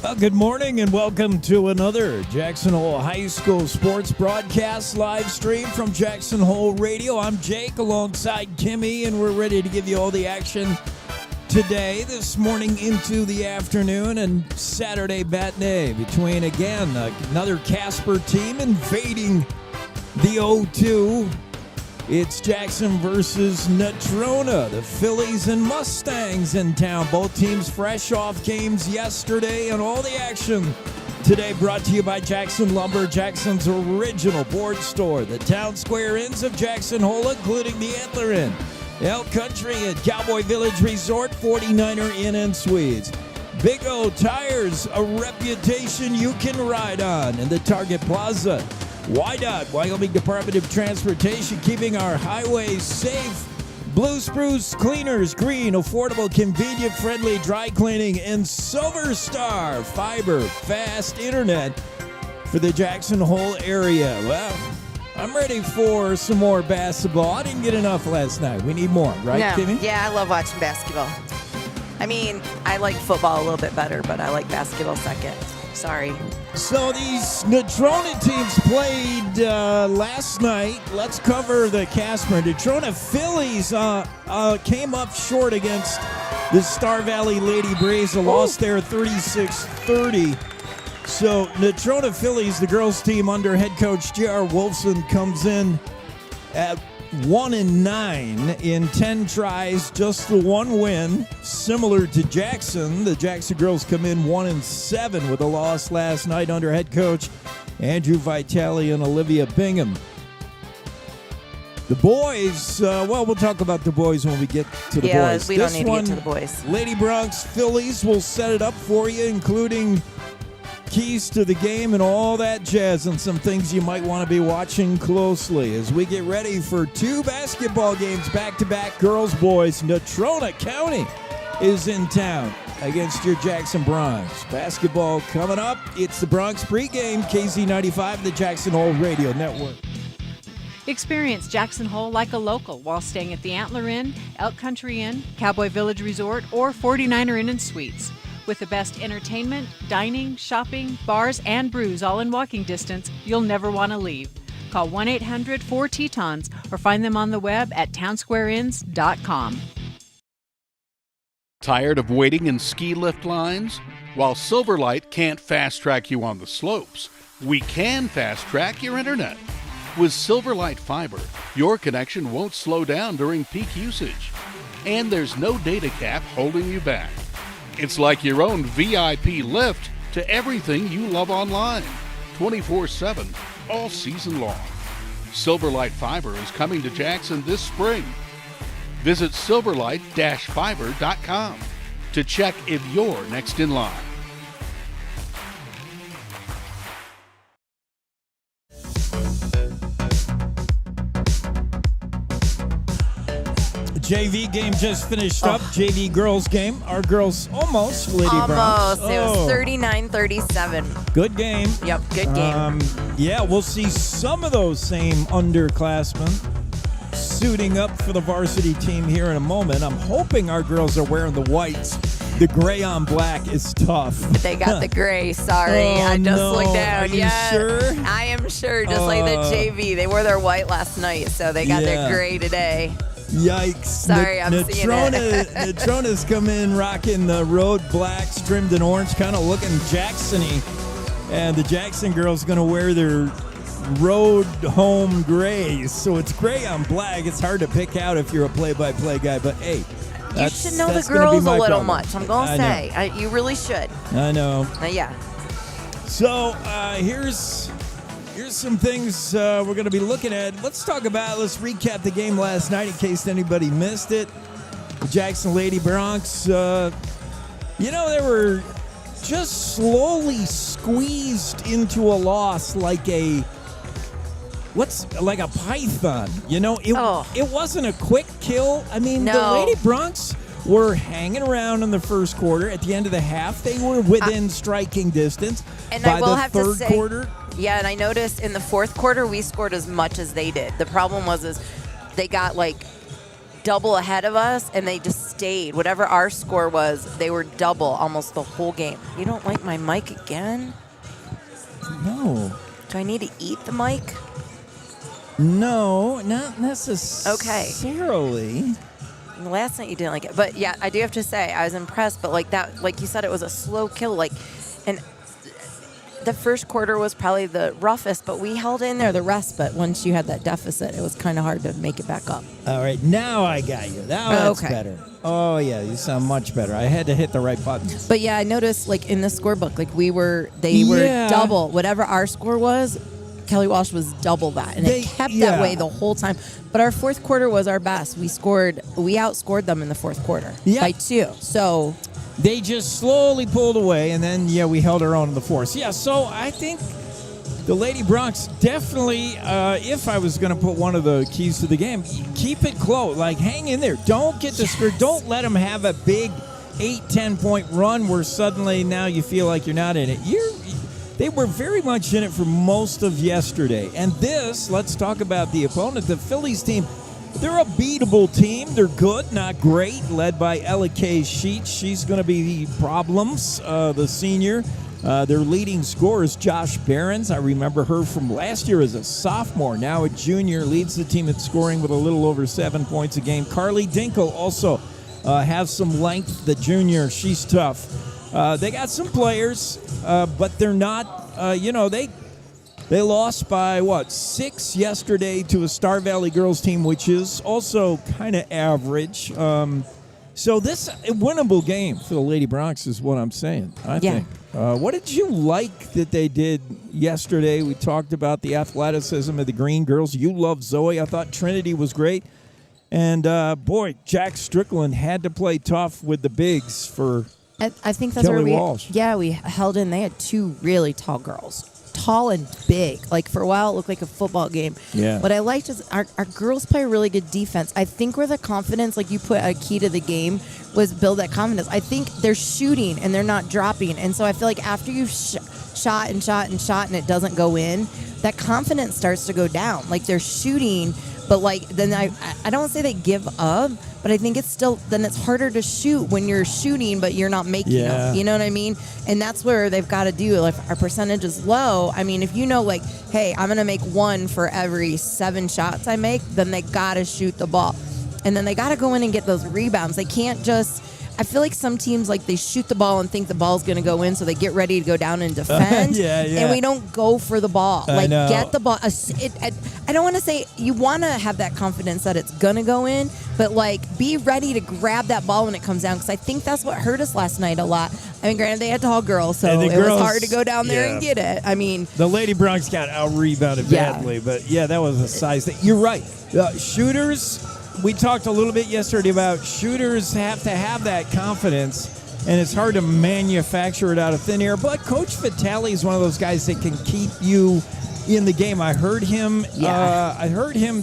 Well, good morning and welcome to another Jackson Hole High School sports broadcast live stream from Jackson Hole Radio. I'm Jake alongside Kimmy, and we're ready to give you all the action today, this morning into the afternoon, and Saturday matinee between, again, another Casper team invading the O2. It's Jackson versus Natrona, the Phillies and Mustangs in town. Both teams fresh off games yesterday, and all the action today brought to you by Jackson Lumber, Jackson's original board store. The town square inns of Jackson Hole, including the Antler Inn, Elk Country and Cowboy Village Resort, 49er Inn and Suites. Big O Tires, a reputation you can ride on. In the Target Plaza, WYDOT, Wyoming Department of Transportation, keeping our highways safe. Blue Spruce Cleaners, green, affordable, convenient, friendly dry cleaning. And Silver Star Fiber, fast internet for the Jackson Hole area. Well, I'm ready for some more basketball. I didn't get enough last night. We need more, right, Kimmy? Yeah, I love watching basketball. I mean, I like football a little bit better, but I like basketball second. Sorry. So these Natrona teams played last night. Let's cover the Casper. Natrona Phillies came up short against the Star Valley Lady Braves. A loss there, 36-30. So Natrona Phillies, the girls team under head coach J.R. Wolfson, comes in at 1-9 in 10 tries, just the one win. Similar to Jackson, the Jackson girls come in 1-7 with a loss last night under head coach Andrew Vitale and Olivia Bingham. The boys, we'll talk about the boys when we get to the boys. Yeah, we don't need to get to the boys. Lady Bronx Phillies will set it up for you, including keys to the game and all that jazz, and some things you might want to be watching closely as we get ready for two basketball games back-to-back, girls, boys. Natrona County is in town against your Jackson Bronx. Basketball coming up. It's the Bronx pregame, KZ95, the Jackson Hole Radio Network. Experience Jackson Hole like a local while staying at the Antler Inn, Elk Country Inn, Cowboy Village Resort, or 49er Inn and Suites. With the best entertainment, dining, shopping, bars, and brews all in walking distance, you'll never want to leave. Call 1-800-4-TETONS or find them on the web at townsquareinns.com. Tired of waiting in ski lift lines? While Silverlight can't fast-track you on the slopes, we can fast-track your internet. With Silverlight Fiber, your connection won't slow down during peak usage. And there's no data cap holding you back. It's like your own VIP lift to everything you love online, 24/7, all season long. Silverlight Fiber is coming to Jackson this spring. Visit silverlight-fiber.com to check if you're next in line. JV game just finished up. JV girls game. Our girls almost, Lady Bronx. Almost. It was 39-37. Good game. Yep, good game. Yeah, we'll see some of those same underclassmen suiting up for the varsity team here in a moment. I'm hoping our girls are wearing the whites. The gray on black is tough. They got the gray. Sorry. I just looked down. Are you sure? I am sure. Just like the JV. They wore their white last night, so they got their gray today. Yikes. Sorry, I'm seeing it. Natrona's come in rocking the road blacks, trimmed in orange, kind of looking Jackson-y. And the Jackson girls going to wear their road home grays. So it's gray on black. It's hard to pick out if you're a play-by-play guy. But, hey, you should know the girls a little much. I'm going to say. You really should. I know. Yeah. So here's some things we're going to be looking at. Let's recap the game last night in case anybody missed it. The Jackson Lady Bronx, they were just slowly squeezed into a loss like a python. It wasn't a quick kill. I mean, No. The Lady Bronx were hanging around in the first quarter. At the end of the half, they were within striking distance. And by I will the have third to say, quarter. Yeah, and I noticed in the fourth quarter we scored as much as they did. The problem was they got double ahead of us, and they just stayed. Whatever our score was, they were double almost the whole game. You don't like my mic again? No. Do I need to eat the mic? No, not necessarily. Okay. Last night you didn't like it. But, yeah, I do have to say, I was impressed. But, like you said, it was a slow kill. And the first quarter was probably the roughest, but we held in there the rest. But once you had that deficit, it was kind of hard to make it back up. All right, now I got you. Now that's better. Oh, yeah, you sound much better. I had to hit the right buttons. But, yeah, I noticed, in the scorebook, they were double. Whatever our score was, Kelly Walsh was double that. And it kept that way the whole time. But our fourth quarter was our best. We outscored them in the fourth quarter by 2. So they just slowly pulled away, and then, we held our own in the fourth. Yeah, so I think the Lady Broncs definitely, if I was going to put one of the keys to the game, keep it close. Hang in there. Don't get discouraged. Don't let them have a big 8-10 point run where suddenly now you feel like you're not in it. They were very much in it for most of yesterday. And let's talk about the opponent, the Phillies team. They're a beatable team. They're good, not great, led by Ella Kay Sheets. She's going to be problems, the senior. Their leading scorer is Josh Behrens. I remember her from last year as a sophomore. Now a junior, leads the team in scoring with a little over 7 points a game. Carly Dinkle also has some length. The junior, she's tough. They got some players, but they're not, they lost by, 6 yesterday to a Star Valley girls team, which is also kind of average. So this a winnable game for the Lady Broncs is what I'm saying, I think. What did you like that they did yesterday? We talked about the athleticism of the Green girls. You love Zoe. I thought Trinity was great. And, Jack Strickland had to play tough with the bigs for I think that's Kelly where Walsh. we held in. They had 2 really tall girls. Tall and big. For a while, it looked like a football game. Yeah. What I liked is our girls play really good defense. I think where the confidence, you put a key to the game, was build that confidence. I think they're shooting and they're not dropping. And so I feel like after you've shot and and it doesn't go in, that confidence starts to go down. They're shooting, but then I don't want to say they give up, but I think it's still, then it's harder to shoot when you're shooting, but you're not making them. You know what I mean? And that's where they've got to do, if our percentage is low, I mean, if you know, hey, I'm going to make 1 for every 7 shots I make, then they got to shoot the ball. And then they got to go in and get those rebounds. They can't just, I feel like some teams, they shoot the ball and think the ball's going to go in, so they get ready to go down and defend. And we don't go for the ball. Get the ball. I don't want to say you want to have that confidence that it's going to go in, but, be ready to grab that ball when it comes down, because I think that's what hurt us last night a lot. I mean, granted, they had tall girls, so it was hard to go down there and get it. I mean, the Lady Broncs got out-rebounded badly, but, that was a size thing. You're right. Shooters, we talked a little bit yesterday about shooters have to have that confidence, and it's hard to manufacture it out of thin air. But Coach Vitale is one of those guys that can keep you in the game. I heard him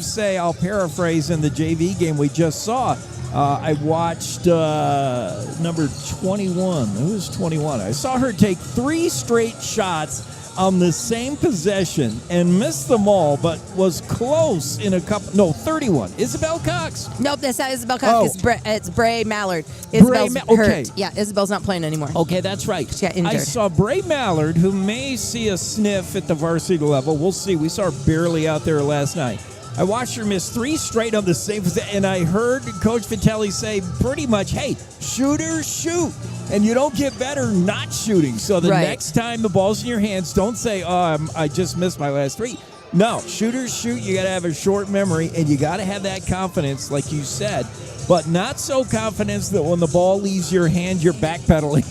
say, I'll paraphrase, in the JV game we just saw, I watched number 21. Who was 21? I saw her take 3 straight shots on the same possession and missed them all, but was close in a couple. No, 31. Isabel Cox. Nope, that's not Isabel Cox. It's Bray Mallard. Isabel's hurt. Yeah, Isabel's not playing anymore. Okay, that's right. She got injured. I saw Bray Mallard, who may see a sniff at the varsity level. We'll see. We saw her barely out there last night. I watched her miss 3 straight on the same possession, and I heard Coach Vitale say pretty much, hey, shooters shoot. And you don't get better not shooting. So the next time the ball's in your hands, don't say, I just missed my last 3. No, shooters shoot. You got to have a short memory, and you got to have that confidence, like you said, but not so confidence that when the ball leaves your hand, you're backpedaling.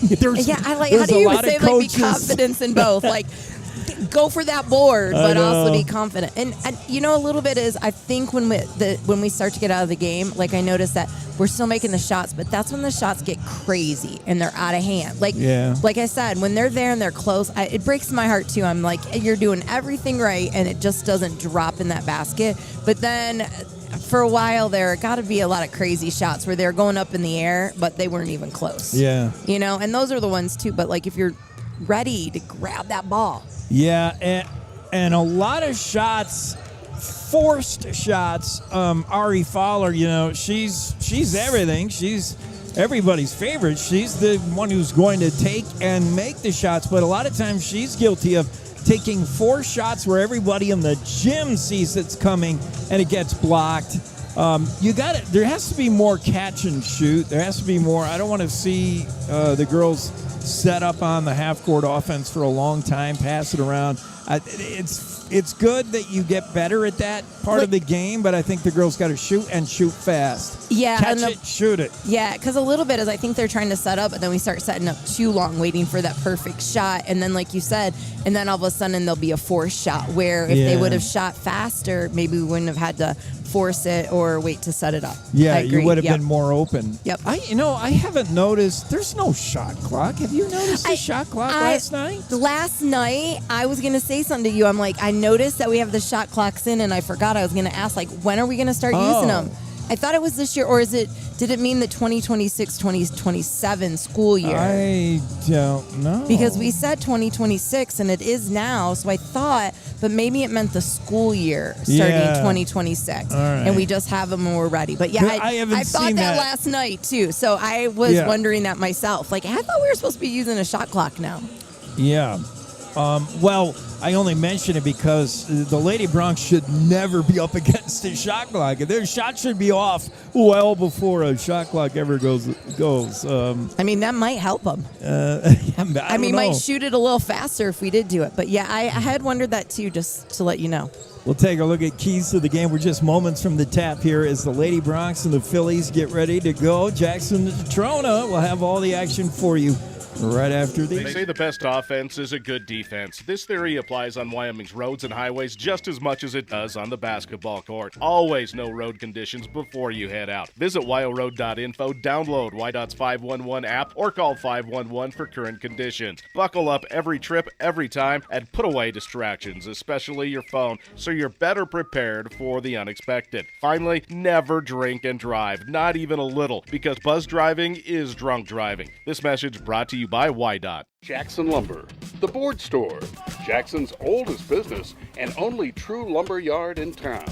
How do you say be confidence in both? Go for that board, but also be confident. And a little bit is, I think when we start to get out of the game, I noticed that we're still making the shots, but that's when the shots get crazy and they're out of hand. Like I said, when they're there and they're close, it breaks my heart too. I'm like, you're doing everything right, and it just doesn't drop in that basket. But then for a while there got to be a lot of crazy shots where they're going up in the air, but they weren't even close. Yeah. And those are the ones too. But if you're ready to grab that ball. Yeah, and a lot of shots forced shots, Ari Fowler, she's everything. She's everybody's favorite. She's the one who's going to take and make the shots, but a lot of times she's guilty of taking forced shots where everybody in the gym sees it's coming and it gets blocked. There has to be more catch and shoot. There has to be more. I don't want to see the girls set up on the half-court offense for a long time, pass it around. It's good that you get better at that part of the game, but I think the girls got to shoot and shoot fast. Yeah. Catch it, shoot it. Yeah, because a little bit is I think they're trying to set up, but then we start setting up too long, waiting for that perfect shot. And then, like you said, and then all of a sudden there'll be a forced shot where if they would have shot faster, maybe we wouldn't have had to force it or wait to set it up. Yeah, you would have been more open. Yep. I haven't noticed. There's no shot clock. Have you noticed the shot clock last night? Last night, I was going to say something to you. I'm like, I noticed that we have the shot clocks in, and I forgot I was going to ask, like, when are we going to start using them? I thought it was this year, or did it mean the 2026-2027 school year? I don't know. Because we said 2026, and it is now, so I thought, but maybe it meant the school year starting 2026. All right. And we just have them when we're ready. But yeah, I thought seen that last night, too. So I was wondering that myself. Like, I thought we were supposed to be using a shot clock now. Yeah. Well, I only mention it because the Lady Bronx should never be up against a shot clock. Their shot should be off well before a shot clock ever goes. That might help them. Might shoot it a little faster if we did do it. But yeah, I had wondered that too, just to let you know. We'll take a look at keys to the game. We're just moments from the tap here as the Lady Bronx and the Phillies get ready to go. Jackson Natrona will have all the action for you right after these. They say the best offense is a good defense. This theory applies on Wyoming's roads and highways just as much as it does on the basketball court. Always know road conditions before you head out. Visit wyoroad.info, download YDOT's 511 app, or call 511 for current conditions. Buckle up every trip, every time, and put away distractions, especially your phone, so you're better prepared for the unexpected. Finally, never drink and drive, not even a little, because buzz driving is drunk driving. This message brought to you by YDOT. Jackson Lumber, the board store, Jackson's oldest business and only true lumber yard in town.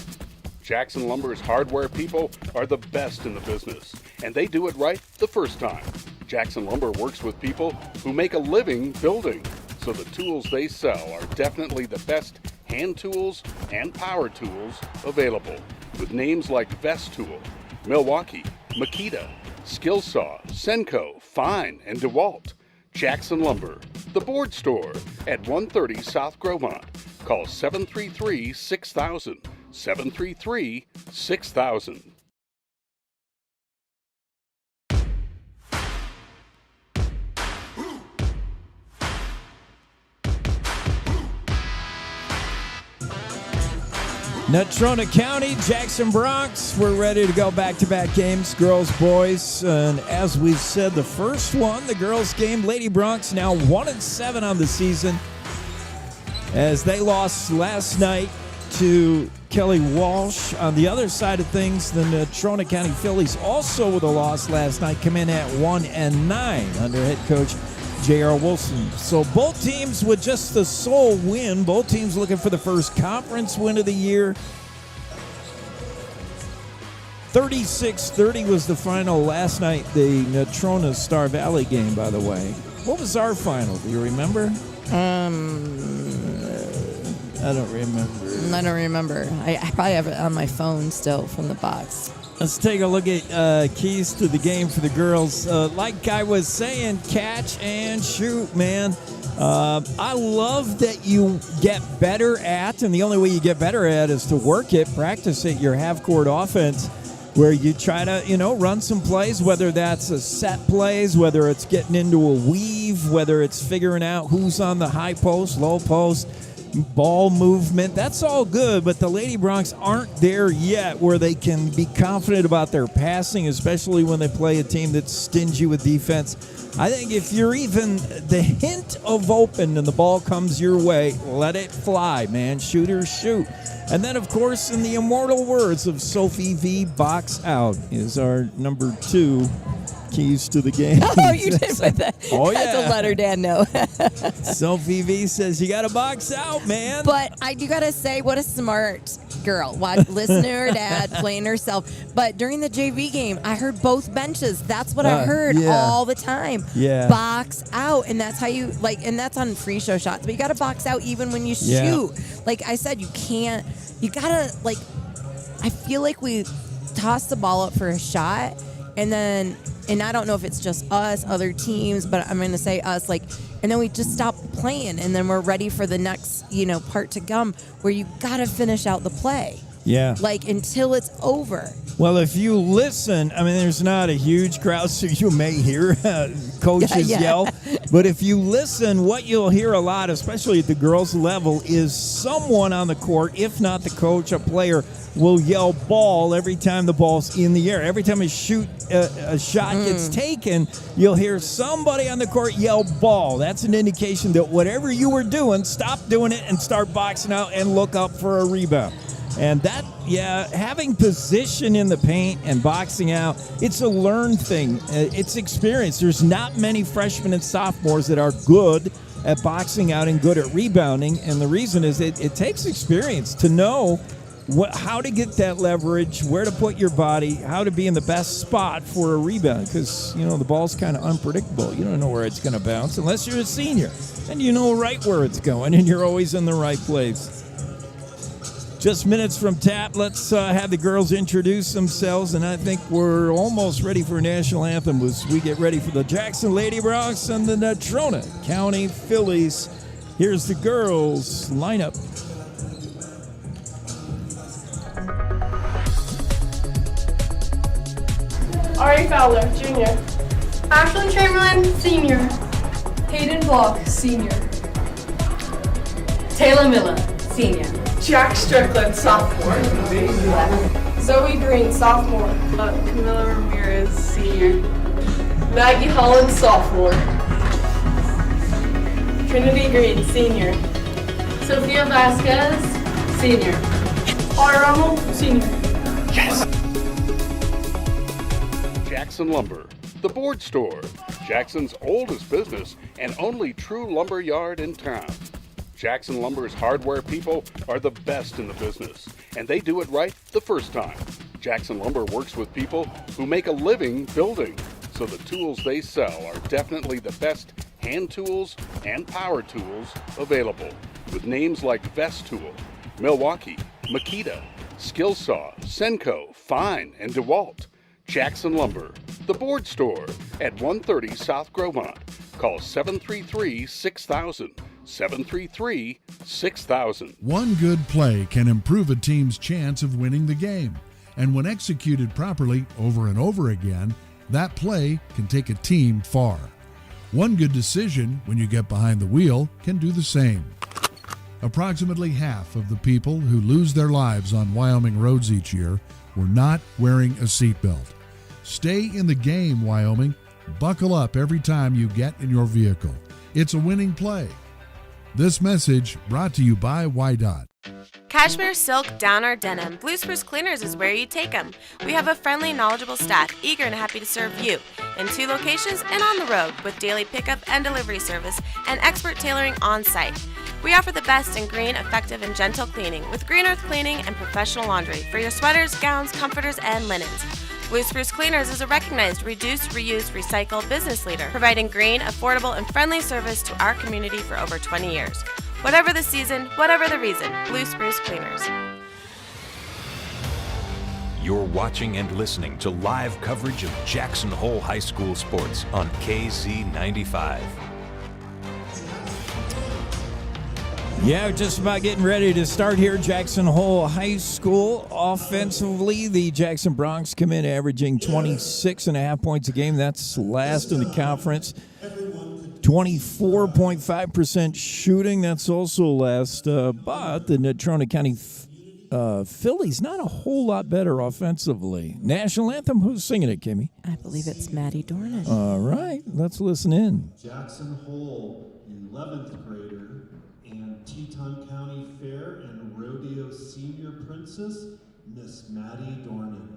Jackson Lumber's hardware people are the best in the business, and they do it right the first time. Jackson Lumber works with people who make a living building, so the tools they sell are definitely the best hand tools and power tools available, with names like Vest Tool, Milwaukee, Makita, Skillsaw, Senco, Fine, and DeWalt. Jackson Lumber, the board store at 130 South Gromont. Call 733-6000, 733-6000. Natrona County, Jackson Bronx. We're ready to go back-to-back games, girls, boys. And as we've said, the first one, the girls game, Lady Bronx now 1-7 on the season as they lost last night to Kelly Walsh. On the other side of things, the Natrona County Phillies also with a loss last night come in at 1-9 under head coach J.R. Wilson. So both teams with just the sole win. Both teams looking for the first conference win of the year. 36-30 was the final last night, the Natrona Star Valley game, by the way. What was our final? Do you remember? I don't remember. I probably have it on my phone still from the box. Let's take a look at keys to the game for the girls. Like I was saying, catch and shoot, man. I love that you get better at, and the only way you get better at is to work it, practice it, your half-court offense, where you try to, run some plays, whether that's a set plays, whether it's getting into a weave, whether it's figuring out who's on the high post, low post, ball movement. That's all good, but the Lady Bronx aren't there yet where they can be confident about their passing, especially when they play a team that's stingy with defense. I think if you're even the hint of open and the ball comes your way, let it fly, man. Shooters shoot. And then, of course, in the immortal words of Sophie V, box out is our number 2 keys to the game. Oh, you did put that. Oh, That's yeah. a letter, Dan. No. Sophie V says you got to box out, man. But I do gotta say, what a smart girl. Listen to her dad, playing herself. But during the JV game, I heard both benches. That's what I heard all the time. Yeah. Box out, and that's how you and that's on free show shots. But you gotta box out even when you shoot. Like I said, you can't. You gotta I feel like we toss the ball up for a shot, and I don't know if it's just us, other teams, but I'm gonna say us. And then we just stop playing, and then we're ready for the next, part to come where you got to finish out the play. Yeah. Until it's over. Well, if you listen, there's not a huge crowd, so you may hear coaches yell. But if you listen, what you'll hear a lot, especially at the girls' level, is someone on the court, if not the coach, a player, will yell ball every time the ball's in the air. Every time a shot gets taken, you'll hear somebody on the court yell ball. That's an indication that whatever you were doing, stop doing it and start boxing out and look up for a rebound. And that, having position in the paint and boxing out, it's a learned thing. It's experience. There's not many freshmen and sophomores that are good at boxing out and good at rebounding. And the reason is it takes experience to know how to get that leverage, where to put your body, how to be in the best spot for a rebound. Because, the ball's kind of unpredictable. You don't know where it's going to bounce unless you're a senior. And you know right where it's going, and you're always in the right place. Just minutes from tap, let's have the girls introduce themselves, and I think we're almost ready for national anthem as we get ready for the Jackson Lady Bronx and the Natrona County Phillies. Here's the girls lineup. Ari Fowler, Jr. Ashlyn Chamberlain, Senior. Hayden Block, Senior. Taylor Miller, Senior. Jack Strickland, Sophomore. Zoe Green, Sophomore. Camilla Ramirez, Senior. Maggie Holland, Sophomore. Trinity Green, Senior. Sophia Vasquez, Senior. R. Rummel, Senior. Jackson Lumber, the board store, Jackson's oldest business and only true lumber yard in town. Jackson Lumber's hardware people are the best in the business, and they do it right the first time. Jackson Lumber works with people who make a living building, so the tools they sell are definitely the best hand tools and power tools available, with names like Vest Tool, Milwaukee, Makita, Skillsaw, Senco, Fine, and DeWalt. Jackson Lumber, the board store at 130 South Gromont. Call 733-6000. 733-6000. One good play can improve a team's chance of winning the game. And when executed properly over and over again, that play can take a team far. One good decision when you get behind the wheel can do the same. Approximately half of the people who lose their lives on Wyoming roads each year were not wearing a seatbelt. Stay in the game, Wyoming. Buckle up every time you get in your vehicle. It's a winning play. This message brought to you by WYDOT. Cashmere, silk, down, or denim, Blue Spruce Cleaners is where you take them. We have a friendly, knowledgeable staff, eager and happy to serve you in 2 locations and on the road with daily pickup and delivery service and expert tailoring on site. We offer the best in green, effective, and gentle cleaning with Green Earth Cleaning and professional laundry for your sweaters, gowns, comforters, and linens. Blue Spruce Cleaners is a recognized reduce, reuse, recycle business leader, providing green, affordable, and friendly service to our community for over 20 years. Whatever the season, whatever the reason, Blue Spruce Cleaners. You're watching and listening to live coverage of Jackson Hole High School sports on KZ95. Yeah, just about getting ready to start here. Jackson Hole High School offensively. The Jackson Bronx come in averaging 26.5 points a game. That's last in the conference. 24.5% shooting. That's also last. But the Natrona County Phillies, not a whole lot better offensively. National anthem, who's singing it, Kimmy? I believe it's Maddie Dornan. All right, let's listen in. Jackson Hole, 11th grader, and Teton County Fair and Rodeo Senior Princess, Miss Maddie Dornan.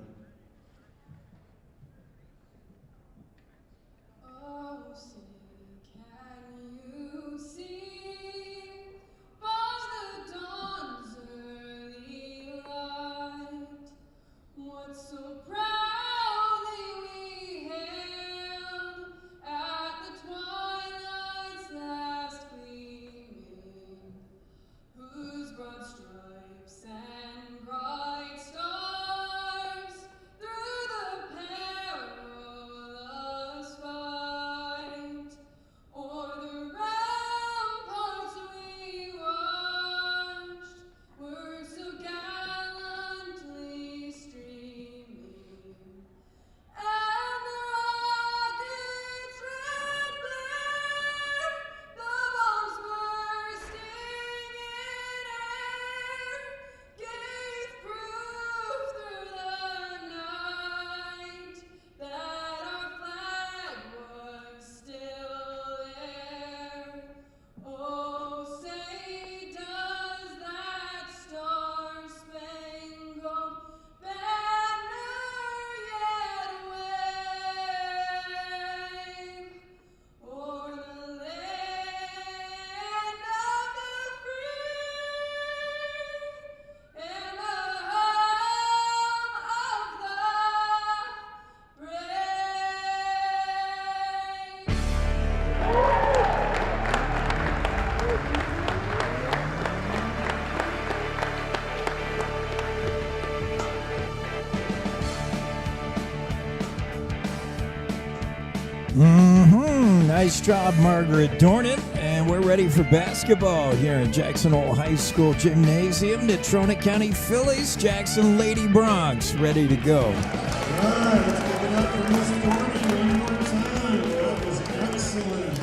Nice job, Margaret Dornan. And we're ready for basketball here in Jackson Hole High School Gymnasium. Natrona County Phillies, Jackson Lady Bronx, ready to go. All right, let's give it up for Miss Dornan one more time. That was excellent.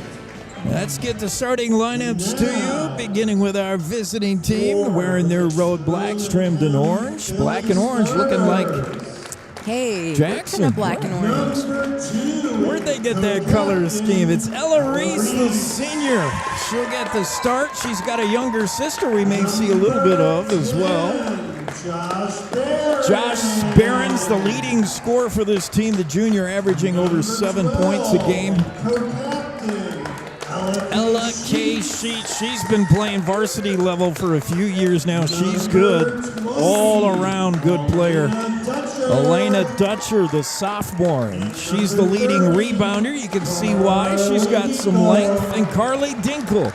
Let's get the starting lineups to you, beginning with our visiting team wearing their road blacks trimmed in orange. Black and orange looking like Hey, Jackson. What kind of black and orange? Where'd they get that color scheme? It's Ella Reese, the senior. She'll get the start. She's got a younger sister we may see a little bit of as well. Josh Barron's the leading scorer for this team, the junior, averaging over 7 points a game. Ella K. She's been playing varsity level for a few years now. She's good. All around good player. Elena Dutcher, the sophomore. She's the leading rebounder. You can see why. She's got some length. And Carly Dinkle,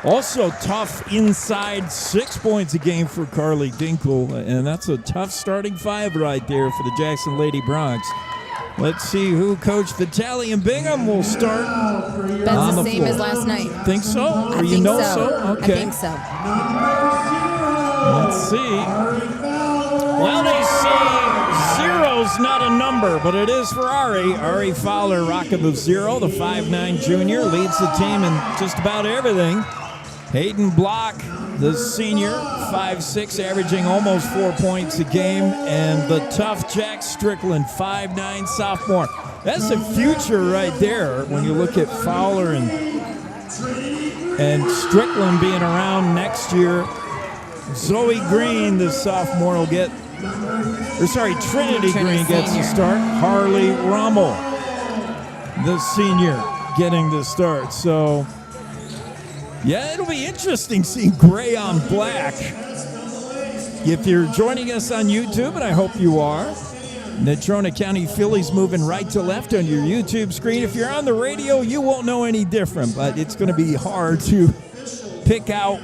also tough inside, 6 points a game for Carly Dinkle. And that's a tough starting five right there for the Jackson Lady Bronx. Let's see who Coach Vitale and Bingham will start. That's the same as last night. Think so? I think so? Okay. I think so. Let's see. Well, they say zero's not a number, but it is for Ari. Ari Fowler rocking the zero, the 5'9 junior, leads the team in just about everything. Hayden Block, the senior, 5'6", averaging almost 4 points a game. And the tough Jack Strickland, 5'9", sophomore. That's the future right there when you look at Fowler and Strickland being around next year. Zoe Green, the sophomore, will get, Trinity Green gets the start. Harley Rommel, the senior, getting the start. So, yeah, it'll be interesting seeing gray on black. If you're joining us on YouTube, and I hope you are, Natrona County Phillies moving right to left on your YouTube screen. If you're on the radio, you won't know any different, but it's going to be hard to pick out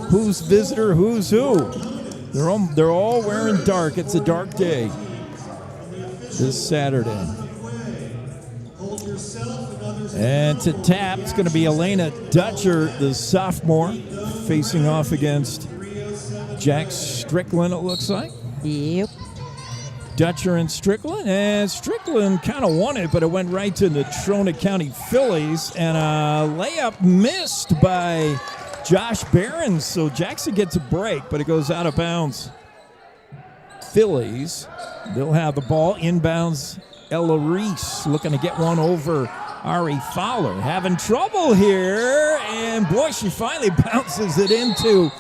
who's visitor, who's who. They're all wearing dark. It's a dark day this Saturday. And to tap, it's going to be Elena Dutcher, the sophomore, facing off against Jack Strickland, it looks like. Yep. Dutcher and Strickland kind of won it, but it went right to the Natrona County Phillies, and a layup missed by Josh Barron, so Jackson gets a break, but it goes out of bounds. Phillies, they'll have the ball inbounds. Ella Reese looking to get one over Ari Fowler. Having trouble here, and boy, she finally bounces it into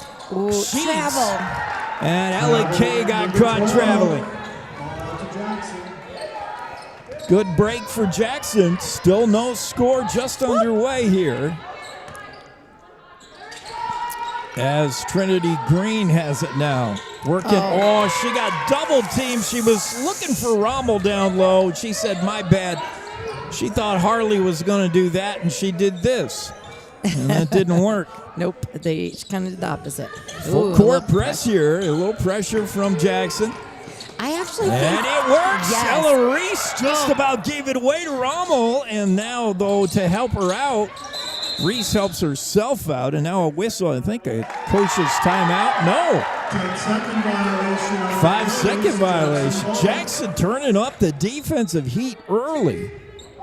Sheets. Travel. And Ella K got caught traveling. Good break for Jackson. Still no score, just underway here. As Trinity Green has it now. Working. Oh, she got double teamed. She was looking for Rommel down low. She said, my bad. She thought Harley was going to do that, and she did this. And that didn't work. Nope. They kind of did the opposite. Full court press here. A little pressure from Jackson. I actually think... And it works. Yes. Ella Reese just about gave it away to Rommel. And now, though, to help her out, Reese helps herself out. And now a whistle. I think a coach's timeout. No. 10-second violation. 5-second violation. Jackson turning up the defensive heat early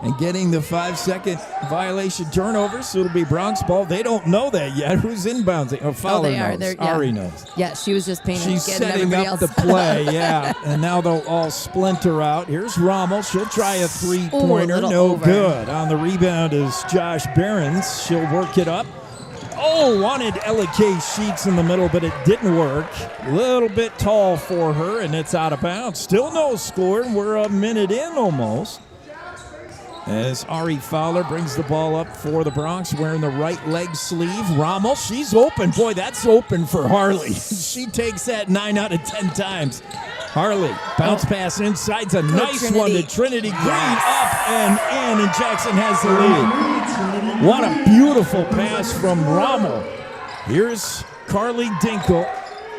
and getting the 5-second violation turnover. So it'll be Bronx ball. They don't know that yet. Who's inbounds? Fowler knows. Ari knows. Yeah, she was just painting. She's setting up the play, yeah. And now they'll all splinter out. Here's Rommel. She'll try a three-pointer. No good. On the rebound is Josh Behrens. She'll work it up. Oh, wanted Ella K. Sheets in the middle, but it didn't work. A little bit tall for her, and it's out of bounds. Still no score, and we're a minute in almost. As Ari Fowler brings the ball up for the Bronx, wearing the right leg sleeve. Rommel, she's open. Boy, that's open for Harley. She takes that 9 out of 10 times. Harley, bounce pass inside. It's a nice one to Trinity Green. Up and in, and Jackson has the lead. What a beautiful pass from Rommel. Here's Carly Dinkle.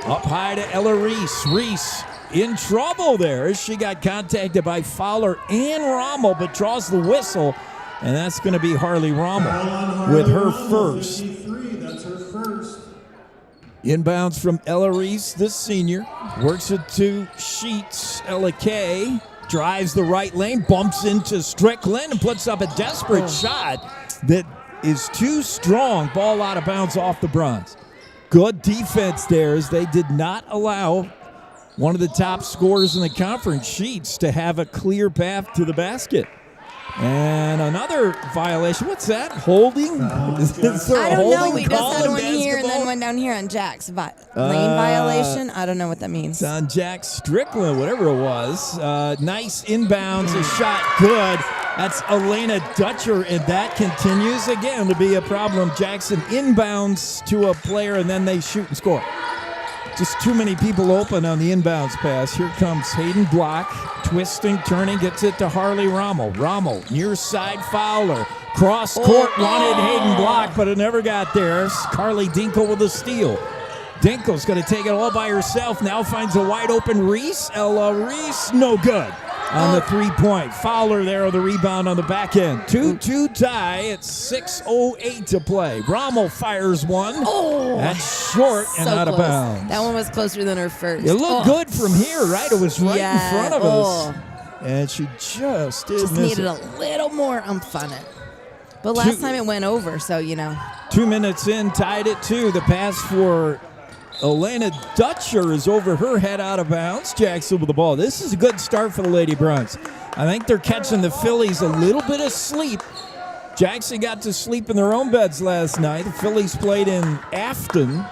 Up high to Ella Reese. Reese in trouble there as she got contacted by Fowler and Rommel, but draws the whistle, and that's going to be Harley Rommel with her first. That's her first. Inbounds from Ella Reese, the senior. Works it to Sheets. Ella K drives the right lane, bumps into Strickland, and puts up a desperate shot that is too strong. Ball out of bounds off the bronze. Good defense there as they did not allow one of the top scorers in the conference, Sheets, to have a clear path to the basket. And another violation. What's that? Holding? Is there I a don't know. holding We just call had in one here and then basketball? one down here on Jack's. Lane violation? I don't know what that means. It's on Jack Strickland, whatever it was. Nice inbounds, a shot good. That's Elena Dutcher, and that continues again to be a problem. Jackson inbounds to a player, and then they shoot and score. Just too many people open on the inbounds pass. Here comes Hayden Block, twisting, turning, gets it to Harley Rommel. Rommel, near side Fowler. Cross court, wanted Hayden Block, but it never got there. Carly Dinkle with a steal. Dinkle's going to take it all by herself. Now finds a wide open Reese. Ella Reese, no good on the three-point. Fowler there on the rebound on the back end. 2-2 tie. It's 6:08 to play. Rommel fires one. That's short and So out of close. bounds. That one was closer than her first. It looked good from here, right? It was right in front of us. Oh. And she just did Just miss needed it. a little more oomph on it. But last time it went over, so, 2 minutes in, tied it 2. The pass for Elena Dutcher is over her head, out of bounds. Jackson with the ball. This is a good start for the Lady Bronx. I think they're catching the Phillies a little bit of sleep. Jackson got to sleep in their own beds last night. The Phillies played in Afton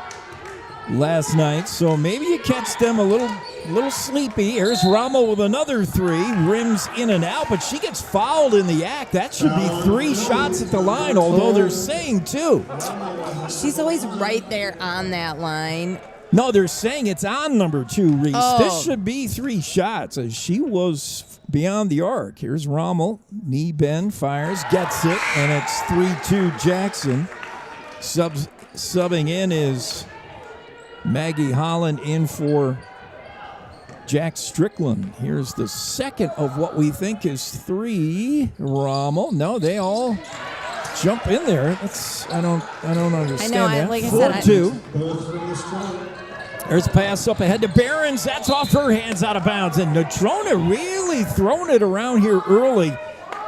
last night, so maybe you catch them a little sleepy. Here's Rommel with another three. Rims in and out, but she gets fouled in the act. That should be 3 shots at the line, although they're saying 2. she's always right there on that line. No, they're saying it's on number 2, Reese. Oh. This should be 3 shots, as she was beyond the arc. Here's Rommel. Knee bend, fires, gets it, and it's 3-2 Jackson. Subbing in is Maggie Holland in for Jack Strickland. Here's the second of what we think is 3. Rommel. No, they all jump in there. I don't understand that. Like I said, 4-2. There's a pass up ahead to Behrens. That's off her hands, out of bounds. And Natrona really throwing it around here early,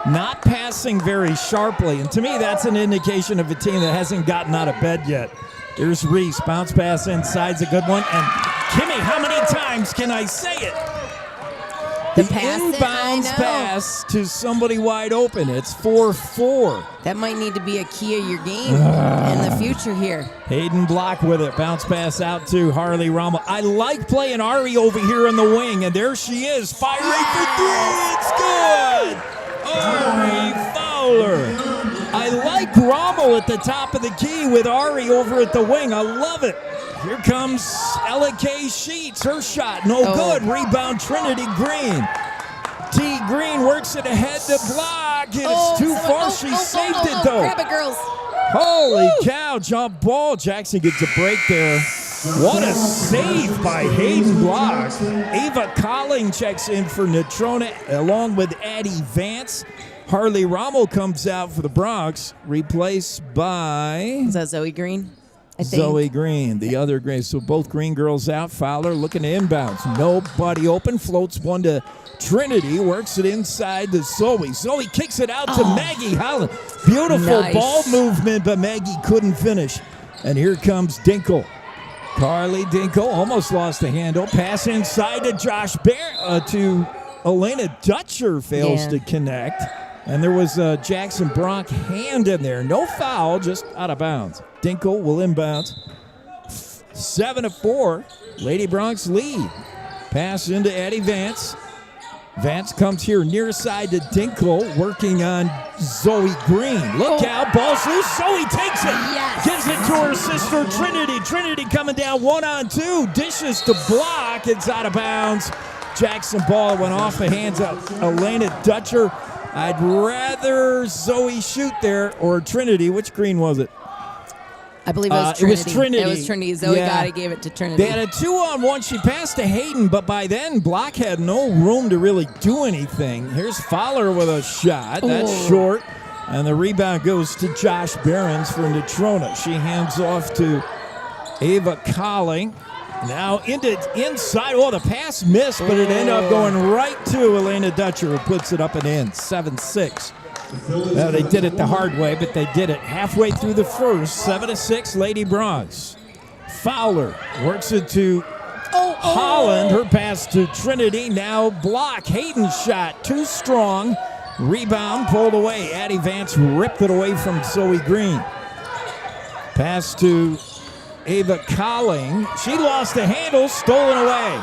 not passing very sharply. And to me, that's an indication of a team that hasn't gotten out of bed yet. Here's Reese. Bounce pass inside's a good one. And Kimmy, how many times can I say it? The inbounds pass to somebody wide open. It's 4-4. That might need to be a key of your game in the future here. Hayden Block with it. Bounce pass out to Harley Rommel. I like playing Ari over here in the wing, and there she is, firing for 3. It's good. Ari Fowler. I like Rommel at the top of the key with Ari over at the wing. I love it. Here comes Ella K. Sheets. Her shot, no good. Rebound, Trinity Green. T. Green works it ahead to block. It's too far. She saved it, though. Grab it, girls. Holy cow, jump ball. Jackson gets a break there. What a save by Hayden Block. Ava Colling checks in for Natrona along with Addie Vance. Harley Rommel comes out for the Bronx, replaced by... Is that Zoe Green? I think. Zoe Green, the other Green. So both Green girls out. Fowler looking to inbounds. Nobody open. Floats one to Trinity. Works it inside to Zoe. Zoe kicks it out to Maggie Holland. Beautiful ball movement, but Maggie couldn't finish. And here comes Dinkle. Carly Dinkle almost lost the handle. Pass inside to Josh Bear to Elena Dutcher. Fails to connect. And there was a Jackson Bronk hand in there. No foul, just out of bounds. Dinkle will inbound. 7-4. Lady Bronx lead. Pass into Addie Vance. Vance comes here near side to Dinkle, working on Zoe Green. Look out, ball's loose. Zoe takes it. Yes. Gives it to her sister Trinity. Trinity coming down 1-on-2. Dishes to block. It's out of bounds. Jackson ball went off the hands of Elena Dutcher. I'd rather Zoe shoot there or Trinity. Which Green was it? I believe it was Trinity. It was Trinity. It was Trinity. Zoe Gotti gave it to Trinity. They had a 2-on-1. She passed to Hayden, but by then, Block had no room to really do anything. Here's Fowler with a shot. That's short. And the rebound goes to Josh Behrens for Natrona. She hands off to Ava Colling. Now inside. Oh, the pass missed, but it ended up going right to Elena Dutcher, who puts it up and in. 7-6. Well, they did it the hard way, but they did it halfway through the first. 7-6, Lady Bronx. Fowler works it to Holland. Her pass to Trinity. Now Block. Hayden's shot. Too strong. Rebound pulled away. Addie Vance ripped it away from Zoe Green. Pass to Ava Colling. She lost the handle, stolen away.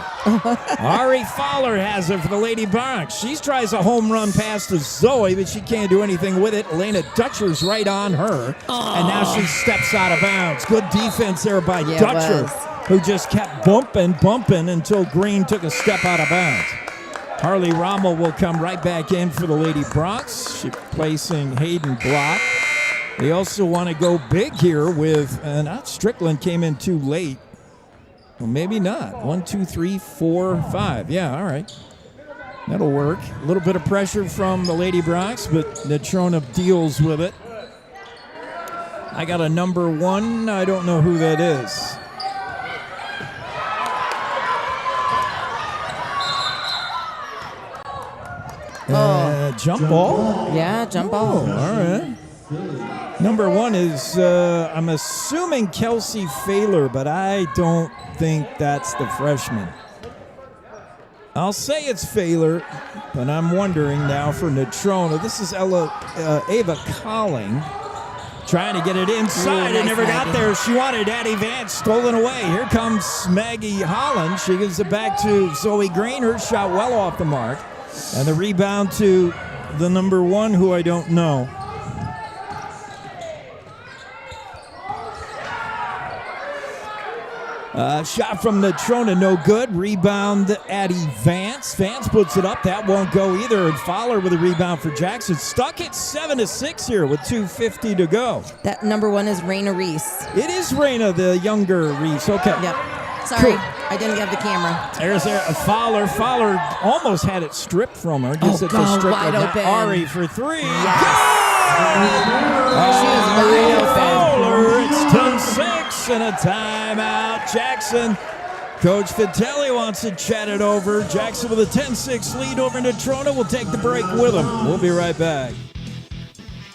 Ari Fowler has it for the Lady Bronx. She tries a home run pass to Zoe, but she can't do anything with it. Elena Dutcher's right on her, and now she steps out of bounds. Good defense there by Dutcher, who just kept bumping until Green took a step out of bounds. Harley Rommel will come right back in for the Lady Bronx. She's placing Hayden Block. They also want to go big here with, not Strickland came in too late. Well, maybe not. 1, 2, 3, 4, 5. Yeah, all right. That'll work. A little bit of pressure from the Lady Bronx, but Natrona deals with it. I got a number 1. I don't know who that is. Jump ball? Yeah, jump ball. All right. Number 1 is, I'm assuming Kelsey Failer, but I don't think that's the freshman. I'll say it's Failer, but I'm wondering now for Natrona. This is Ava Colling trying to get it inside. It never got there. She wanted Addie Vance, stolen away. Here comes Maggie Holland. She gives it back to Zoe Green. Her shot well off the mark. And the rebound to the number 1, who I don't know. Shot from Natrona, no good. Rebound, Addie Vance. Vance puts it up. That won't go either. And Fowler with a rebound for Jackson. Stuck at 7-6 here with 2:50 to go. That number 1 is Raina Reese. It is Raina, the younger Reese. Okay. Yep. Sorry, cool. I didn't have the camera. There's a Fowler. Fowler almost had it stripped from her. Gives it to Strickland. Wide open. Ari for 3. Yes. She is wide open. Fowler. It's 10-6 and a timeout. Jackson. Coach Vitelli wants to chat it over. Jackson with a 10-6 lead over Natrona. We'll take the break with him. We'll be right back.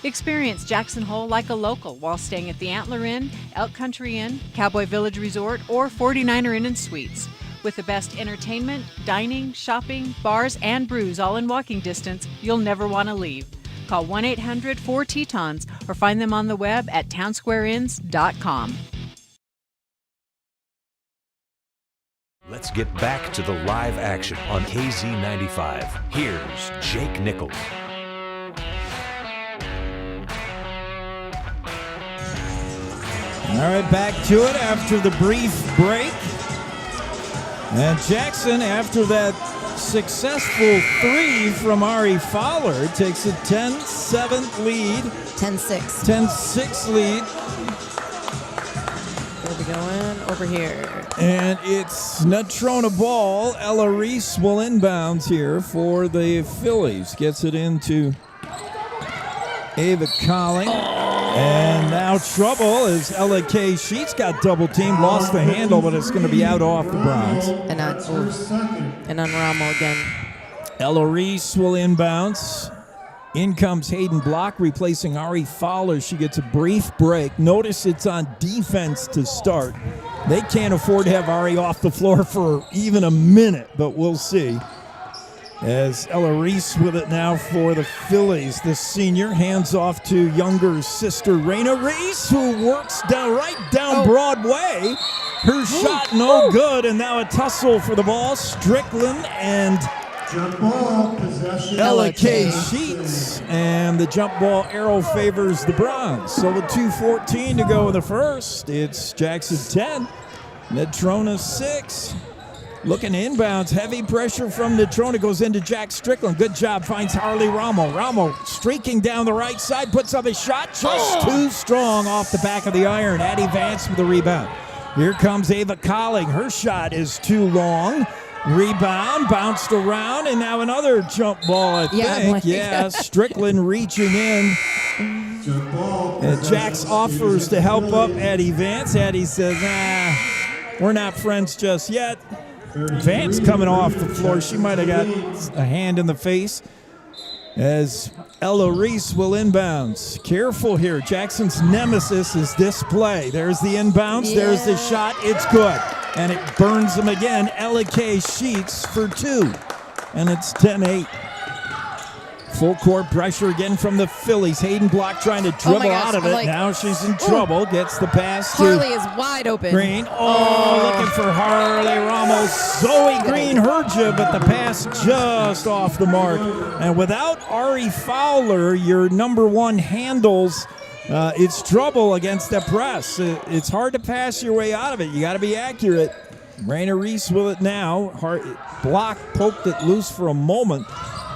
Experience Jackson Hole like a local while staying at the Antler Inn, Elk Country Inn, Cowboy Village Resort, or 49er Inn and Suites. With the best entertainment, dining, shopping, bars, and brews all in walking distance, you'll never want to leave. Call 1-800-4-TETONS or find them on the web at townsquareinns.com. Let's get back to the live action on KZ95. Here's Jake Nichols. All right, back to it after the brief break. And Jackson, after that successful 3 from Ari Fowler, takes a 10-7 lead. 10-6. 10-6 lead. We'll be going over here. And it's Natrona ball. Ella Reese will inbounds here for the Phillies. Gets it into Ava Colling. And now trouble as Ella K. Sheets got double teamed, lost the handle, but it's going to be out off the Bronx. And on Rommel again. Ella Reese will inbounds. In comes Hayden Block replacing Ari Fowler. She gets a brief break. Notice it's on defense to start. They can't afford to have Ari off the floor for even a minute, but we'll see. As Ella Reese with it now for the Phillies. The senior hands off to younger sister Raina Reese, who works right down Broadway. Her shot no good, and now a tussle for the ball. Strickland and jump ball, possession. Ella K. Sheets, and the jump ball arrow favors the Bronze. So with 2:14 to go in the first, it's Jackson 10, Natrona 6. Looking inbounds, heavy pressure from Natrona, goes into Jack Strickland. Good job, finds Harley Rommel. Rommel streaking down the right side, puts up a shot, just too strong off the back of the iron. Addie Vance with the rebound. Here comes Ava Colling. Her shot is too long. Rebound, bounced around, and now another jump ball, I think. Yeah, Strickland reaching in. And Jax offers to help up Addie Vance. Addie says, we're not friends just yet. Vance coming off the floor. She might have got a hand in the face as Ella Reese will inbounds. Careful here. Jackson's nemesis is this play. There's the inbounds. There's the shot. It's good. And it burns them again. Ella K. Sheets for 2. And it's 10-8. Full court pressure again from the Phillies. Hayden Block trying to dribble out of it. Now she's in trouble. Gets the pass to Harley is wide open. Green. Looking for Harley Ramos. Zoe Green heard you, but the pass just off the mark. And without Ari Fowler, your number 1 handles, it's trouble against the press. It's hard to pass your way out of it. You got to be accurate. Raina Reese with it now. Block poked it loose for a moment.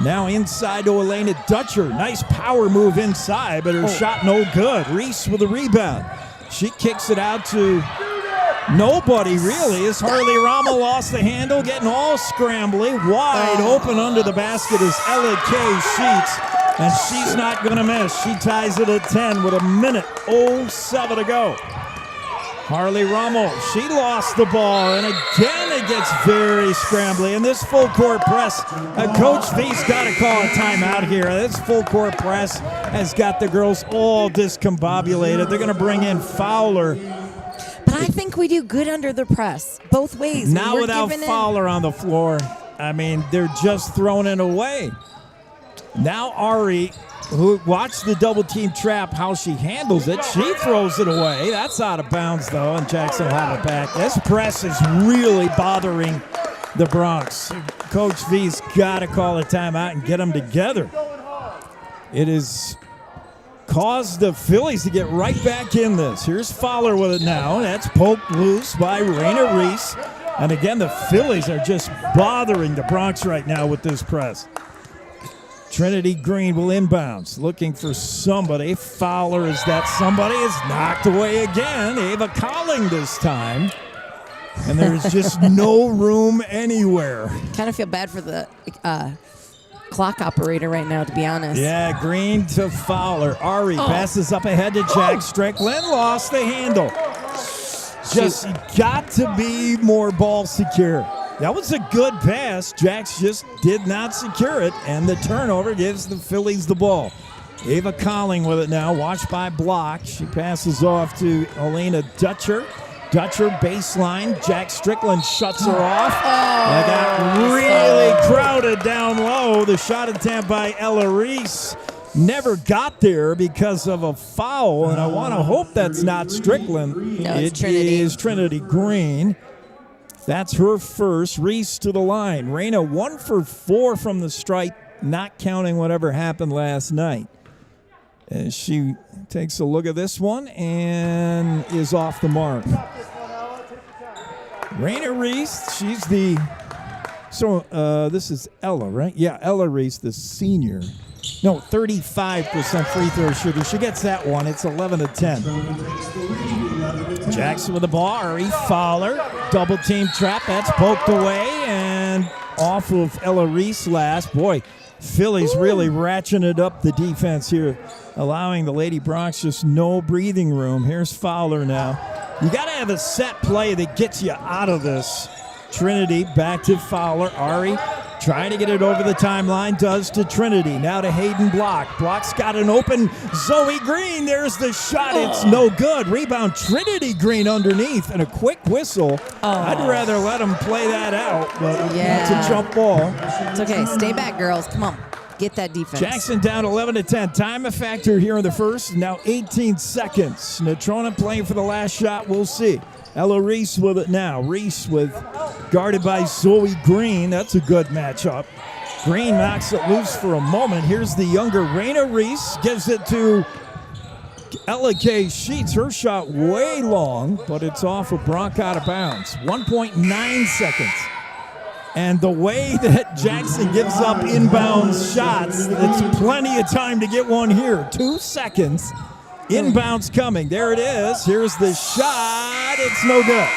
Now inside to Elena Dutcher. Nice power move inside, but her shot no good. Reese with a rebound. She kicks it out to nobody, really, as Harley Rommel lost the handle, getting all scrambly. Wide open under the basket is Ella K. Sheets, and she's not going to miss. She ties it at 10 with 1:07 to go. Harley Rommel, she lost the ball, and again it gets very scrambly. And this full court press, Coach V's got to call a timeout here. This full court press has got the girls all discombobulated. They're going to bring in Fowler. But I think we do good under the press, both ways. Now without Fowler on the floor, I mean, they're just throwing it away. Now Ari, who watched the double team trap, how she handles it. She throws it away. That's out of bounds, though, and Jackson will have it back. This press is really bothering the Bronx. Coach V's got to call a timeout and get them together. It has caused the Phillies to get right back in this. Here's Fowler with it now. That's poked loose by Raina Reese. And again, the Phillies are just bothering the Bronx right now with this press. Trinity Green will inbounds, looking for somebody. Fowler is that somebody, is knocked away again. Ava Colling this time. And there's just no room anywhere. Kind of feel bad for the clock operator right now, to be honest. Yeah, Green to Fowler. Ari passes up ahead to Jack Strickland. Lost the handle. Just got to be more ball secure. That was a good pass. Jax just did not secure it, and the turnover gives the Phillies the ball. Ava Colling with it now, watched by Block. She passes off to Elena Dutcher. Dutcher baseline. Jack Strickland shuts her off. That got really crowded down low. The shot attempt by Ella Reese never got there because of a foul, and I want to hope that's not Strickland. No, it's Trinity. It is Trinity Green. That's her first. Reese to the line. Raina 1 for 4 from the stripe, not counting whatever happened last night. As she takes a look at this one and is off the mark. Raina Reese, she's the... So this is Ella, right? Yeah, Ella Reese, the senior. No, 35% free throw shooter. She gets that one. It's 11-10. Jackson with the ball. Ari Fowler. Double team trap. That's poked away and off of Ella Reese last. Boy, Philly's really ratcheting up the defense here, allowing the Lady Bronx just no breathing room. Here's Fowler now. You got to have a set play that gets you out of this. Trinity back to Fowler. Ari trying to get it over the timeline, does to Trinity. Now to Hayden Block. Block's got an open Zoe Green. There's the shot. It's no good. Rebound Trinity Green underneath and a quick whistle. I'd rather let them play that out, but it's a jump ball. It's okay. Stay back, girls. Come on. Get that defense. Jackson down 11-10. Time a factor here in the first. Now 18 seconds. Natrona playing for the last shot. We'll see. Ella Reese with it now. Reese guarded by Zoe Green. That's a good matchup. Green knocks it loose for a moment. Here's the younger Raina Reese. Gives it to Ella K. Sheets. Her shot way long, but it's off of Bronx out of bounds. 1.9 seconds. And the way that Jackson gives up inbounds shots, it's plenty of time to get one here. 2 seconds. Inbounds coming. There it is. Here's the shot. It's no good.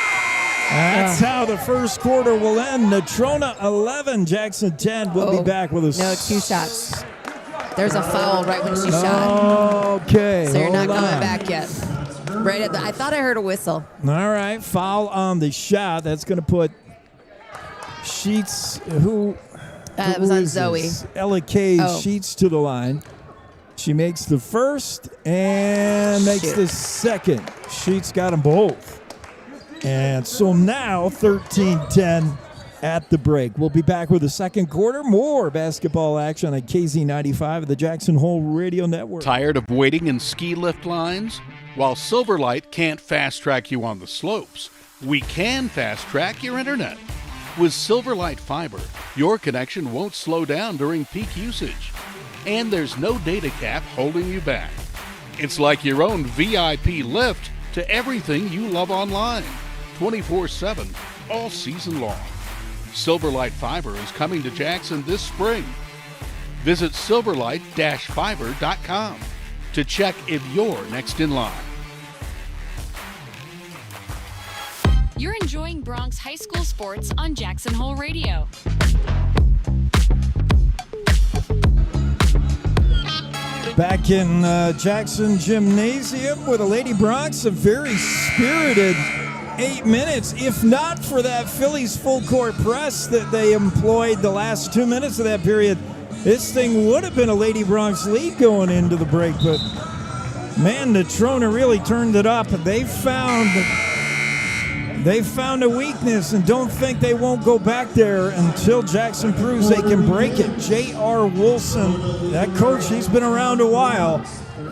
That's how the first quarter will end. Natrona 11, Jackson 10. We'll be back with a... No, 2 shots. There's a foul right when she shot. Okay. So you're not coming back yet. Right at the... I thought I heard a whistle. All right. Foul on the shot. That's going to put Sheets, who it was on Zoe. Ella K. Sheets to the line. She makes the first and makes the second. Sheets got them both. And so now 13-10 at the break. We'll be back with the second quarter. More basketball action on KZ95 of the Jackson Hole Radio Network. Tired of waiting in ski lift lines? While Silverlight can't fast track you on the slopes, we can fast track your internet. With Silverlight Fiber, your connection won't slow down during peak usage. And there's no data cap holding you back. It's like your own VIP lift to everything you love online, 24/7, all season long. Silverlight Fiber is coming to Jackson this spring. Visit silverlight-fiber.com to check if you're next in line. You're enjoying Bronx High School sports on Jackson Hole Radio. Back in Jackson Gymnasium with the Lady Bronx, a very spirited 8 minutes. If not for that Phillies full court press that they employed the last 2 minutes of that period, this thing would have been a Lady Bronx lead going into the break. But man, Natrona really turned it up. They found a weakness and don't think they won't go back there until Jackson proves they can break it. J.R. Wilson, that coach, he's been around a while,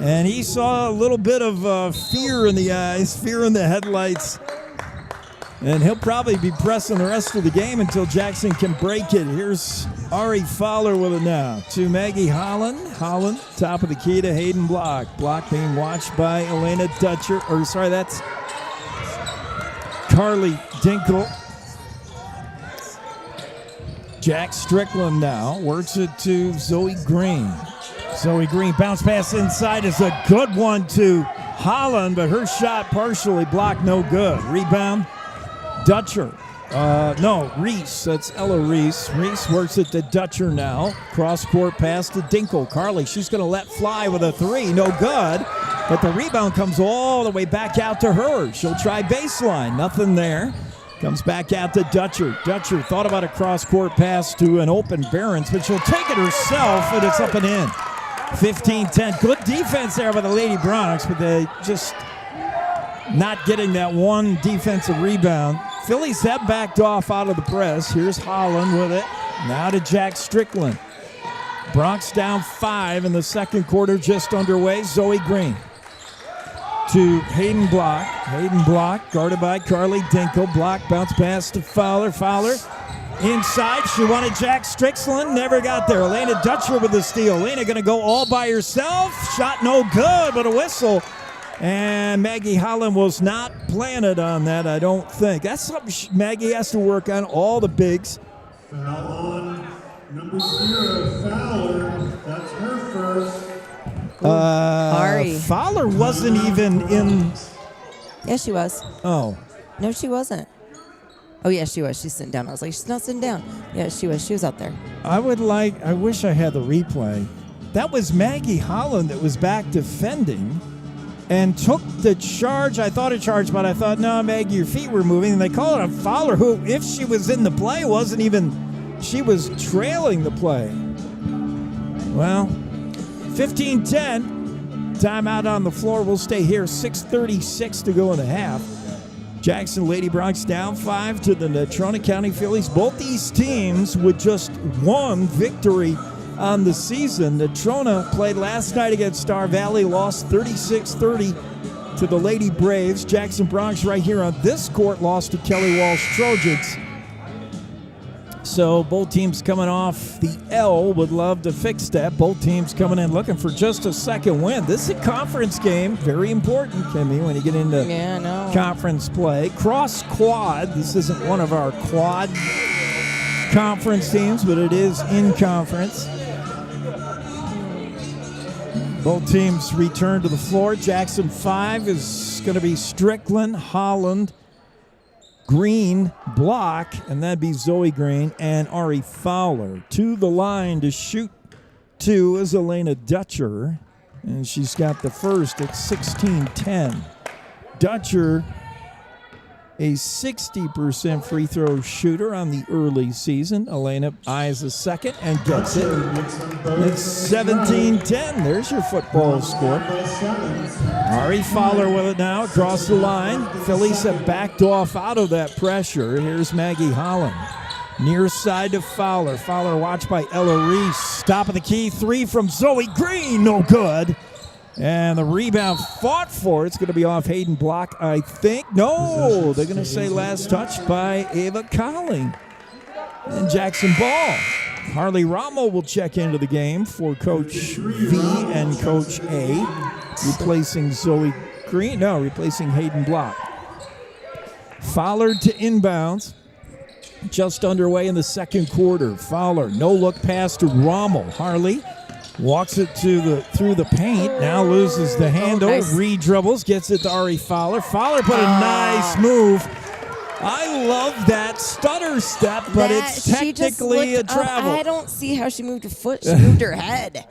and he saw a little bit of fear in the eyes, fear in the headlights, and he'll probably be pressing the rest of the game until Jackson can break it. Here's Ari Fowler with it now to Maggie Holland. Holland, top of the key to Hayden Block. Block being watched by Elena Dutcher, that's Carly Dinkle. Jack Strickland now works it to Zoe Green. Zoe Green bounce pass inside is a good one to Holland, but her shot partially blocked, no good. Rebound, Dutcher. Reese. That's Ella Reese. Reese works it to Dutcher now. Cross-court pass to Dinkle. Carly, she's going to let fly with a three. No good. But the rebound comes all the way back out to her. She'll try baseline. Nothing there. Comes back out to Dutcher. Dutcher thought about a cross-court pass to an open Barons, but she'll take it herself, and it's up and in. 15-10. Good defense there by the Lady Bronx, but they just not getting that one defensive rebound. Phillies have backed off out of the press. Here's Holland with it. Now to Jack Strickland. Bronx down 5 in the second quarter, just underway. Zoe Green to Hayden Block. Hayden Block guarded by Carly Dinkle. Block bounce pass to Fowler. Fowler Inside, she wanted Jack Strickland, never got there. Elena Dutcher with the steal. Elena going to go all by herself. Shot no good, but a whistle. And Maggie Holland was not planted on that, I don't think. That's something Maggie has to work on, all the bigs. Foul on number 0, Fowler. That's her first. Ari. Fowler wasn't even in. Yeah, she was. Oh. No, she wasn't. Oh, yeah, she was. She's sitting down. I was like, she's not sitting down. Yeah, she was. She was out there. I wish I had the replay. That was Maggie Holland that was back defending and took the charge. I thought a charge, but I thought, no, Maggie, your feet were moving. And they called it a Fowler who, if she was in the play, wasn't even, she was trailing the play. Well, 15-10. Timeout on the floor. We'll stay here. 6:36 to go in the half. Jackson Lady Bronx down 5 to the Natrona County Phillies. Both these teams with just one victory on the season. Natrona played last night against Star Valley, lost 36-30 to the Lady Braves. Jackson Bronx right here on this court lost to Kelly Walsh Trojans. So both teams coming off the L, would love to fix that. Both teams coming in looking for just a second win. This is a conference game, very important, Kimmy, when you get into conference play. Cross quad, this isn't one of our quad conference teams, but it is in conference. Both teams return to the floor. Jackson 5 is going to be Strickland, Holland, Green, Block, and that'd be Zoe Green and Ari Fowler. To the line to shoot 2 is Elena Dutcher, and she's got the first at 16-10. Dutcher, a 60% free throw shooter on the early season. Elena eyes the second and gets it. It's 17-10. There's your football score. Ari Fowler with it now across the line. Phillies have backed off out of that pressure. Here's Maggie Holland. Near side to Fowler. Fowler watched by Ella Reese. Top of the key, 3 from Zoe Green. No good. And the rebound fought for. It's going to be off Hayden Block, I think. No, they're going to say last touch by Ava Colling. And Jackson Ball. Harley Ramo will check into the game for Coach V and Coach A. Replacing Zoe Green. No, replacing Hayden Block. Fowler to inbounds. Just underway in the second quarter. Fowler, no look pass to Rommel. Harley walks it through the paint. Now loses the handle. Nice. Re-dribbles. Gets it to Ari Fowler. Fowler put a nice move. I love that stutter step, but it's technically a travel. I don't see how she moved her foot. She moved her head.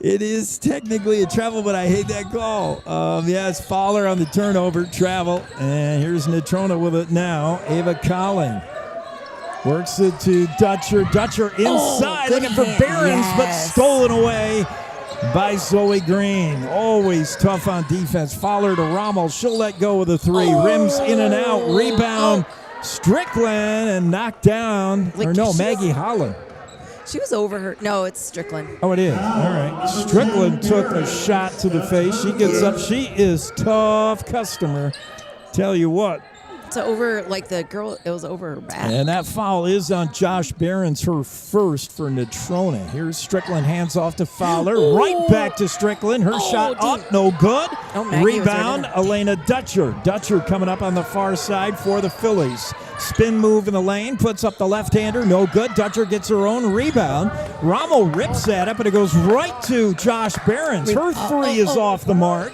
It is technically a travel, but I hate that call. It's Fowler on the turnover, travel. And here's Natrona with it now. Ava Colling works it to Dutcher. Dutcher inside, looking for Behrens, but stolen away by Zoe Green. Always tough on defense. Fowler to Rommel. She'll let go of the 3. Rims in and out. Rebound. Strickland and knocked down. Maggie Holland. She was over her. No, it's Strickland. Oh, it is. All right. Strickland took a shot to the face. She gets up. She is tough customer. Tell you what. It's over, like the girl, it was over her back. And that foul is on Josh Behrens, her first for Natrona. Here's Strickland, hands off to Fowler. Right back to Strickland. Her shot up, no good. Rebound, Elena Dutcher. Dutcher coming up on the far side for the Phillies. Spin move in the lane, puts up the left-hander, no good. Dutcher gets her own rebound. Rommel rips that up, and it goes right to Josh Behrens. Her 3 is off the mark.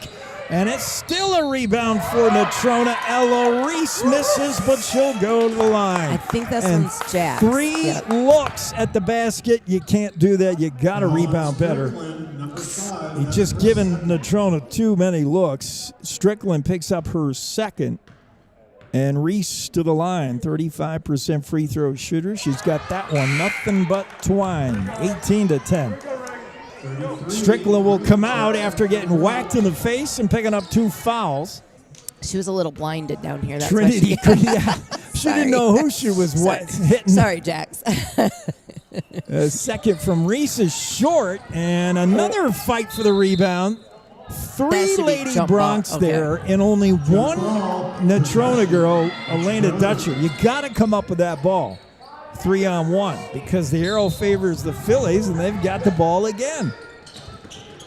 And it's still a rebound for Natrona. Ella Reese misses, but she'll go to the line. I think this one's Jack. 3 looks at the basket. You can't do that. You got to rebound better. He's just given Natrona too many looks. Strickland picks up her second. And Reese to the line, 35% free throw shooter. She's got that one. Nothing but twine. 18-10. Strickland will come out after getting whacked in the face and picking up 2 fouls. She was a little blinded down here. That's Trinity, she didn't know who she was hitting. Sorry, Jax. A second from Reese is short, and another fight for the rebound. 3 Lady Bronx there, and only 1 Natrona girl, Elena Dutcher. You got to come up with that ball. 3-on-1 because the arrow favors the Phillies, and they've got the ball again.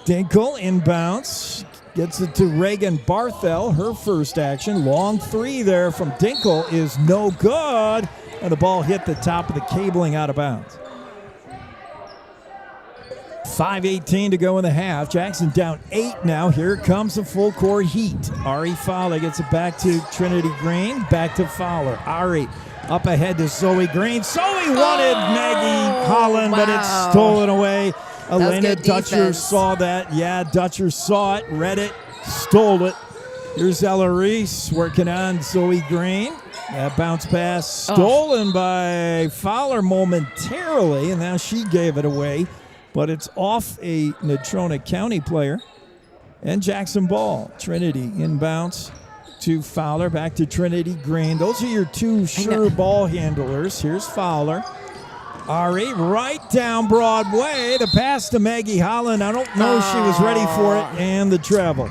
Dinkle inbounds. Gets it to Reagan Barthel, her first action. Long three there from Dinkle is no good. And the ball hit the top of the cabling out of bounds. 5:18 to go in the half. Jackson down 8 now. Here comes the full court heat. Ari Fowler gets it back to Trinity Green. Back to Fowler. Ari up ahead to Zoe Green. Zoe wanted Maggie Holland, but it's stolen away. Elena Dutcher saw that. Yeah, Dutcher saw it, read it, stole it. Here's Ella Reese working on Zoe Green. That bounce pass stolen by Fowler momentarily, and now she gave it away. But it's off a Natrona County player. And Jackson ball. Trinity inbounds to Fowler, back to Trinity Green. Those are your two sure ball handlers. Here's Fowler. Ari right down Broadway. The pass to Maggie Holland. I don't know if she was ready for it. And the travel.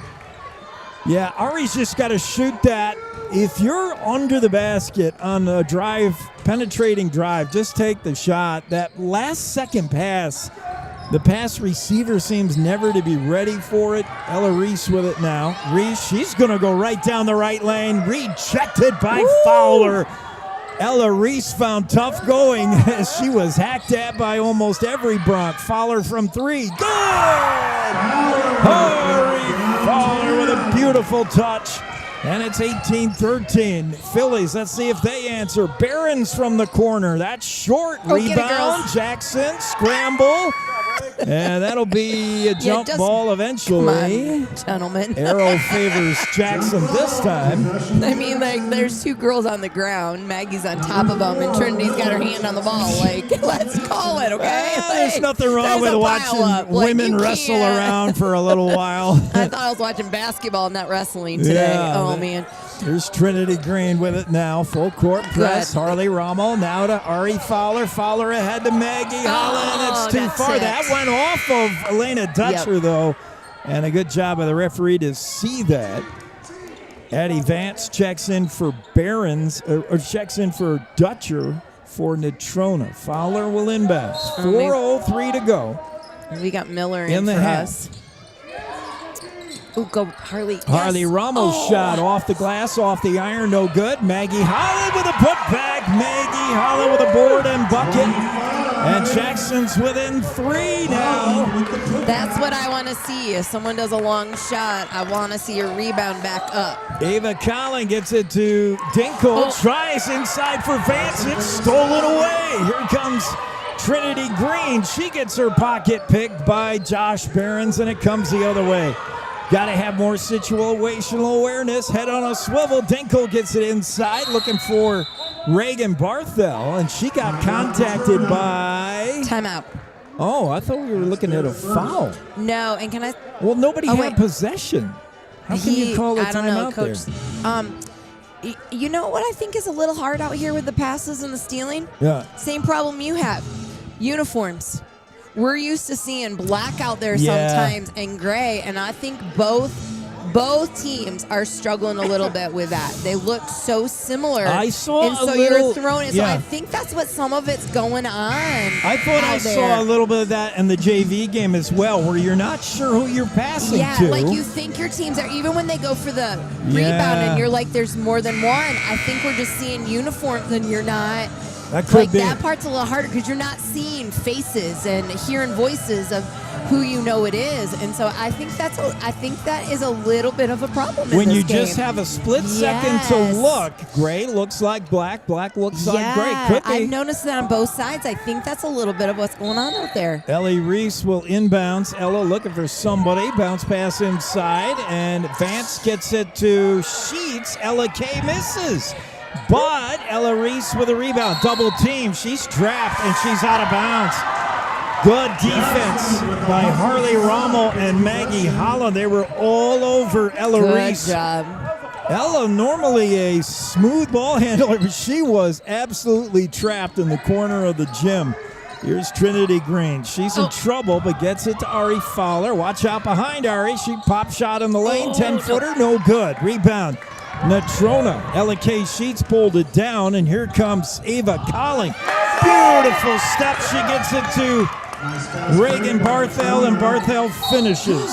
Yeah, Ari's just got to shoot that. If you're under the basket on a drive, penetrating drive, just take the shot. That last second pass, the pass receiver seems never to be ready for it. Ella Reese with it now. Reese, she's going to go right down the right lane. Rejected by Fowler. Ella Reese found tough going as she was hacked at by almost every Bronc. Fowler from 3. Good! Ari Fowler with a beautiful touch. And it's 18-13. Phillies, let's see if they answer. Barons from the corner. That's short. Rebound. Jackson, scramble. And that'll be a jump ball eventually. Come on, gentlemen. Arrow favors Jackson this time. I mean, like, there's two girls on the ground. Maggie's on top of them, and Trinity's got her hand on the ball. Like, let's call it, okay? There's nothing wrong with watching women wrestle around for a little while. I thought I was watching basketball, not wrestling today. Yeah, man. Here's Trinity Green with it now. Full court press. Harley Rommel now to Ari Fowler. Fowler ahead to Maggie Holland. That's too far. That went off of Elena Dutcher, though. And a good job of the referee to see that. Addie Vance checks in for Barons, or checks in for Dutcher for Natrona. Fowler will inbound. 4:03 to go. We got Miller in the half. Ooh, go Harley. Harley Rommel's shot off the glass, off the iron, no good. Maggie Holland with a putback. Maggie Holland with a board and bucket. And Jackson's within 3 now. That's what I want to see. If someone does a long shot, I want to see a rebound back up. Ava Collin gets it to Dinkle. Tries inside for Vance. It's stolen away. Here comes Trinity Green. She gets her pocket picked by Josh Barons, and it comes the other way. Got to have more situational awareness. Head on a swivel. Dinkle gets it inside, looking for Reagan Barthel, and she got contacted by... Timeout. Oh, I thought we were looking at a foul. No, and can I... Well, nobody had possession. How can you call a timeout there? You know what I think is a little hard out here with the passes and the stealing? Yeah. Same problem you have. Uniforms. We're used to seeing black out there sometimes and gray, and I think both teams are struggling a little bit with that. They look so similar. I saw and so you're throwing it. So I think that's what some of it's going on. I thought I saw a little bit of that in the JV game as well, where you're not sure who you're passing to. Yeah, like you think your teams are, even when they go for the rebound and you're like, there's more than one. I think we're just seeing uniforms and you're not. That could be. That part's a little harder because you're not seeing faces and hearing voices of who you know it is, and so I think that is a little bit of a problem when in this you game. Just have a split second to look. Gray looks like black. Black looks like gray. Could be. I've noticed that on both sides. I think that's a little bit of what's going on out there. Ellie Reese will inbounds. Ella looking for somebody. Bounce pass inside, and Vance gets it to Sheets. Ella K misses. But Ella Reese with a rebound. Double team. She's trapped, and she's out of bounds. Good defense by Harley Rommel and Maggie Holland. They were all over Ella Reese. Good job. Ella, normally a smooth ball handler, but she was absolutely trapped in the corner of the gym. Here's Trinity Green. She's in trouble, but gets it to Ari Fowler. Watch out behind Ari. She pop shot in the lane. 10-footer, no good. Rebound. Natrona. Ella K. Sheets pulled it down, and here comes Ava Colling. Beautiful step. She gets it to Reagan Barthel, and Barthel finishes.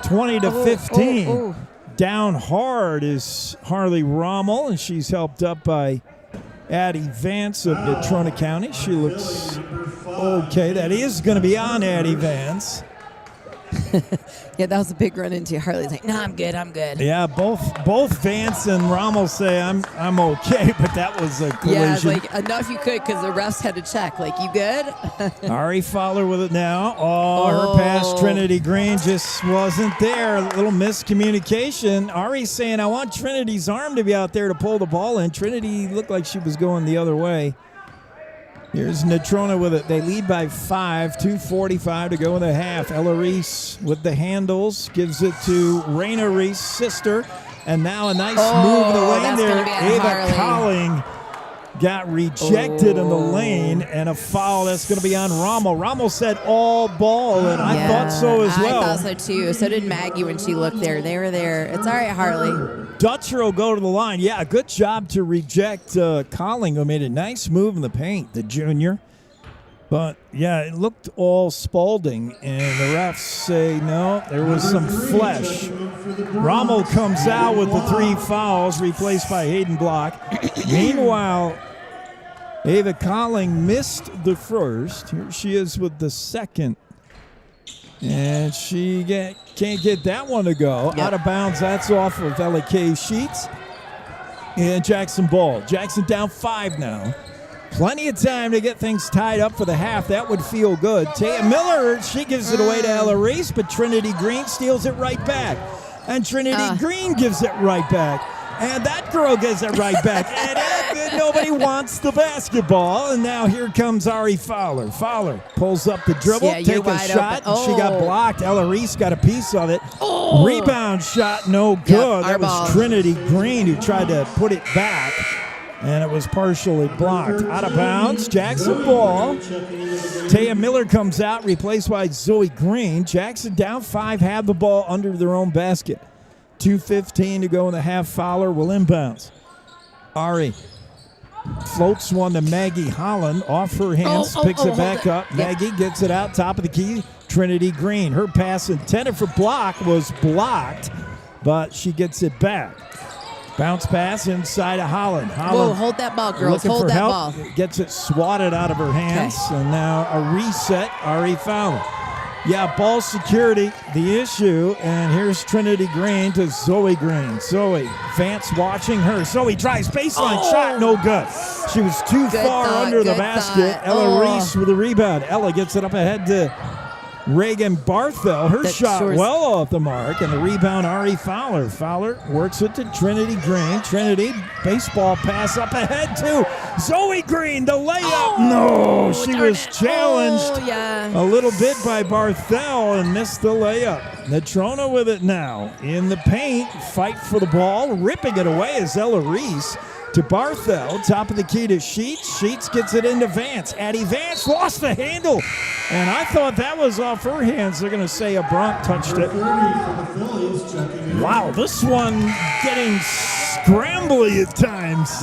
20-15. Down hard is Harley Rommel, and she's helped up by Addie Vance of Natrona County. She looks okay. That is going to be on Addie Vance. Yeah, that was a big run into Harley's like, no, I'm good. Yeah, both Vance and Rommel say I'm okay, but that was a collision. Yeah, it's like enough you could because the refs had to check. Like, you good? Ari Fowler with it now. Her pass, Trinity Green, just wasn't there. A little miscommunication. Ari's saying, I want Trinity's arm to be out there to pull the ball in. Trinity looked like she was going the other way. Here's Natrona with it. They lead by 5, 2:45 to go in the half. Ella Reese with the handles, gives it to Raina Reese, sister. And now a nice move in the lane there. Ava Colling got rejected in the lane, and a foul that's going to be on Rommel. Rommel said all ball, and I thought so as well. I thought so too. So did Maggie when she looked there. They were there. It's all right, Harley. Dutcher will go to the line. Yeah, good job to reject Colling, who made a nice move in the paint, the junior. But, yeah, it looked all Spalding, and the refs say no, there was some flesh. Rommel comes out with the 3 fouls, replaced by Hayden Block. Meanwhile, Ava Colling missed the first. Here she is with the second. And she can't get that one to go. Out of bounds, that's off of LK Sheets. And Jackson ball. Jackson down 5 now. Plenty of time to get things tied up for the half. That would feel good. Taya Miller, she gives it away to Ella Reese, but Trinity Green steals it right back. And Trinity Green gives it right back. And that girl gives it right back. And nobody wants the basketball. And now here comes Ari Fowler. Fowler pulls up the dribble, take a shot, and she got blocked. Ella Reese got a piece of it. Rebound shot, no good. That was Trinity Green who tried to put it back. And it was partially blocked. Out of bounds, Jackson ball. Taya Miller comes out, replaced by Zoe Green. Jackson down 5, had the ball under their own basket. 2:15 to go in the half. Fowler will inbounds. Ari floats one to Maggie Holland. Off her hands, picks it back up. Maggie gets it out, top of the key. Trinity Green. Her pass intended for block was blocked, but she gets it back. Bounce pass inside of Holland. Whoa, hold that ball, girls. Hold that ball. Gets it swatted out of her hands. And now a reset, Ari Fowler. Yeah, ball security, the issue. And here's Trinity Green to Zoe Green. Zoe, Vance watching her. Zoe tries baseline shot, no good. She was too far under the basket. Ella Reese with the rebound. Ella gets it up ahead to Reagan Barthel. Her shot well off the mark, and the rebound, Ari Fowler. Fowler works it to Trinity Green. Trinity, baseball pass up ahead to Zoe Green. The layup. No, she was challenged a little bit by Barthel and missed the layup. Natrona with it now. In the paint, fight for the ball. Ripping it away is Ella Reese. To Barthel, top of the key to Sheets. Sheets gets it into Vance. Addie Vance lost the handle. And I thought that was off her hands. They're going to say a Bronk touched it. Wow, this one getting scrambly at times.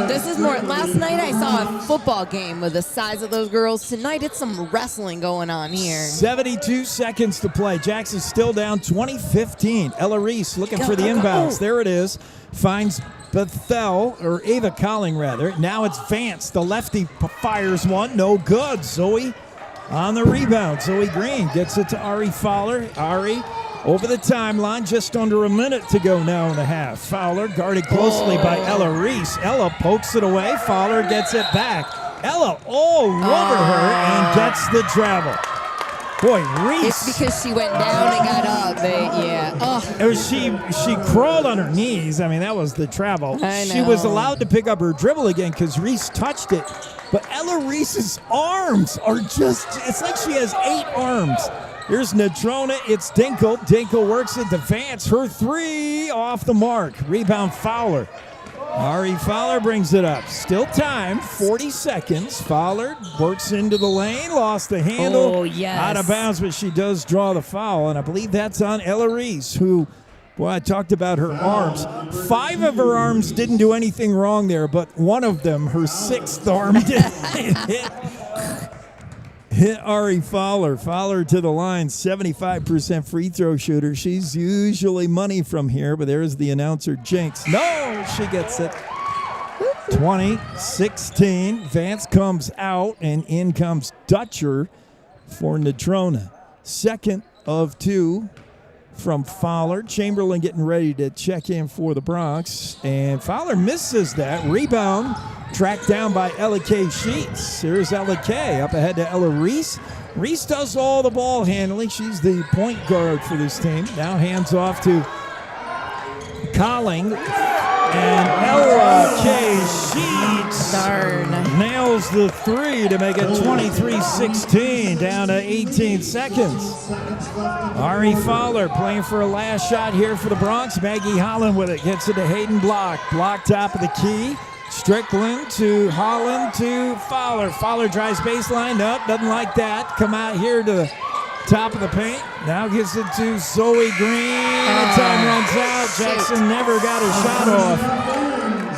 This is more. Last night I saw a football game with the size of those girls. Tonight it's some wrestling going on here. 72 seconds to play. Jackson's still down 20-15. Ella Reese looking for the inbounds. There it is. Finds Bethel, or Ava Colling rather. Now it's Vance. The lefty fires one. No good. Zoe on the rebound. Zoe Green gets it to Ari Fowler. Ari over the timeline. Just under a minute to go now in the half. Fowler guarded closely by Ella Reese. Ella pokes it away. Fowler gets it back. Ella all over her and gets the travel. Boy, Reese. It's because she went down and got up. It was she crawled on her knees. I mean, that was the travel. She was allowed to pick up her dribble again because Reese touched it. But Ella Reese's arms are just, it's like she has 8 arms. Here's Natrona. It's Dinkle. Dinkle works it to Vance. Her 3 off the mark. Rebound Fowler. Ari Fowler brings it up. Still time, 40 seconds. Fowler works into the lane, lost the handle. Out of bounds, but she does draw the foul, and I believe that's on Ella Reese, who Well, I talked about her arms. 5 of her arms didn't do anything wrong there, but one of them, her 6th arm, hit Ari Fowler. Fowler to the line, 75% free throw shooter. She's usually money from here, but there's the announcer, Jinx. No, she gets it. 20-16. Vance comes out, and in comes Dutcher for Natrona. Second of 2 from Fowler. Chamberlain getting ready to check in for the Bronx, and Fowler misses that. Rebound tracked down by Ella K. Sheets. Here's Ella K. up ahead to Ella Reese. Reese does all the ball handling. She's the point guard for this team. Now hands off to Colling, and Ella K. Sheets nails the 3 to make it 23-16, down to 18 seconds. Ari Fowler playing for a last shot here for the Bronx. Maggie Holland with it, gets it to Hayden Block. Block top of the key. Strickland to Holland to Fowler. Fowler drives baseline. Nope, doesn't like that. Come out here to the top of the paint. Now gets it to Zoe Green. Time runs out. Jackson never got a shot off.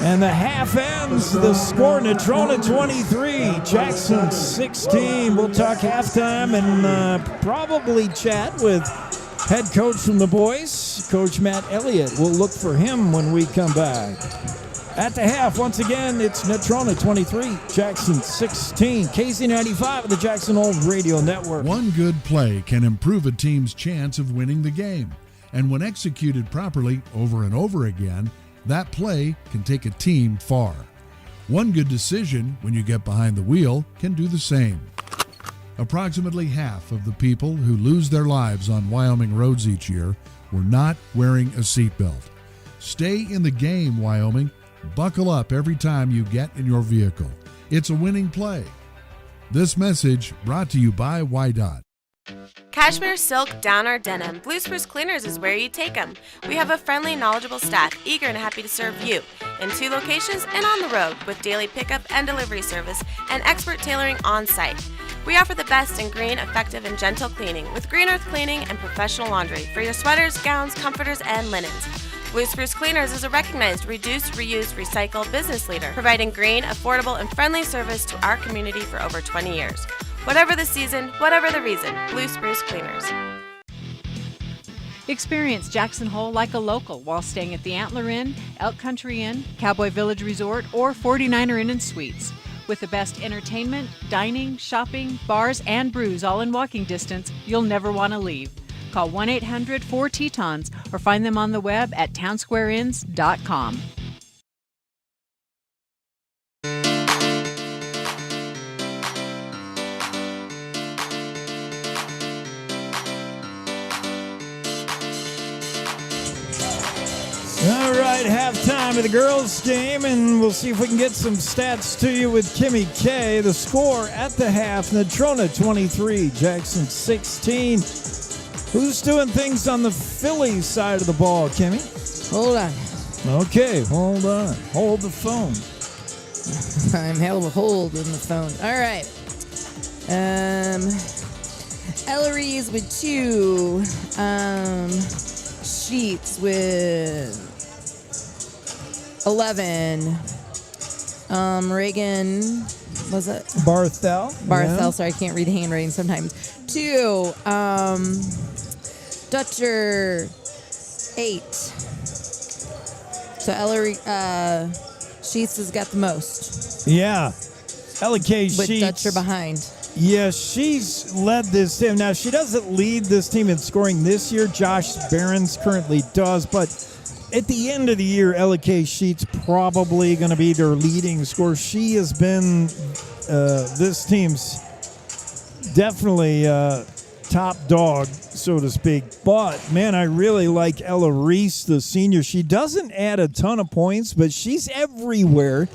And the half ends. The score, Natrona 23, Jackson 16. We'll talk halftime and probably chat with head coach from the boys, Coach Matt Elliott. We'll look for him when we come back. At the half, once again, it's Natrona 23, Jackson 16. KZ95 of the Jackson Hole Radio Network. One good play can improve a team's chance of winning the game. And when executed properly over and over again, that play can take a team far. One good decision when you get behind the wheel can do the same. Approximately half of the people who lose their lives on Wyoming roads each year were not wearing a seatbelt. Stay in the game, Wyoming. Buckle up every time you get in your vehicle. It's a winning play. This message brought to you by WYDOT. Cashmere, silk, down, or denim, Blue Spruce Cleaners is where you take them. We have a friendly, knowledgeable staff eager and happy to serve you in 2 locations and on the road with daily pickup and delivery service and expert tailoring on site. We offer the best in green, effective, and gentle cleaning with Green Earth Cleaning and professional laundry for your sweaters, gowns, comforters, and linens. Blue Spruce Cleaners is a recognized reduce, reuse, recycle business leader, providing green, affordable, and friendly service to our community for over 20 years. Whatever the season, whatever the reason, Blue Spruce Cleaners. Experience Jackson Hole like a local while staying at the Antler Inn, Elk Country Inn, Cowboy Village Resort, or 49er Inn and Suites. With the best entertainment, dining, shopping, bars, and brews all in walking distance, you'll never want to leave. Call 1-800-4-TETONS or find them on the web at townsquareinns.com. All right, halftime of the girls' game, and we'll see if we can get some stats to you with Kimmy K. The score at the half, Natrona 23, Jackson 16. Who's doing things on the Phillies side of the ball, Kimmy? Hold on. Okay, hold on. Hold the phone. I'm held a hold in the phone. All right. Ellery's with 2. Sheets with 11. Reagan, was it? Barthel. Yeah. Sorry, I can't read handwriting sometimes. 2. Dutcher, 8. So Ellery, Sheets has got the most. Yeah. Ella K. Sheets. With Dutcher behind. Yeah, she's led this team. Now, she doesn't lead this team in scoring this year. Josh Behrens currently does, but at the end of the year, Ella K. Sheets probably going to be their leading scorer. She has been this team's definitely top dog, so to speak. But, man, I really like Ella Reese, the senior. She doesn't add a ton of points, but she's everywhere.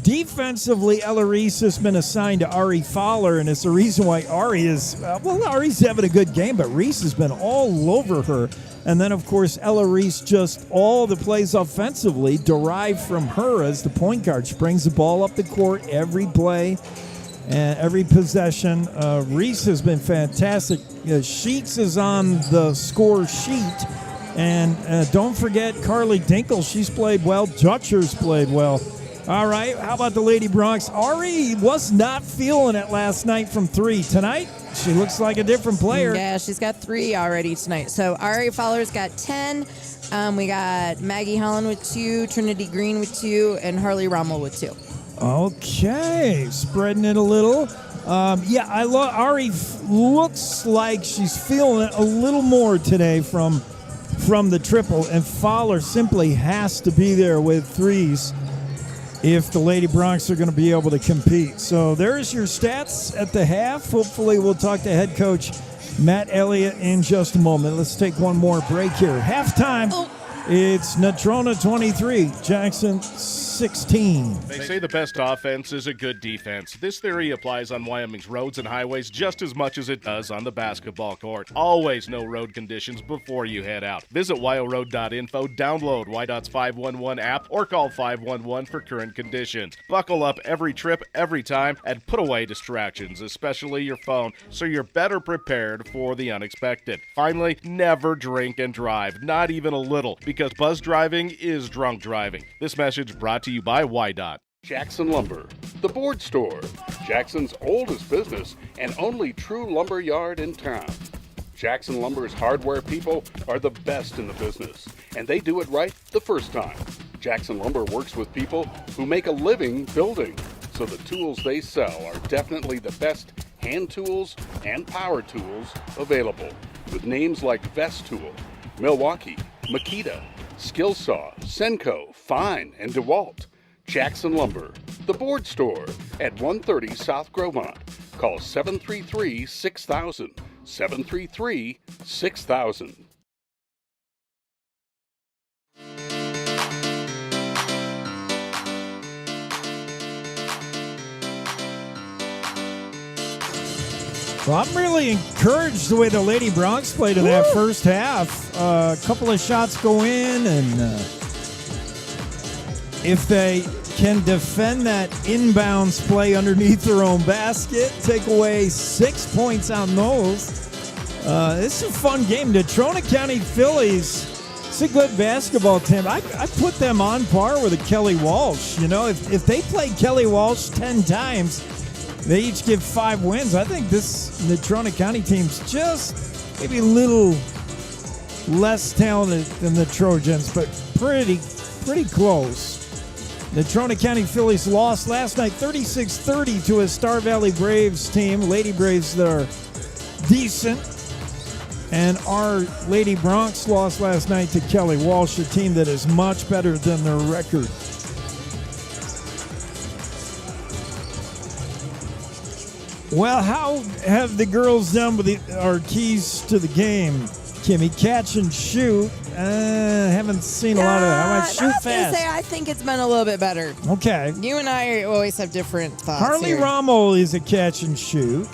Defensively, Ella Reese has been assigned to Ari Fowler, and it's the reason why Ari is, Ari's having a good game, but Reese has been all over her. And then, of course, Ella Reese, just all the plays offensively derived from her as the point guard. She brings the ball up the court every play and every possession. Reese has been fantastic. Sheets is on the score sheet And don't forget Carly Dinkle. She's played well. Dutcher's played well. All right, how about the Lady Bronx? Ari was not feeling it last night from 3. Tonight, she looks like a different player. Yeah, she's got 3 already tonight. So Ari Fowler's got 10. We got Maggie Holland with 2, Trinity Green with 2, and Harley Rommel with 2. Okay, spreading it a little. I love Ari. Looks like she's feeling it a little more today from the triple, and Fowler simply has to be there with 3s if the Lady Bronx are going to be able to compete. So there's your stats at the half. Hopefully we'll talk to head coach Matt Elliott in just a moment. Let's take one more break here. Halftime. It's Natrona 23, Jackson 16. They say the best offense is a good defense. This theory applies on Wyoming's roads and highways just as much as it does on the basketball court. Always know road conditions before you head out. Visit wyoroad.info, download YDOT's 511 app, or call 511 for current conditions. Buckle up every trip, every time, and put away distractions, especially your phone, so you're better prepared for the unexpected. Finally, never drink and drive, not even a little, because buzz driving is drunk driving. This message brought to you by YDOT. Jackson Lumber, the board store, Jackson's oldest business and only true lumber yard in town. Jackson Lumber's hardware people are the best in the business, and they do it right the first time. Jackson Lumber works with people who make a living building, so the tools they sell are definitely the best hand tools and power tools available, with names like Vest Tool, Milwaukee, Makita, Skillsaw, Senco, Fine, and DeWalt. Jackson Lumber, the board store at 130 South Grovemont. Call 733-6000, 733-6000. Well, I'm really encouraged the way the Lady Bronx played in that first half. A couple of shots go in, and if they can defend that inbounds play underneath their own basket, take away 6 points on those. This is a fun game. Natrona County Phillies, it's a good basketball team. I put them on par with a Kelly Walsh. You know, if they played Kelly Walsh 10 times, they each give 5 wins. I think this Natrona County team's just maybe a little less talented than the Trojans, but pretty close. Natrona County Phillies lost last night 36-30 to a Star Valley Braves team. Lady Braves that are decent. And our Lady Bronx lost last night to Kelly Walsh, a team that is much better than their record. Well, how have the girls done with our keys to the game, Kimmy? Catch and shoot. Haven't seen a lot of that. I might shoot fast. I think it's been a little bit better. Okay. You and I always have different thoughts. Harley here. Rommel is a catch and shoot.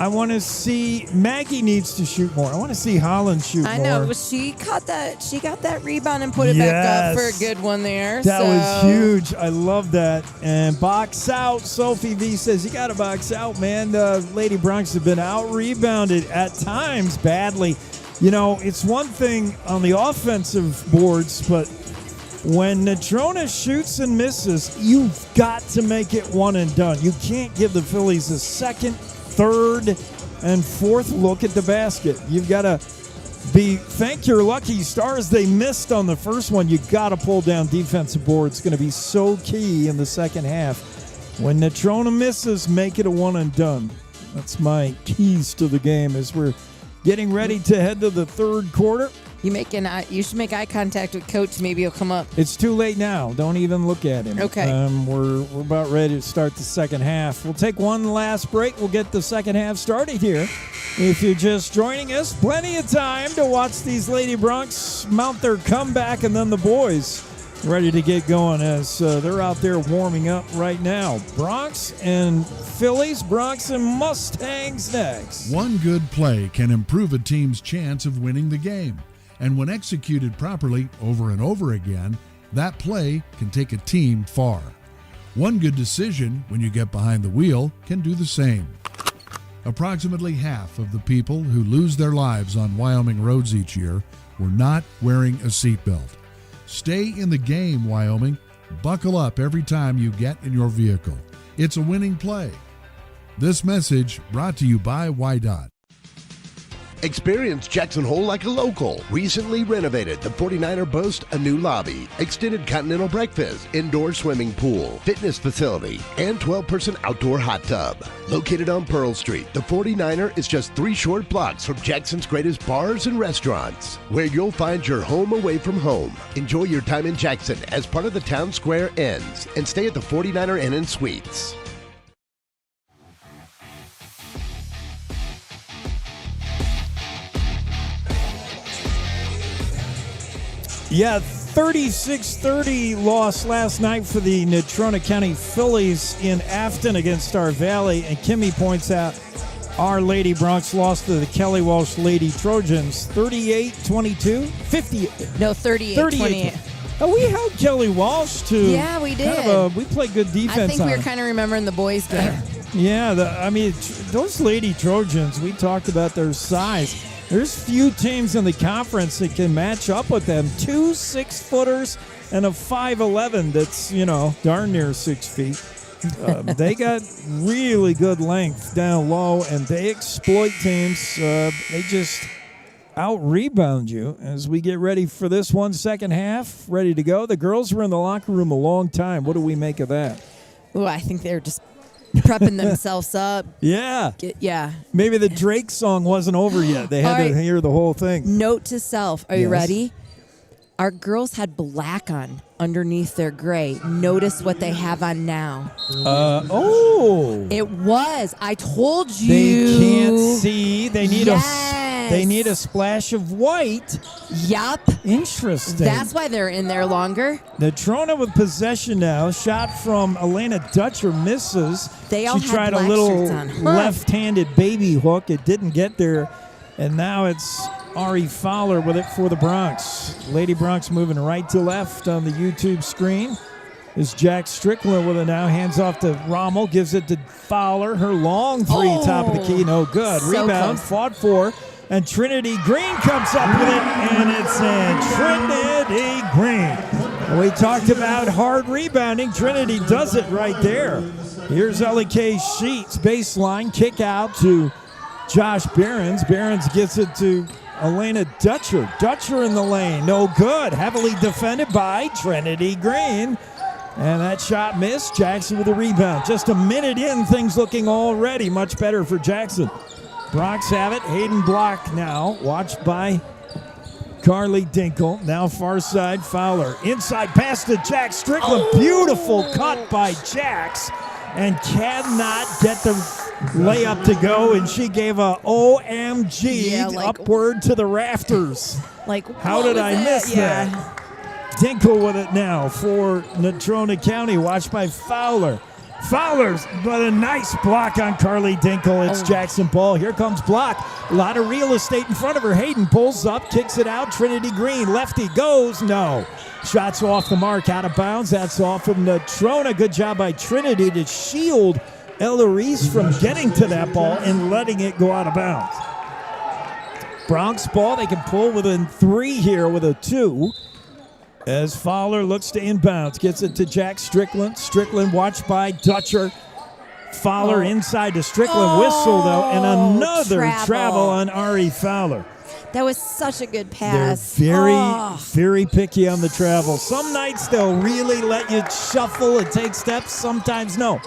I want to see Maggie needs to shoot more. I want to see Holland shoot more. I know. She got that rebound and put it back up for a good one there. That was huge. I love that. And box out. Sophie V says, you got to box out, man. Lady Bronx have been out-rebounded at times badly. You know, it's one thing on the offensive boards, but when Natrona shoots and misses, you've got to make it one and done. You can't give the Phillies a second, third, and fourth look at the basket. You've got to thank your lucky stars they missed on the first one. You got to pull down defensive boards. It's going to be so key in the second half. When Natrona misses, make it a one and done. That's my keys to the game as we're getting ready to head to the third quarter. You should make eye contact with Coach. Maybe he'll come up. It's too late now. Don't even look at him. Okay. We're about ready to start the second half. We'll take one last break. We'll get the second half started here. If you're just joining us, plenty of time to watch these Lady Bronx mount their comeback, and then the boys ready to get going as they're out there warming up right now. Bronx and Phillies, Bronx and Mustangs next. One good play can improve a team's chance of winning the game. And when executed properly over and over again, that play can take a team far. One good decision when you get behind the wheel can do the same. Approximately half of the people who lose their lives on Wyoming roads each year were not wearing a seatbelt. Stay in the game, Wyoming. Buckle up every time you get in your vehicle. It's a winning play. This message brought to you by WYDOT. Experience Jackson Hole like a local. Recently renovated, the 49er boasts a new lobby, extended continental breakfast, indoor swimming pool, fitness facility, and 12-person outdoor hot tub. Located on Pearl Street, the 49er is just 3 short blocks from Jackson's greatest bars and restaurants, where you'll find your home away from home. Enjoy your time in Jackson as part of the Town Square Inns, and stay at the 49er Inn and Suites. Yeah, 36-30 loss last night for the Natrona County Phillies in Afton against Star Valley. And Kimmy points out our Lady Bronx lost to the Kelly Walsh Lady Trojans 38-22, 58. No, 38-28. Oh, we held Kelly Walsh to. Yeah, we did. We played good defense. I think on we were them. kind of remembering the boys' game. Yeah, those Lady Trojans, we talked about their size. There's few teams in the conference that can match up with them. 2 6-footers and a 5'11" that's, darn near 6 feet. They got really good length down low, and they exploit teams. They just out-rebound you as we get ready for this one. Second half, ready to go. The girls were in the locker room a long time. What do we make of that? Ooh, I think they're just prepping themselves up. Yeah. Yeah. Maybe the Drake song wasn't over yet. They had to hear the whole thing. Note to self. Are you ready? Our girls had black on underneath their gray. Notice what they have on now. It was. I told you. They can't see. They need a splash of white. Yup. Interesting. That's why they're in there longer. Natrona with possession now. Shot from Elena Dutcher misses. They all she had tried black a little shirts on. left-handed baby hook. It didn't get there. And now it's Ari Fowler with it for the Bronx. Lady Bronx moving right to left on the YouTube screen. Is Jack Strickland with it now. Hands off to Rommel. Gives it to Fowler. Her long three, top of the key. No good. So Rebound. close. Fought for. And Trinity Green comes up with it. And it's in. Trinity Green. We talked about hard rebounding. Trinity does it right there. Here's L.A.K. Sheets. Baseline. Kick out to Josh Behrens. Behrens gets it to Elena Dutcher. Dutcher in the lane. No good. Heavily defended by Trinity Green. And that shot missed. Jackson with a rebound. Just a minute in, things looking already much better for Jackson. Bronx have it. Hayden Block now. Watched by Carly Dinkle. Now far side, Fowler. Inside pass to Jack Strickland. Beautiful cut by Jax. And cannot get the layup to go, and she gave a OMG upward to the rafters. How did I miss that? Dinkle with it now for Natrona County, watched by Fowler. Fowler's but a nice block on Carly Dinkle. It's Jackson Ball. Here comes Block. A lot of real estate in front of her. Hayden pulls up, kicks it out. Trinity Green, lefty goes. No. Shots off the mark, out of bounds. That's off from Natrona. Good job by Trinity to shield Ella Reese from getting to that ball and letting it go out of bounds. Bronx ball, they can pull within 3 here with a 2. As Fowler looks to inbounds, gets it to Jack Strickland. Strickland watched by Dutcher. Fowler inside to Strickland. Whistle, though, and another travel on Ari Fowler. That was such a good pass. They're very picky on the travel. Some nights they'll really let you shuffle and take steps. Sometimes no.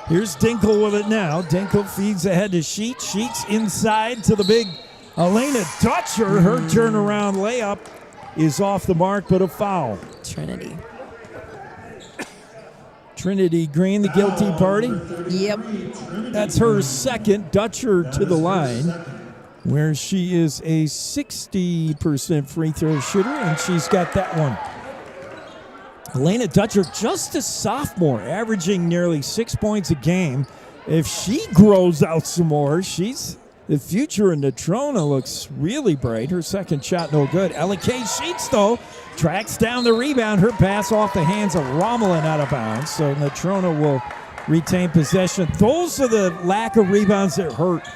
Here's Dinkle with it now. Dinkle feeds ahead to Sheets. Sheets inside to the big Elena Dutcher. Her turnaround layup is off the mark, but a foul. Trinity Green, the guilty party. Yep. That's her second. Dutcher to the line, where she is a 60% free throw shooter, and she's got that one. Elena Dutcher, just a sophomore, averaging nearly 6 points a game. If she grows out some more, the future in Natrona looks really bright. Her second shot, no good. L.A.K. Sheets, though, tracks down the rebound. Her pass off the hands of Rommel and out of bounds. So Natrona will retain possession. Those are the lack of rebounds that hurt.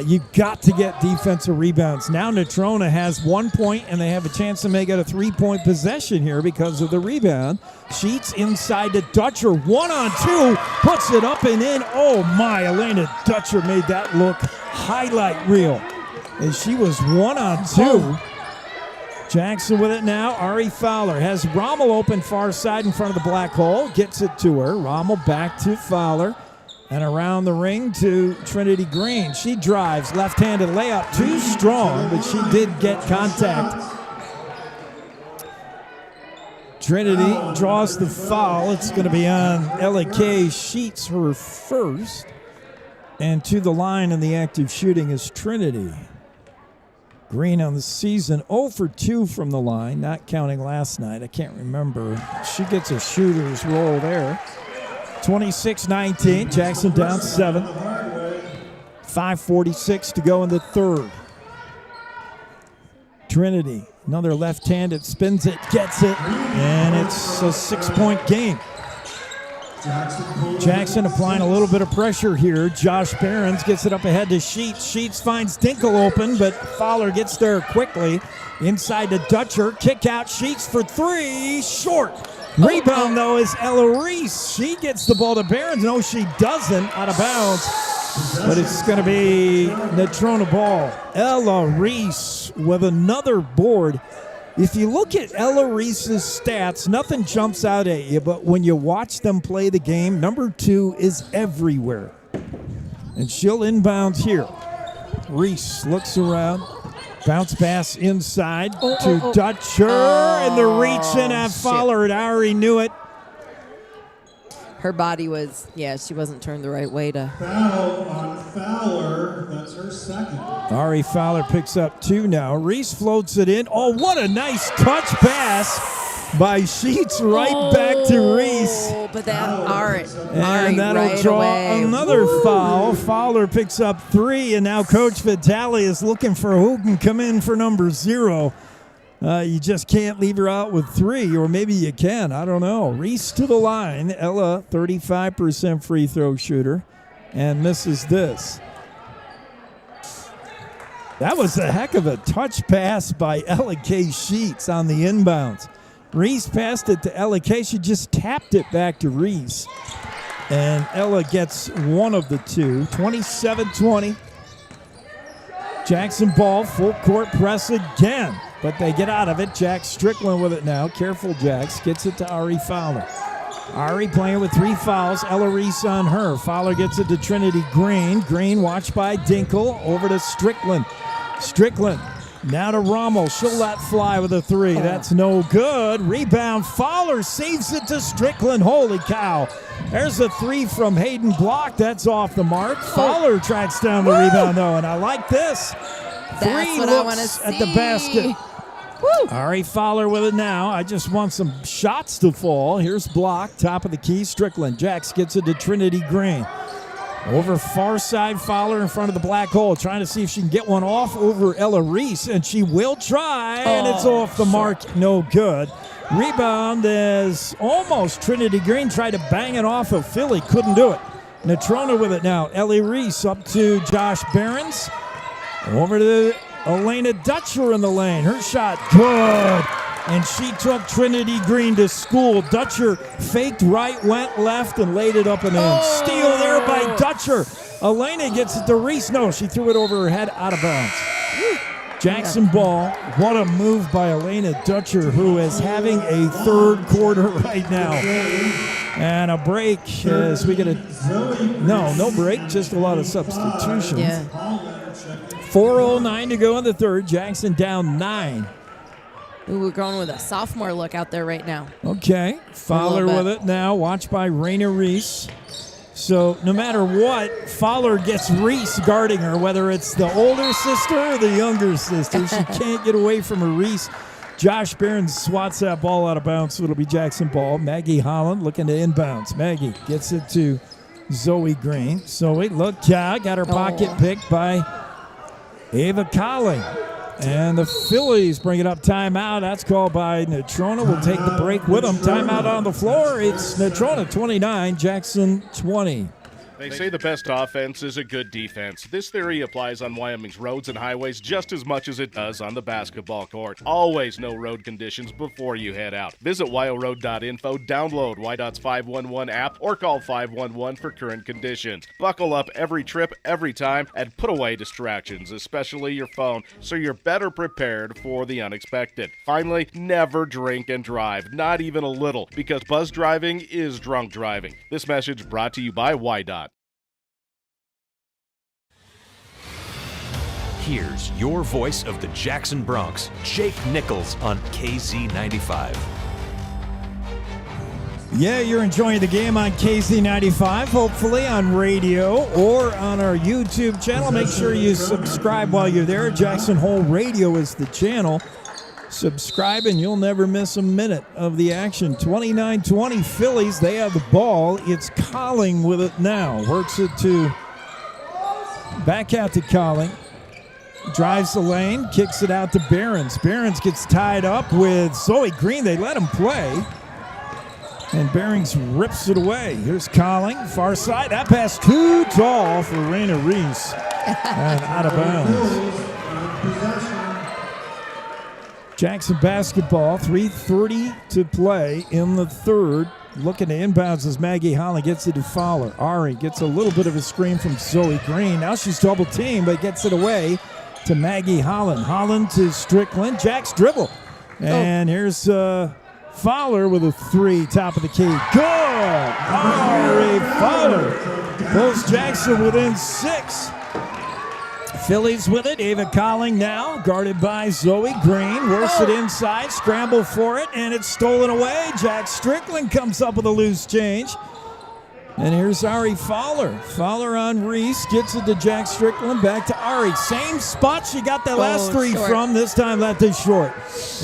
You got to get defensive rebounds. Now Natrona has 1 point, and they have a chance to make it a 3-point possession here because of the rebound. Sheets inside to Dutcher. 1-on-2. Puts it up and in. Oh, my. Elena Dutcher made that look highlight reel. And she was 1-on-2. Jackson with it now. Ari Fowler has Rommel open far side in front of the black hole. Gets it to her. Rommel back to Fowler. And around the ring to Trinity Green. She drives, left-handed layup, too strong, but she did get contact. Trinity draws the foul. It's going to be on Ella Kay. Sheets her first. And to the line in the active shooting is Trinity. Green on the season, 0 for 2 from the line, not counting last night. I can't remember. She gets a shooter's roll there. 26-19, Jackson down 7. 5:46 to go in the third. Trinity, another left-handed, spins it, gets it, and it's a 6-point game. Jackson applying a little bit of pressure here. Josh Behrens gets it up ahead to Sheets. Sheets finds Dinkle open, but Fowler gets there quickly. Inside to Dutcher, kick out, Sheets for 3, short. Rebound, though, is Ella Reese. She gets the ball to Behrens. No, she doesn't. Out of bounds. But it's going to be Natrona ball. Ella Reese with another board. If you look at Ella Reese's stats, nothing jumps out at you. But when you watch them play the game, number 2 is everywhere. And she'll inbound here. Reese looks around. Bounce pass inside to Dutcher, and the reach in at Fowler, and Ari knew it. Her body was, she wasn't turned the right way to. Foul on Fowler. That's her second. Ari Fowler picks up 2 now. Reese floats it in. Oh, what a nice touch pass by Sheets right back to Reese. But that Ari that'll right draw away. another foul. Fowler picks up 3, and now Coach Vitale is looking for who can come in for number 0. You just can't leave her out with 3, or maybe you can. I don't know. Reese to the line. Ella, 35% free throw shooter, and misses this. That was a heck of a touch pass by Ella Kay Sheets on the inbounds. Reese passed it to Ella Kay. She just tapped it back to Reese. And Ella gets one of the 2. 27-20. Jackson ball, full court press again. But they get out of it. Jack Strickland with it now. Careful, Jax. Gets it to Ari Fowler. Ari playing with 3 fouls. Ella Reese on her. Fowler gets it to Trinity Green. Green watched by Dinkle. Over to Strickland. Strickland. Now to Rommel. She'll let fly with a 3. That's no good. Rebound. Fowler saves it to Strickland. Holy cow. There's a 3 from Hayden Block. That's off the mark. Fowler tracks down the rebound, though, and I like this. That's 3 what I wanna looks at the basket. Woo. Ari Fowler with it now. I just want some shots to fall. Here's Block. Top of the key. Strickland. Jax gets it to Trinity Green. Over far side, Fowler in front of the black hole, trying to see if she can get one off over Ella Reese, and she will try, and it's off the mark. No good. Rebound is almost Trinity Green. Tried to bang it off of Philly. Couldn't do it. Natrona with it now. Ellie Reese up to Josh Behrens. Over to Elena Dutcher in the lane. Her shot good. And she took Trinity Green to school. Dutcher faked right, went left, and laid it up and in. Steal there by Dutcher. Elena gets it to Reese. No, she threw it over her head, out of bounds. Jackson ball. What a move by Elena Dutcher, who is having a third quarter right now. And a break as we get a... No break, just a lot of substitutions. Yeah. 4:09 to go in the third. Jackson down 9. Ooh, we're going with a sophomore look out there right now. Okay. Fowler with it now. Watched by Raina Reese. So no matter what, Fowler gets Reese guarding her, whether it's the older sister or the younger sister. She can't get away from her Reese. Josh Behrens swats that ball out of bounds, so it'll be Jackson ball. Maggie Holland looking to inbounds. Maggie gets it to Zoe Green. Zoe, look, got her pocket picked by Ava Colling. And the Phillies bring it up timeout. That's called by Natrona. We'll take the break with them. Timeout on the floor. It's Natrona 29, Jackson 20. They say the best offense is a good defense. This theory applies on Wyoming's roads and highways just as much as it does on the basketball court. Always know road conditions before you head out. Visit wyoroad.info, download YDOT's 511 app, or call 511 for current conditions. Buckle up every trip, every time, and put away distractions, especially your phone, so you're better prepared for the unexpected. Finally, never drink and drive, not even a little, because buzz driving is drunk driving. This message brought to you by YDOT. Here's your voice of the Jackson Bronx, Jake Nichols on KZ95. Yeah, you're enjoying the game on KZ95, hopefully on radio or on our YouTube channel. Make sure you subscribe while you're there. Jackson Hole Radio is the channel. Subscribe and you'll never miss a minute of the action. 29-20 Phillies, they have the ball. It's Colling with it now. Works it to back out to Colling. Drives the lane, kicks it out to Behrens. Behrens gets tied up with Zoe Green. They let him play. And Behrens rips it away. Here's Colling, far side. That pass too tall for Raina Reese. And out of bounds. Jackson basketball, 3:30 to play in the third. Looking to inbounds as Maggie Holland gets it to Fowler. Ari gets a little bit of a screen from Zoe Green. Now she's double teamed, but gets it away to Maggie Holland. Holland to Strickland. Jack's dribble. And here's Fowler with a three, top of the key. Good! Ari Fowler pulls Jackson within 6. Phillies with it. Ava Colling now, guarded by Zoe Green. Works it inside, scramble for it, and it's stolen away. Jack Strickland comes up with a loose change. And here's Ari Fowler. Fowler on Reese, gets it to Jack Strickland, back to Ari. Same spot she got the last three from, this time left is short.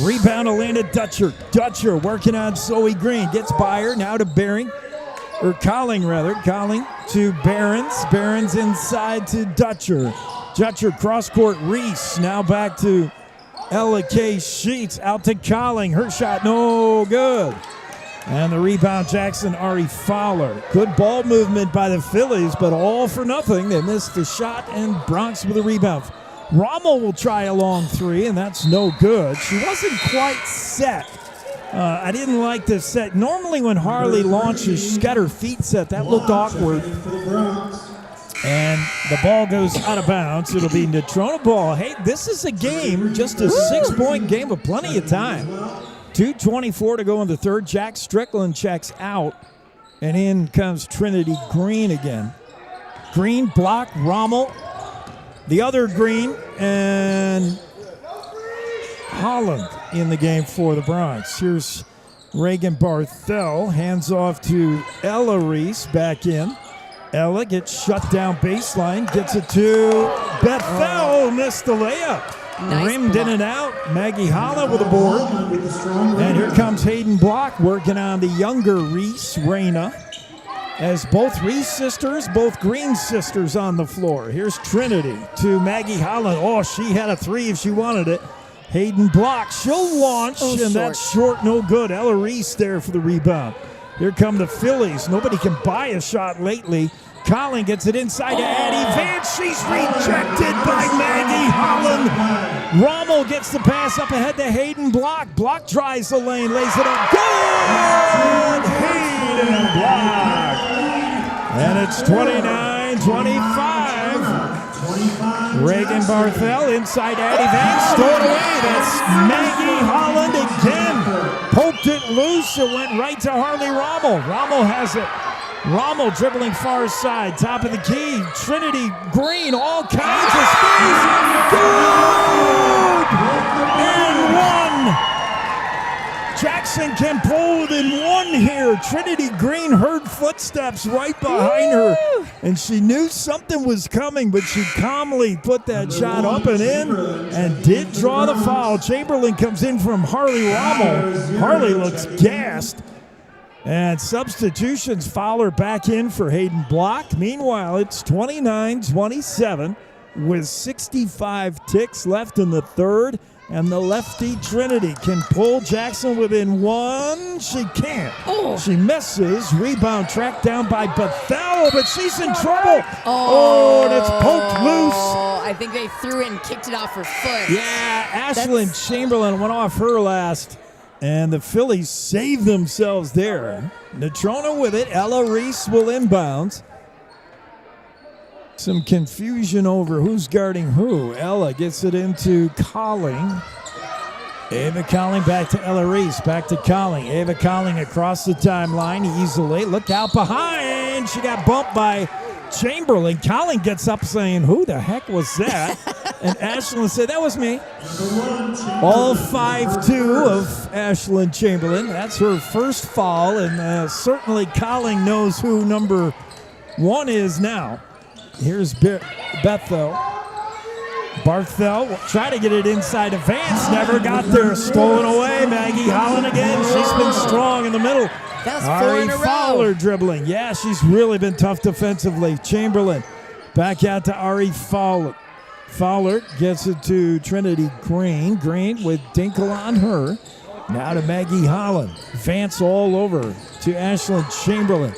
Rebound Elena Dutcher. Dutcher working on Zoe Green, gets by her, now to Colling rather. Colling to Behrens. Behrens inside to Dutcher. Dutcher cross-court Reese, now back to Ella K. Sheets, out to Colling. Her shot no good. And the rebound, Jackson, Ari Fowler. Good ball movement by the Phillies, but all for nothing. They missed the shot, and Bronx with a rebound. Rommel will try a long three, and that's no good. She wasn't quite set. I didn't like this set. Normally when Harley launches, she's got her feet set. That looked awkward. And the ball goes out of bounds. It'll be Natrona ball. Hey, this is a game, just a 6-point game with plenty of time. 2:24 to go in the third. Jack Strickland checks out. And in comes Trinity Green again. Green block, Rommel. The other Green, and Holland in the game for the Bronx. Here's Reagan Barthel. Hands off to Ella Reese, back in. Ella gets shut down baseline. Gets it to Bethel. Missed the layup. Nice rimmed block. In and out. Maggie Holla with a board. And here comes Hayden Block working on the younger Reese, Raina. As both Reese sisters, both Green sisters on the floor. Here's Trinity to Maggie Holland. Oh, she had a three if she wanted it. Hayden Block. She'll launch, and that's short, no good. Ella Reese there for the rebound. Here come the Phillies. Nobody can buy a shot lately. Colling gets it inside to Addie Vance. She's rejected by Maggie Holland. Rommel gets the pass up ahead to Hayden Block. Block drives the lane, lays it up. Good! Hayden Block. And it's 29-25. Reagan Barthel inside Addie Vance. Stored away. That's Maggie Holland again. Poked it loose. It went right to Harley Rommel. Rommel has it. Rommel dribbling far side, top of the key. Trinity Green, all kinds of space. Good! And one. Jackson can pull within one here. Trinity Green heard footsteps right behind her, and she knew something was coming, but she calmly put that shot up and in and did draw the foul. Chamberlain comes in from Harley Rommel. Harley looks gassed. And substitutions, Fowler back in for Hayden Block. Meanwhile, it's 29-27. with 65 ticks left in the third. And the lefty Trinity can pull Jackson within one. She can't. Oh. She misses. Rebound tracked down by Bethel, but she's in trouble. Oh, and it's poked loose. I think they threw it and kicked it off her foot. Yeah, Ashlyn Chamberlain went off her last. And the Phillies saved themselves there. Natrona with it. Ella Reese will inbound. Some confusion over who's guarding who. Ella gets it into Colling. Ava Colling back to Ella Reese. Back to Colling. Ava Colling across the timeline easily. Look out behind. She got bumped by Chamberlain. Colling gets up saying, who the heck was that? And Ashlyn said, that was me. All 5'2" of Ashlyn Chamberlain. That's her first foul. And certainly Colling knows who number 1 is now. Here's Bethel. Barthel try to get it inside of Vance. Never got there. Stolen away. Maggie Holland again. She's been strong in the middle. That's Ari 4 in a row. Fowler dribbling. Yeah, she's really been tough defensively. Chamberlain back out to Ari Fowler. Fowler gets it to Trinity Green. Green with Dinkle on her. Now to Maggie Holland. Vance all over to Ashlyn Chamberlain.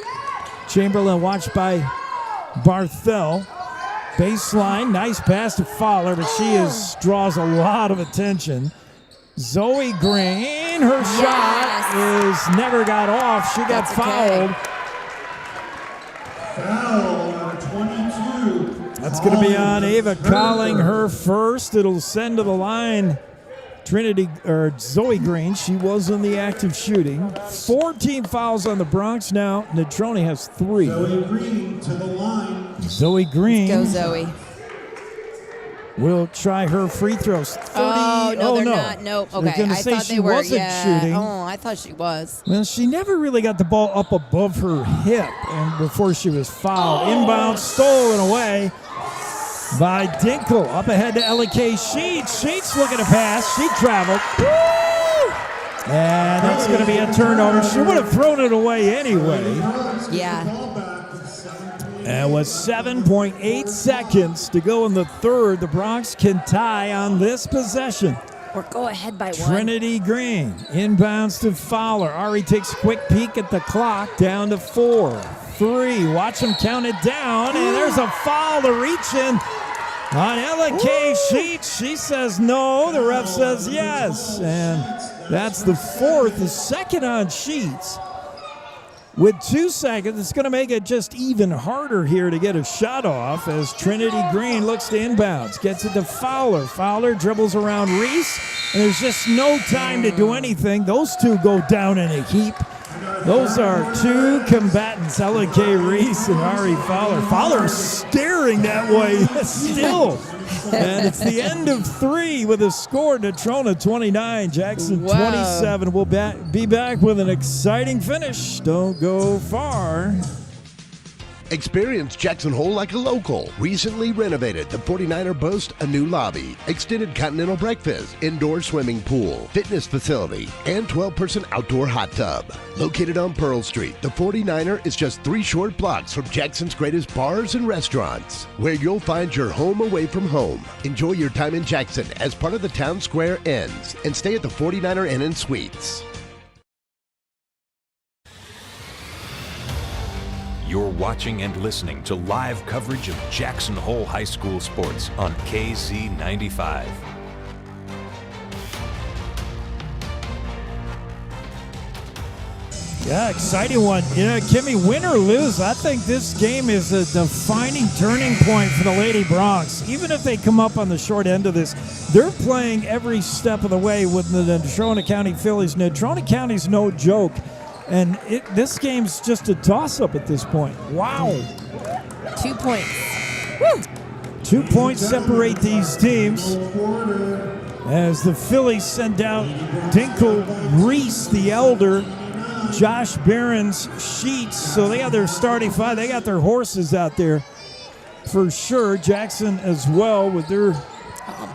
Chamberlain watched by Barthel. Baseline, nice pass to Fowler, but she draws a lot of attention. Zoe Green, her shot is never got off. She got fouled. Foul on 22. That's going to be on Ava Colling, her first. It'll send to the line Zoe Green. She was in the act of shooting. 14 fouls on the Bronx now. Natrona has 3. Zoe Green to the line. Zoe Green. Go Zoe. Will try her free throws. 30. No, they're not. Nope. Okay. They're I say thought she they were. wasn't shooting. Oh, I thought she was. Well, she never really got the ball up above her hip and before she was fouled. Inbound, stolen away by Dinkle. Up ahead to Ella K. Sheets. Sheets looking to pass. She traveled. Woo! And that's going to be a turnover. She would have thrown it away anyway. Yeah. And with 7.8 seconds to go in the third, the Bronx can tie on this possession. Or go ahead by 1. Trinity Green inbounds to Fowler. Ari takes a quick peek at the clock. Down to 4, 3. Watch him count it down. And there's a foul to reach in on Ella K. Sheets. She says no. The ref says yes. And that's the 4th, the second on Sheets. With 2 seconds, it's going to make it just even harder here to get a shot off as Trinity Green looks to inbounds. Gets it to Fowler. Fowler dribbles around Reese, and there's just no time to do anything. Those two go down in a heap. Those are 2 combatants, Ella K. Reese and Ari Fowler. Fowler staring that way still. And it's the end of 3 with a score. Natrona 29, Jackson 27. We'll be back with an exciting finish. Don't go far. Experience Jackson Hole like a local. Recently renovated, the 49er boasts a new lobby, extended continental breakfast, indoor swimming pool, fitness facility, and 12-person outdoor hot tub. Located on Pearl Street, the 49er is just 3 short blocks from Jackson's greatest bars and restaurants, where you'll find your home away from home. Enjoy your time in Jackson as part of the Town Square Inns, and stay at the 49er Inn and Suites. You're watching and listening to live coverage of Jackson Hole High School sports on KZ95. Yeah, exciting one. Kimmy, win or lose, I think this game is a defining turning point for the Lady Bronx. Even if they come up on the short end of this, they're playing every step of the way with the Natrona County Phillies. Natrona County's no joke. And this game's just a toss-up at this point. Wow. 2 points. Woo. 2 points separate these teams as the Phillies send out Dinkle, Reese, the elder, Josh Barron's, Sheets. So they got their starting 5. They got their horses out there for sure. Jackson as well with their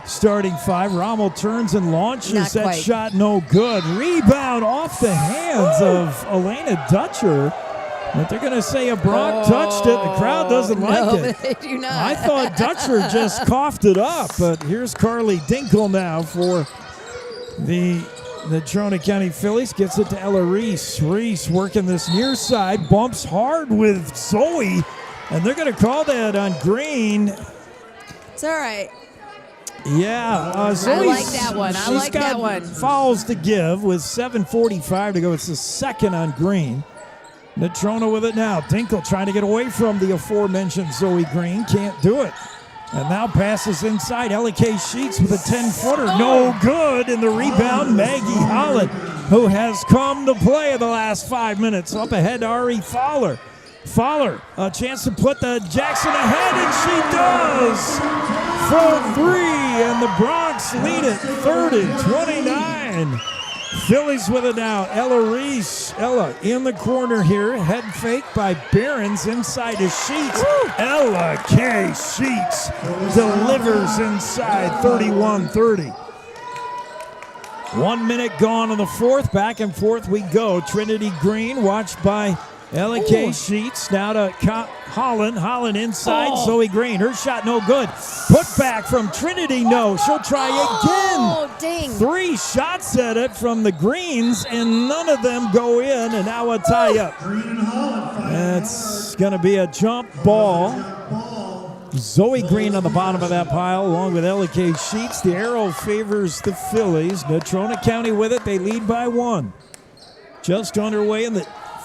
starting 5. Rommel turns and launches that shot, no good. Rebound off the hands of Elena Dutcher. But they're going to say a Bronc touched it. The crowd doesn't like it. They do not. I thought Dutcher just coughed it up, but here's Carly Dinkle now for the Natrona County Phillies. Gets it to Ella Reese. Reese working this near side, bumps hard with Zoe, and they're going to call that on Green. It's all right. Yeah, Zoe's, I like that one. I like that one. Fouls to give with 7:45 to go. It's the second on Green. Natrona with it now. Dinkle trying to get away from the aforementioned Zoe Green. Can't do it. And now passes inside. L.A.K. Sheets with a 10-footer. No good. In the rebound, Maggie Holland, who has come to play in the last 5 minutes. Up ahead, Ari Fowler. Fowler, a chance to put the Jackson ahead, and she does for three. And the Bronx lead it 30-29. Phillies with it now. Ella Reese. Ella in the corner here. Head fake by Behrens inside to Sheets. Ella K. Sheets delivers inside 31-30. 1 minute gone in the fourth. Back and forth we go. Trinity Green watched by Ella K. Sheets. Now to Holland. Holland inside. Zoe Green. Her shot no good. Put back from Trinity. No. She'll try again. Oh, dang. 3 shots at it from the Greens, and none of them go in. And now a tie-up. That's going to be a jump ball. Zoe Green on the bottom of that pile, along with Ella K. Sheets. The arrow favors the Phillies. Natrona County with it. They lead by 1. Just underway in the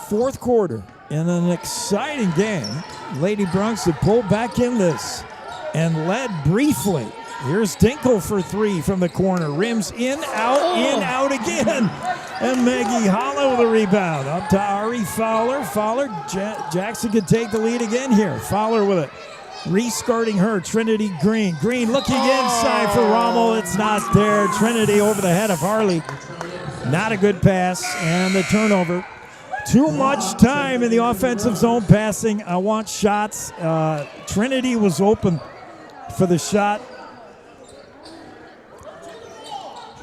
fourth quarter. In an exciting game, Lady Bronx have pulled back in this and led briefly. Here's Dinkle for 3 from the corner. Rims in, out again. And Maggie Hollow with a rebound. Up to Ari Fowler. Jackson could take the lead again here. Fowler with it. Reese guarding her. Trinity Green. Green looking inside for Rommel. It's not there. Trinity over the head of Harley. Not a good pass. And the turnover. Too much time in the offensive zone passing. I want shots. Trinity was open for the shot.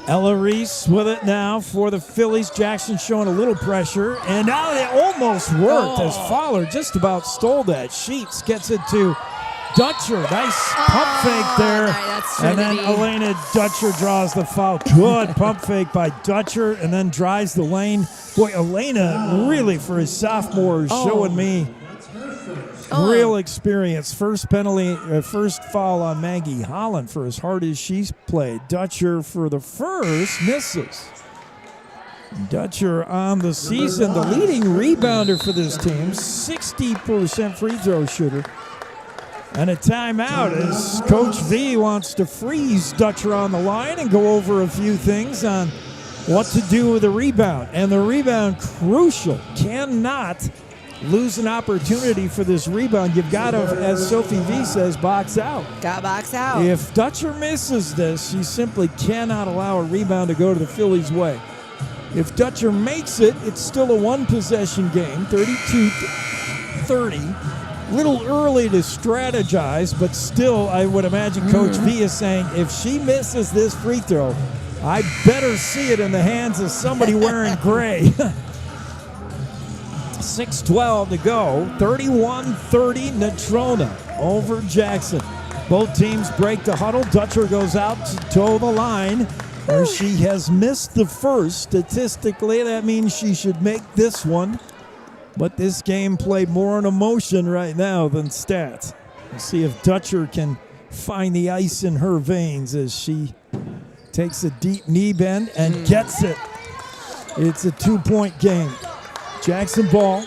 Ella Reese with it now for the Phillies. Jackson showing a little pressure. And now they almost worked as Fowler just about stole that. Sheets gets it to Dutcher. Nice pump fake there. And then Elena Dutcher draws the foul. Good pump fake by Dutcher and then drives the lane. Boy, Elena really for his sophomore showing me real experience. First penalty, first foul on Maggie Holland for as hard as she's played. Dutcher for the first misses. Dutcher on the season, the leading rebounder for this team, 60% free throw shooter. And a timeout as Coach V wants to freeze Dutcher on the line and go over a few things on what to do with the rebound. And the rebound, crucial. Cannot lose an opportunity for this rebound. You've got to, as Sophie V says, box out. Got to box out. If Dutcher misses this, she simply cannot allow a rebound to go to the Phillies' way. If Dutcher makes it, it's still a one-possession game, 32-30. Little early to strategize, but still, I would imagine Coach V is saying, if she misses this free throw, I better see it in the hands of somebody wearing gray. 6:12 to go. 31-30 Natrona over Jackson. Both teams break the huddle. Dutcher goes out to toe the line, where she has missed the first. Statistically, that means she should make this one. But this game played more on emotion right now than stats. We'll see if Dutcher can find the ice in her veins as she takes a deep knee bend and gets it. It's a 2-point game. Jackson ball.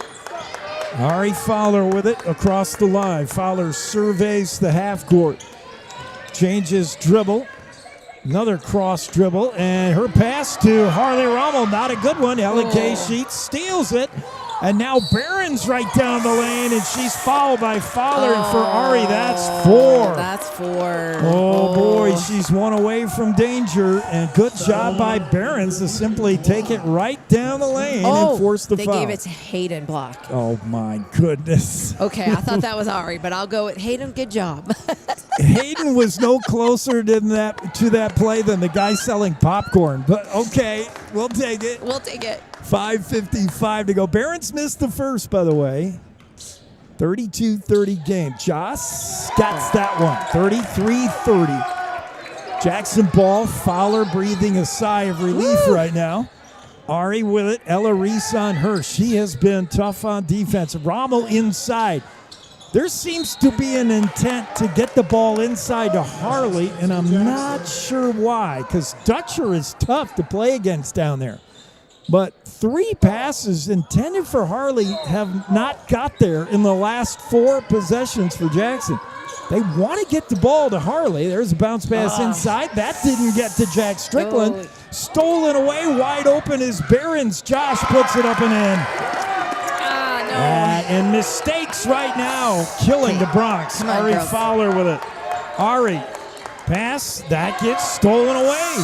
Ari Fowler with it across the line. Fowler surveys the half court. Changes dribble. Another cross dribble. And her pass to Harley Rommel. Not a good one. L.A.K. Sheets steals it. And now Barron's right down the lane, and she's fouled by Fowler. And for Ari, that's 4. That's 4. Oh, boy, she's one away from danger. And good job by Barron's to simply take it right down the lane and force the foul. They gave it to Hayden Block. Oh, my goodness. Okay, I thought that was Ari, but I'll go with Hayden. Good job. Hayden was no closer to that play than the guy selling popcorn. But, okay, we'll take it. We'll take it. 5:55 to go. Barron's missed the first, by the way. 32-30 game. Joss gets that one. 33-30. Jackson ball. Fowler breathing a sigh of relief right now. Ari with it. Ella Reese on her. She has been tough on defense. Rommel inside. There seems to be an intent to get the ball inside to Harley, and I'm not sure why, because Dutcher is tough to play against down there. But 3 passes intended for Harley have not got there in the last 4 possessions for Jackson. They want to get the ball to Harley. There's a bounce pass inside. That didn't get to Jack Strickland. Stolen away, wide open is Barron's. Josh puts it up and in. And mistakes right now killing the Bronx. Ari Fowler with it. Ari, pass, that gets stolen away.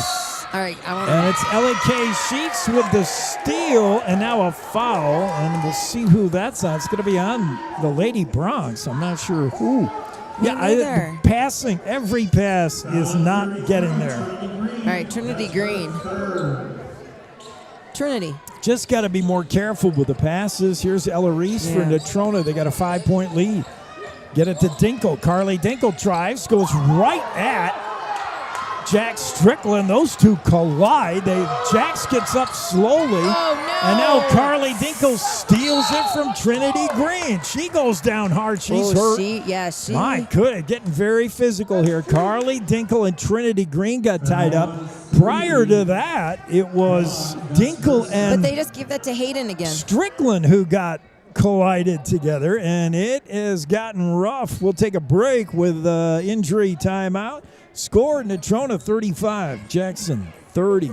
All right, and it's L.A.K. Sheets with the steal, and now a foul, and we'll see who that's on. It's going to be on the Lady Bronx. I'm not sure who. The passing, every pass is not getting there. All right, Trinity Green. Trinity. Just got to be more careful with the passes. Here's Ella Reese for Natrona. They got a 5-point lead. Get it to Dinkle. Carly Dinkle drives, goes right at Jack Strickland. Those two collide. Jax gets up slowly. And now Carly Dinkle steals it from Trinity Green. She goes down hard. She's hurt. My goodness, getting very physical here. Carly Dinkle and Trinity Green got tied up. Prior to that, it was Dinkle and But they just give that to Hayden again. Strickland who got collided together, and it has gotten rough. We'll take a break with injury timeout. Score, Natrona 35, Jackson 30.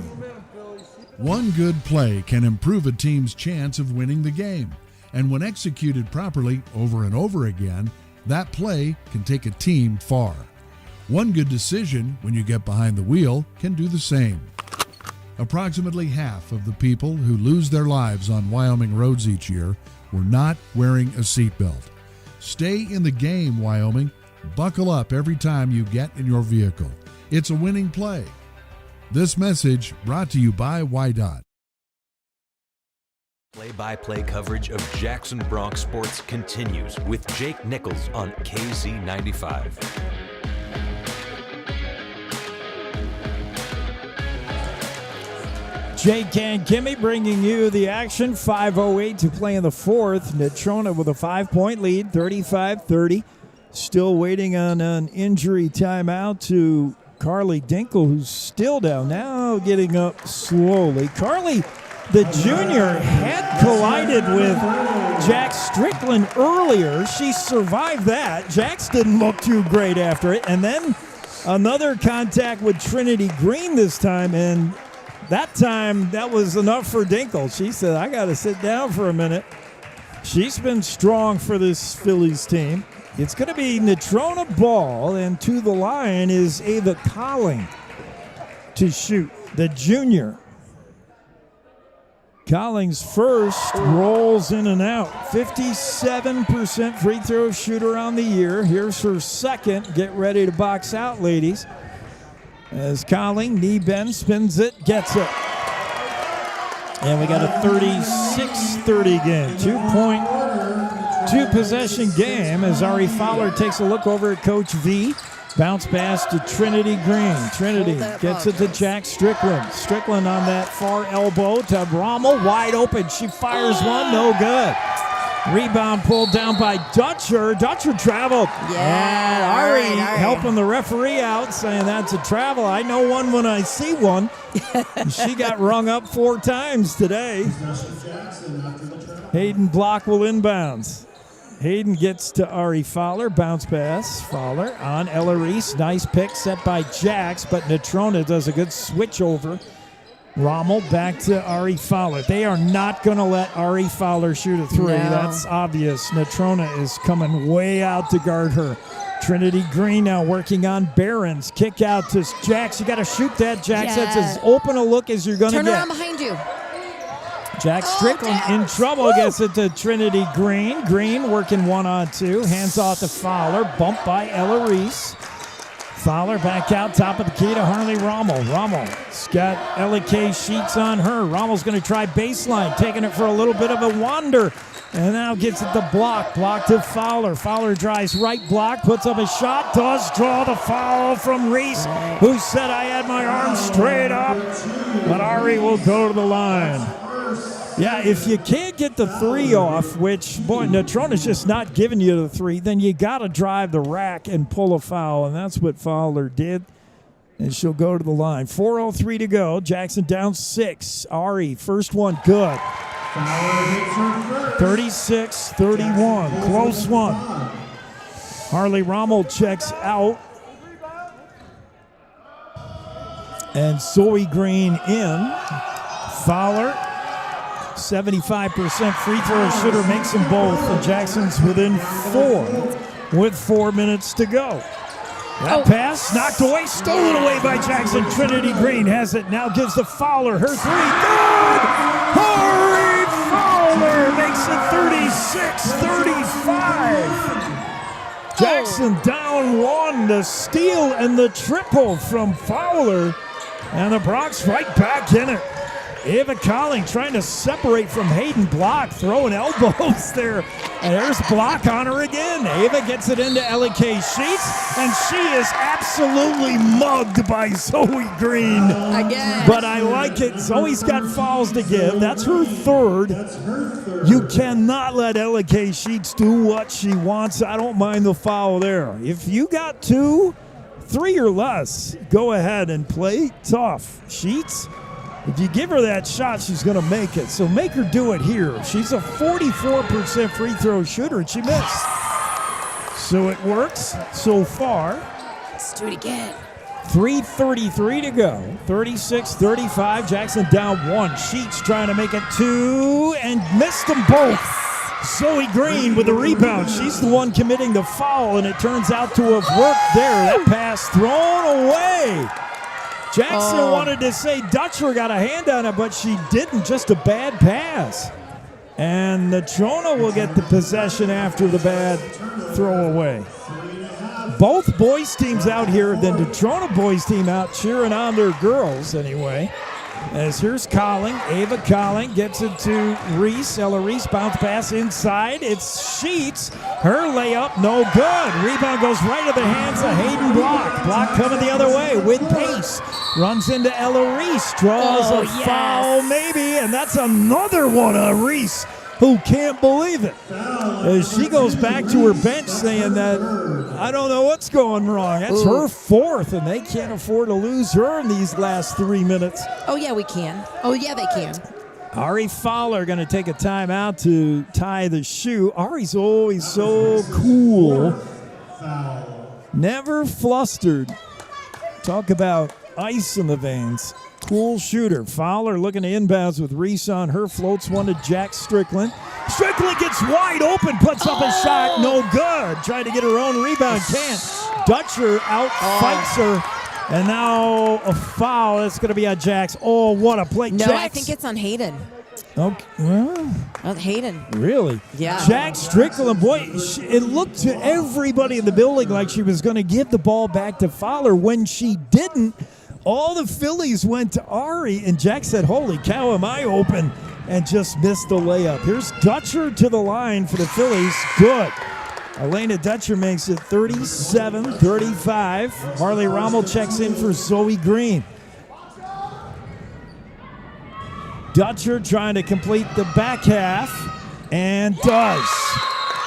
One good play can improve a team's chance of winning the game. And when executed properly over and over again, that play can take a team far. One good decision when you get behind the wheel can do the same. Approximately half of the people who lose their lives on Wyoming roads each year were not wearing a seatbelt. Stay in the game, Wyoming. Buckle up every time you get in your vehicle. It's a winning play. This message brought to you by WYDOT. Play-by-play coverage of Jackson Bronx sports continues with Jake Nichols on KZ95. Jake and Kimmy bringing you the action. 5:08 to play in the fourth. Natrona with a 5-point lead, 35-30. Still waiting on an injury timeout to Carly Dinkle, who's still down. Now getting up slowly. Carly, the junior, had collided with Jack Strickland earlier. She survived that. Jax didn't look too great after it. And then another contact with Trinity Green this time, and that time, that was enough for Dinkle. She said, I got to sit down for a minute. She's been strong for this Phillies team. It's going to be Natrona ball, and to the line is Ava Colling to shoot, the junior. Collings first, rolls in and out. 57% free throw shooter on the year. Here's her second. Get ready to box out, ladies. As Colling, knee bend, spins it, gets it. And we got a 36-30 game. 2-possession game as Ari Fowler takes a look over at Coach V. Bounce pass to Trinity Green. Trinity gets it to Jack Strickland. Strickland on that far elbow to Rommel. Wide open. She fires one. No good. Rebound pulled down by Dutcher. Dutcher traveled. And Ari helping the referee out, saying that's a travel. I know one when I see one. She got rung up 4 times today. Hayden Block will inbounds. Hayden gets to Ari Fowler. Bounce pass. Fowler on Ella Reese. Nice pick set by Jax, but Natrona does a good switch over. Rommel back to Ari Fowler. They are not going to let Ari Fowler shoot a 3. No. That's obvious. Natrona is coming way out to guard her. Trinity Green now working on Barron's. Kick out to Jax. You got to shoot that, Jax. That's as open a look as you're going to get. Turn around behind you. Jack Strickland in trouble. Gets it to Trinity Green. Green working 1-on-2. Hands off to Fowler. Bumped by Ella Reese. Fowler back out, top of the key to Harley Rommel. Rommel's got Ella Sheets on her. Rommel's going to try baseline, taking it for a little bit of a wander. And now gets it the block. Block to Fowler. Fowler drives right block, puts up a shot, does draw the foul from Reese, who said, I had my arms straight up. But Ari will go to the line. Yeah, if you can't get the three off, which, boy, Natrona's just not giving you the three, then you got to drive the rack and pull a foul, and that's what Fowler did. And she'll go to the line. 4:03 to go. Jackson down 6. Ari, first one, good. 36-31, close one. Harley Rommel checks out. And Zoe Green in. Fowler, 75% free throw shooter, makes them both. And Jackson's within 4 with 4 minutes to go. That pass knocked away, stolen away by Jackson. Trinity Green has it, now gives the Fowler her three. Good! Harry Fowler makes it 36-35. Jackson down 1, the steal and the triple from Fowler. And the Bronx right back in it. Ava Colling trying to separate from Hayden Block, throwing elbows there. And there's Block on her again. Ava gets it into Ella Sheets, and she is absolutely mugged by Zoe Green. Again. But I like it. Zoe's got fouls to give. That's her third. You cannot let Ella Sheets do what she wants. I don't mind the foul there. If you got 2, 3 or less, go ahead and play tough. Sheets, if you give her that shot, she's going to make it. So make her do it here. She's a 44% free throw shooter, and she missed. So it works so far. Let's do it again. 3:33 to go. 36-35. Jackson down 1. Sheets trying to make it 2 and missed them both. Zoe Green with the rebound. She's the one committing the foul, and it turns out to have worked there. That pass thrown away. Jackson wanted to say Dutcher got a hand on it, but she didn't. Just a bad pass. And Natrona will get the possession after the bad throwaway. Both boys teams out here, the Natrona boys team out cheering on their girls anyway. As here's Colling. Ava Colling gets it to Reese. Ella Reese, bounce pass inside. It's Sheets. Her layup, no good. Rebound goes right to the hands of Hayden Block. Block coming the other way with pace. Runs into Ella Reese. Draws a foul maybe, and that's another one of Reese, who can't believe it. As she goes back to her bench saying that, I don't know what's going wrong. That's her 4th, and they can't afford to lose her in these last 3 minutes. Oh, yeah, we can. Oh, yeah, they can. Ari Fowler going to take a timeout to tie the shoe. Ari's always so cool. Never flustered. Talk about ice in the veins. Cool shooter. Fowler looking to inbounds with Reese on her. Floats one to Jack Strickland. Strickland gets wide open, puts up a shot, no good. Trying to get her own rebound, can't. Dutcher outfights her. And now a foul. It's going to be on Jax. Oh, what a play. No, Jax. I think it's on Hayden. Okay. Well, Hayden. Really? Yeah. Jack Strickland, boy, it looked to everybody in the building like she was going to give the ball back to Fowler. When she didn't, all the Phillies went to Ari, and Jack said, holy cow, am I open? And just missed the layup. Here's Dutcher to the line for the Phillies. Good. Elena Dutcher makes it 37-35. Harley Rommel checks in for Zoe Green. Dutcher trying to complete the back half, and does.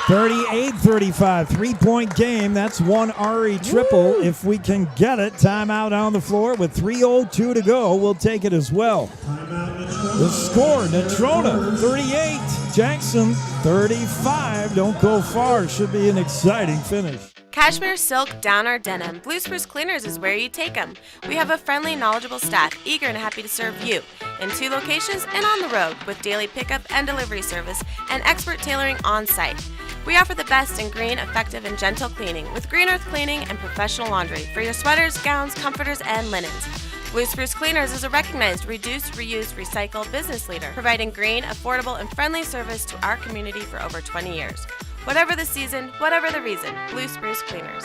38-35, 3-point game. That's one Ari triple. Woo. If we can get it. Timeout on the floor with 3:02 to go. We'll take it as well. The score, Natrona 38, Jackson 35. Don't go far. Should be an exciting finish. Cashmere, silk, down, or denim, Blue Spruce Cleaners is where you take them. We have a friendly, knowledgeable staff, eager and happy to serve you, in 2 locations and on the road, with daily pickup and delivery service and expert tailoring on site. We offer the best in green, effective, and gentle cleaning, with Green Earth Cleaning and professional laundry for your sweaters, gowns, comforters, and linens. Blue Spruce Cleaners is a recognized reduce, reuse, recycle business leader, providing green, affordable, and friendly service to our community for over 20 years. Whatever the season, whatever the reason, Blue Spruce Cleaners.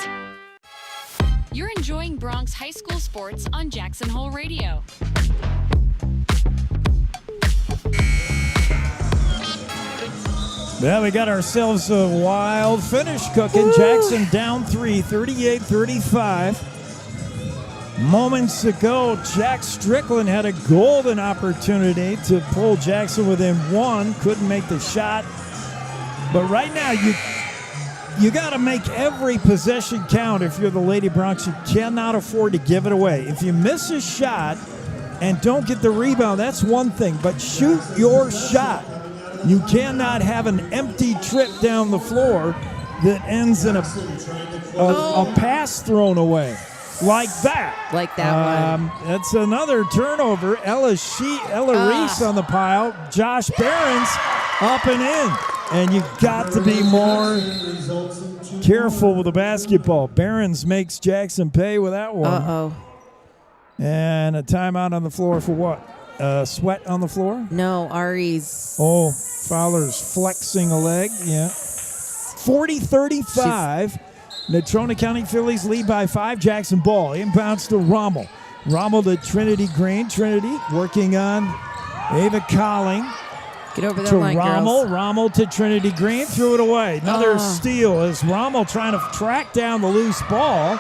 You're enjoying Bronx High School sports on Jackson Hole Radio. Well, we got ourselves a wild finish cooking. Jackson down 3, 38-35. Moments ago, Jack Strickland had a golden opportunity to pull Jackson within 1. Couldn't make the shot. But right now, you got to make every possession count if you're the Lady Bronx. You cannot afford to give it away. If you miss a shot and don't get the rebound, that's one thing. But shoot your shot. You cannot have an empty trip down the floor that ends in a pass thrown away. Like that. Like that one. That's another turnover. Ella Reese on the pile. Josh Behrens up and in. And you've got to be more careful with the basketball. Behrens makes Jackson pay with that one. Uh-oh. And a timeout on the floor for what? Sweat on the floor? No, Ari's. Oh, Fowler's flexing a leg. Yeah. 40-35. Natrona County Phillies lead by 5. Jackson ball. Inbounds to Rommel. Rommel to Trinity Green. Trinity working on Ava Colling. Get over there, to line, Rommel. girls. Rommel to Trinity Green. Threw it away. Another steal as Rommel trying to track down the loose ball.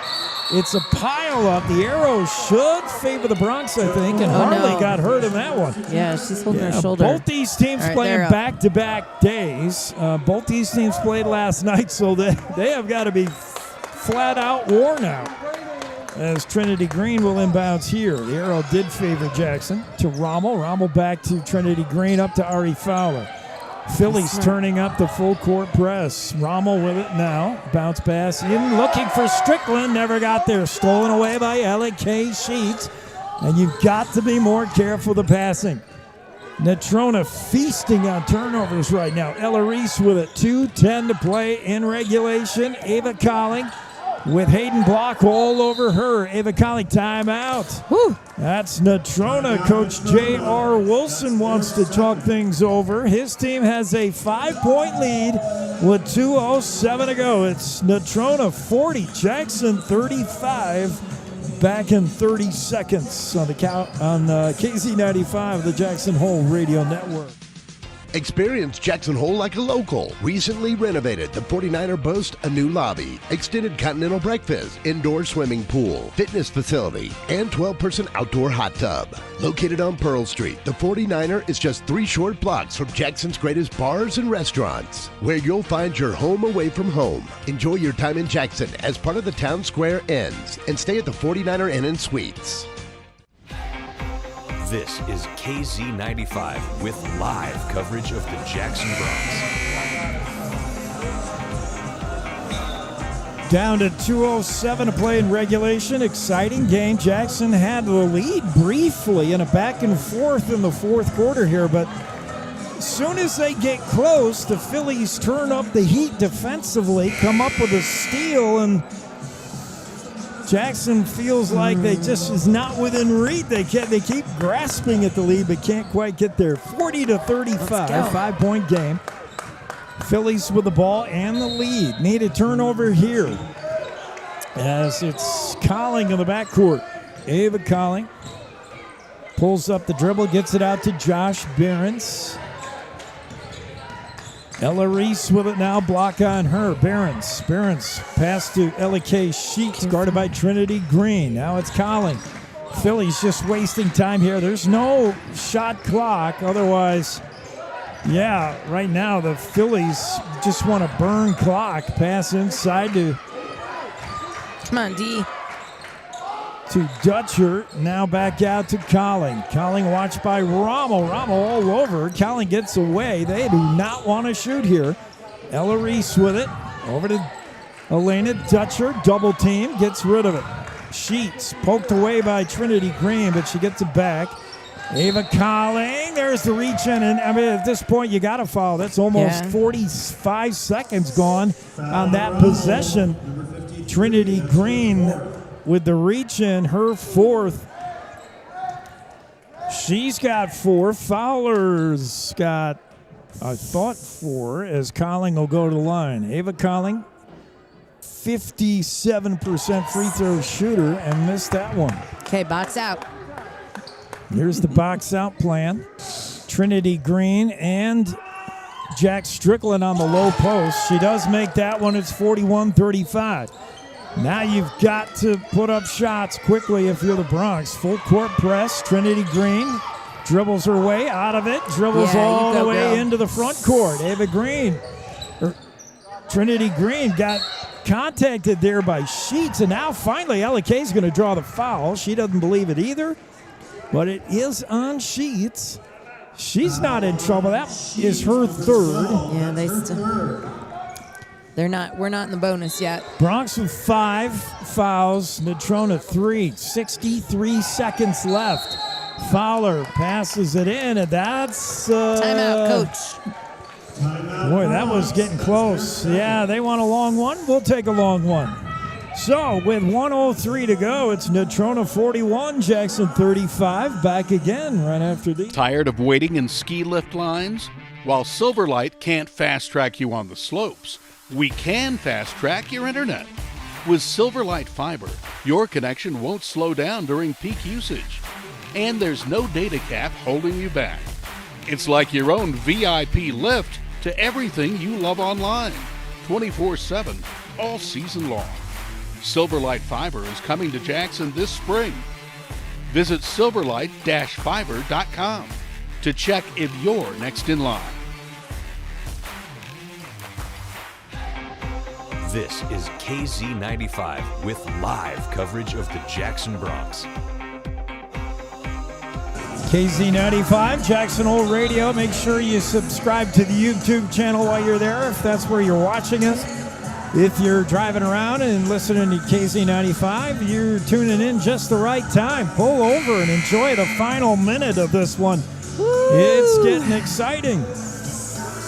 It's a pile up. The arrow should favor the Bronx, I think, and Harley got hurt in that one. Yeah, she's holding her shoulder. Both these teams playing back-to-back days. Both these teams played last night, so they have got to be flat out worn out. As Trinity Green will inbounds here. The arrow did favor Jackson to Rommel. Rommel back to Trinity Green, up to Ari Fowler. Phillies turning up the full court press. Rommel with it now. Bounce pass in, looking for Strickland. Never got there. Stolen away by L.A.K. Sheets. And you've got to be more careful with the passing. Natrona feasting on turnovers right now. Ella Reese with it. 2:10 to play in regulation. Ava Colling with Hayden Block all over her. Ava Colling timeout. Whew. That's Natrona. Coach J.R. Wilson wants to talk things over. His team has a 5-point lead with 2:07 to go. It's Natrona 40, Jackson 35. Back in 30 seconds on KZ95, the Jackson Hole Radio Network. Experience Jackson Hole like a local. Recently renovated, the 49er boasts a new lobby, extended continental breakfast, indoor swimming pool, fitness facility, and 12-person outdoor hot tub. Located on Pearl Street, the 49er is just 3 short blocks from Jackson's greatest bars and restaurants, where you'll find your home away from home. Enjoy your time in Jackson as part of the Town Square Inns, and stay at the 49er Inn and Suites. This is KZ95 with live coverage of the Jackson Bronx. Down to 2:07 to play in regulation. Exciting game. Jackson had the lead briefly in a back and forth in the fourth quarter here, but as soon as they get close, the Phillies turn up the heat defensively, come up with a steal, and Jackson feels like they just is not within reach. They keep grasping at the lead, but can't quite get there. 40-35, 5-point game. Phillies with the ball and the lead. Need a turnover here as it's Colling in the backcourt. Ava Colling pulls up the dribble, gets it out to Josh Behrens. Ella Reese with it now, block on her. Behrens pass to L.A.K. Sheets, guarded by Trinity Green. Now it's Colling. Phillies just wasting time here. There's no shot clock. Otherwise, right now the Phillies just want to burn clock. Pass inside to... Come on, D. To Dutcher, now back out to Colling. Colling watched by Rommel. Rommel all over. Colling gets away. They do not want to shoot here. Ella Reese with it. Over to Elena Dutcher. Double team. Gets rid of it. Sheets poked away by Trinity Green, but she gets it back. Ava Colling. There's the reach in. And I mean, at this point, you got to foul. That's almost 45 seconds gone on that possession. Trinity Green with the reach in, her fourth. She's got 4. Fowler's got, I thought, 4, as Colling will go to the line. Ava Colling, 57% free throw shooter and missed that one. Okay, box out. Here's the box out plan. Trinity Green and Jack Strickland on the low post. She does make that one. It's 41-35. Now you've got to put up shots quickly if you're the Bronx. Full court press. Trinity Green dribbles her way out of it. Dribbles all the way into the front court. Trinity Green got contacted there by Sheets, and now finally Ella Kay's going to draw the foul. She doesn't believe it either, but it is on Sheets. She's not in trouble. That is her third. Yeah, we're not in the bonus yet. Bronx with 5 fouls, Natrona 3, 63 seconds left. Fowler passes it in, and that's... Timeout, Coach. Boy, that was getting close. Yeah, they want a long one. We'll take a long one. So, with 1:03 to go, it's Natrona 41, Jackson 35. Back again right after these. Tired of waiting in ski lift lines? While Silverlight can't fast track you on the slopes, we can fast track your internet. With Silverlight Fiber, your connection won't slow down during peak usage. And there's no data cap holding you back. It's like your own VIP lift to everything you love online, 24/7, all season long. Silverlight Fiber is coming to Jackson this spring. Visit silverlight-fiber.com to check if you're next in line. This is KZ95 with live coverage of the Jackson Bronx. KZ95, Jackson Hole Radio. Make sure you subscribe to the YouTube channel while you're there, if that's where you're watching us. If you're driving around and listening to KZ95, you're tuning in just the right time. Pull over and enjoy the final minute of this one. Woo! It's getting exciting.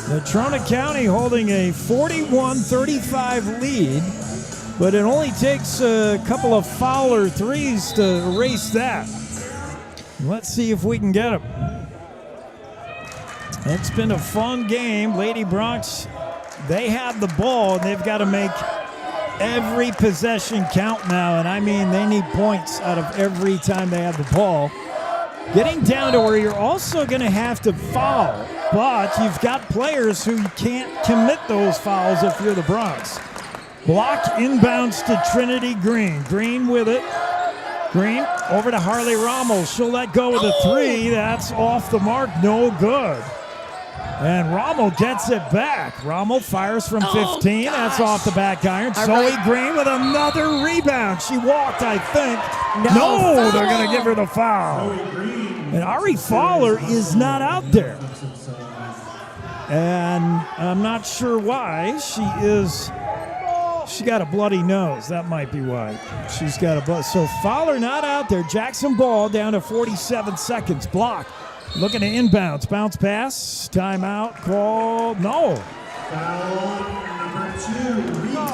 Natrona County holding a 41-35 lead, but it only takes a couple of Fowler threes to erase that. Let's see if we can get them. It's been a fun game. Lady Bronx, they have the ball, and they've got to make every possession count now. And I mean, they need points out of every time they have the ball. Getting down to where you're also going to have to foul, but you've got players who can't commit those fouls if you're the Bronx. Block inbounds to Trinity Green. Green with it. Green over to Harley Rommel. She'll let go with a three. That's off the mark. No good. And Rommel gets it back. Rommel fires from 15. That's off the back iron. Zoe Green with another rebound. She walked, I think. No, they're going to give her the foul. And Ari Fowler is not out there. And I'm not sure why. She got a bloody nose. That might be why. She's got a blood. So Fowler not out there. Jackson ball down to 47 seconds. Block. Looking to inbounds. Bounce pass. Timeout called. No. Foul number 2.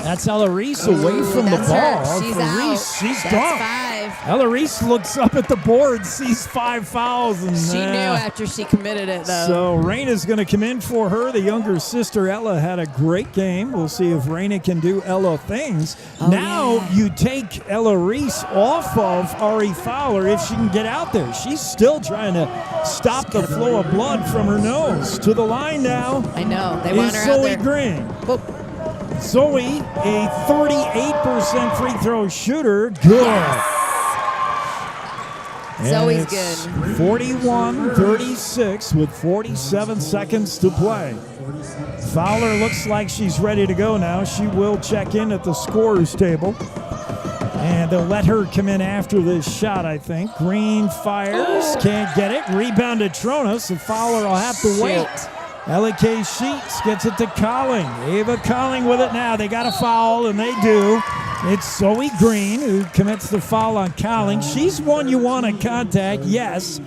That's Ella Reese away from the ball. She's For out. Reese, she's That's done. 5. Ella Reese looks up at the board, sees 5 fouls. And, She knew after she committed it, though. So Raina's going to come in for her. The younger sister, Ella, had a great game. We'll see if Raina can do Ella things. Now you take Ella Reese off of Ari Fowler if she can get out there. She's still trying to stop the flow of blood from her nose. To the line now. I know. They want her out Zoe there. Green. Zoe, a 38% free throw shooter. Good. Yes. And Zoe's it's good. 41-36 with 47 seconds to play. Fowler looks like she's ready to go now. She will check in at the scorer's table. And they'll let her come in after this shot, I think. Green fires, can't get it. Rebound to Natrona, so Fowler will have to wait. L.A.K. Sheets gets it to Colling. Ava Colling with it now. They got a foul, and they do. It's Zoe Green who commits the foul on Colling. She's one you want to contact, yes.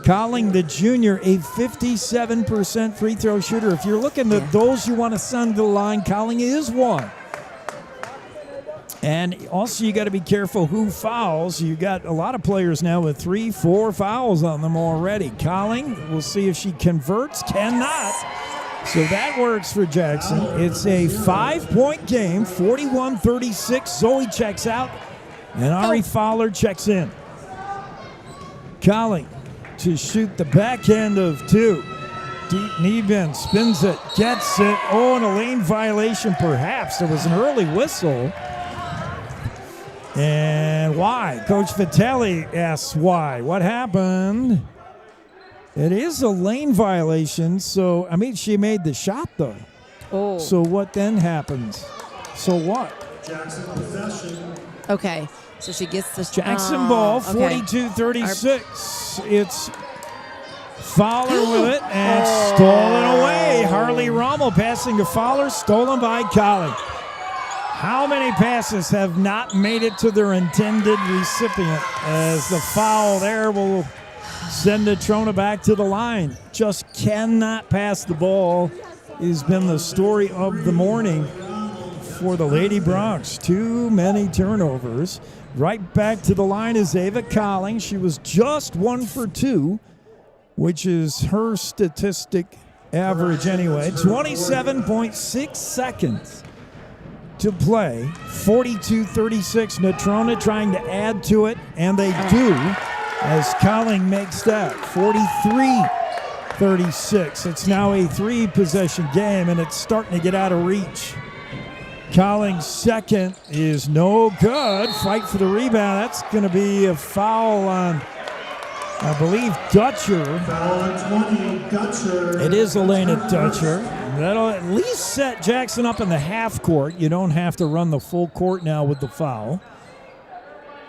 Colling, the junior, a 57% free throw shooter. If you're looking at those you want to send to the line, Colling is one. And also you got to be careful who fouls. You got a lot of players now with 3-4 fouls on them already. Colling, we'll see if she converts. Cannot. So that works for Jackson. It's a 5-point game, 41-36. Zoe checks out, and Ari Fowler checks in. Colling to shoot the back end of 2. Deep knee bend, spins it, gets it. Oh, and a lane violation perhaps. There was an early whistle. And why? Coach Vitelli asks why. What happened? It is a lane violation, so, I mean, she made the shot, though. Oh. So what then happens? So what? Jackson possession. Okay, so she gets the Jackson ball, 42-36. It's Fowler with it and stolen away. Harley Rommel passing to Fowler, stolen by Colling. How many passes have not made it to their intended recipient, as the foul there will send Natrona back to the line? Just cannot pass the ball has been the story of the morning for the Lady Broncs. Too many turnovers. Right back to the line is Ava Colling. She was just 1 for 2, which is her statistic average anyway. 27.6 seconds to play. 42-36. Natrona trying to add to it, and they do, as Colling makes that 43-36. It's now a 3-possession game, and it's starting to get out of reach. Colling's second is no good. Fight for the rebound. That's going to be a foul on, I believe, Dutcher. Foul on 20, Dutcher. It is Elena Dutcher. That'll at least set Jackson up in the half court. You don't have to run the full court now with the foul.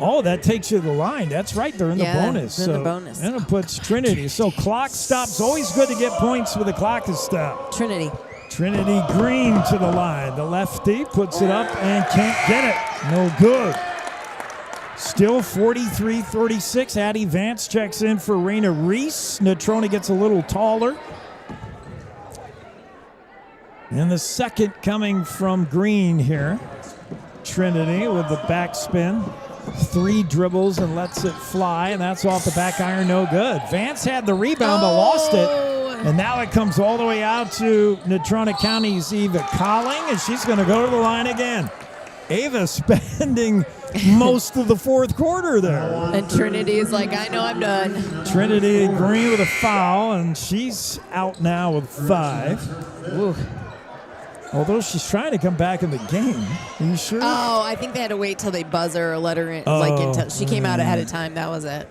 Oh, that takes you to the line. That's right. They're in the bonus. In the bonus. And it puts Trinity. So clock stops. Always good to get points with the clock is stopped. Trinity Green to the line. The lefty puts it up and can't get it. No good. Still 43-36. Addie Vance checks in for Raina Reese. Natrona gets a little taller. And the second coming from Green here. Trinity with the backspin. 3 dribbles and lets it fly, and that's off the back iron, no good. Vance had the rebound but lost it. And now it comes all the way out to Natrona County's Eva Colling, and she's going to go to the line again. Ava spending most of the fourth quarter there. And Trinity is like, I know I'm done. Trinity Green with a foul, and she's out now with 5. Ooh. Although she's trying to come back in the game. Are you sure? Oh, I think they had to wait till they buzzer or let her in. Until she came out ahead of time. That was it.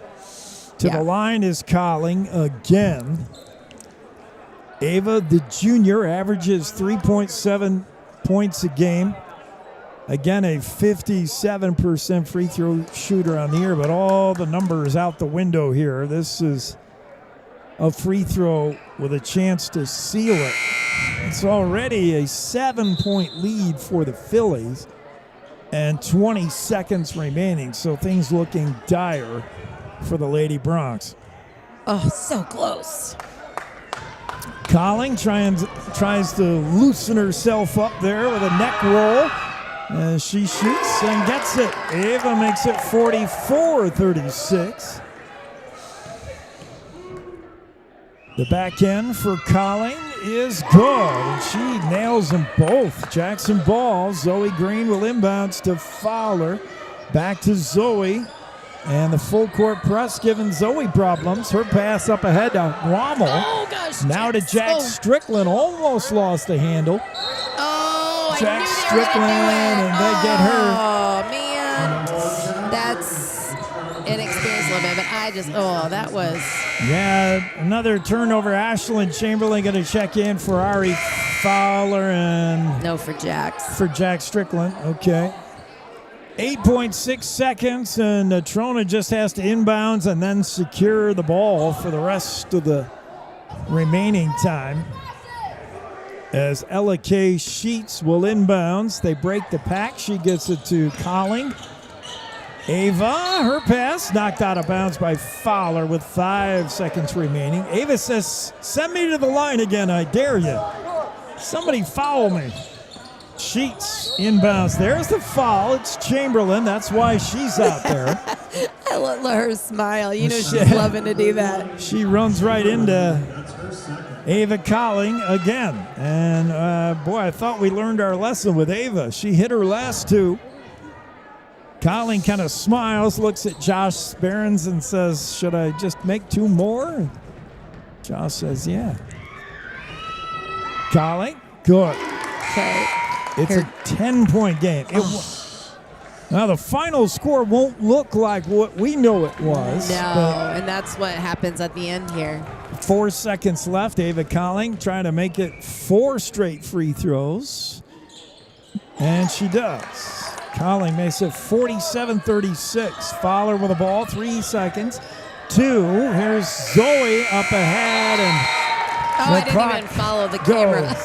To the line is Colling again. Ava, the junior, averages 3.7 points a game. Again, a 57% free throw shooter on the year, but all the numbers out the window here. This is a free throw with a chance to seal it. It's already a 7-point lead for the Phillies and 20 seconds remaining, so things looking dire for the Lady Broncs. Oh, so close. Colling tries to loosen herself up there with a neck roll. As she shoots and gets it. Ava makes it 44-36. The back end for Colling is good, and she nails them both. Jackson ball. Zoe Green will inbounds to Fowler. Back to Zoe. And the full court press giving Zoe problems. Her pass up ahead to Rommel. Oh, gosh. Now to Jack Strickland. Almost lost the handle. Oh, Jack Strickland, and they get her. Oh, man. That's inexperienced a little bit, but that was. Yeah, another turnover. Ashlyn Chamberlain going to check in for Ari Fowler and. No, for Jax. For Jack Strickland, okay. 8.6 seconds, and Natrona just has to inbounds and then secure the ball for the rest of the remaining time. As Ella K. Sheets will inbounds. They break the pack. She gets it to Colling. Ava, her pass knocked out of bounds by Fowler with 5 seconds remaining. Ava says, send me to the line again, I dare you. Somebody foul me. Sheets inbounds. There's the foul. It's Chamberlain. That's why she's out there. I let her smile. You know she's loving to do that. She runs right into Ava Colling again. And, boy, I thought we learned our lesson with Ava. She hit her last two. Colling kind of smiles, looks at Josh Behrens and says, should I just make two more? Josh says, yeah. Colling, good. Okay. It's a 10-point game. Now, the final score won't look like what we know it was. No, and that's what happens at the end here. 4 seconds left. Ava Colling trying to make it 4 straight free throws. And she does. Colling makes it 47-36. Fowler with the ball, 3 seconds. 2. Here's Zoe up ahead. And I didn't even follow the camera.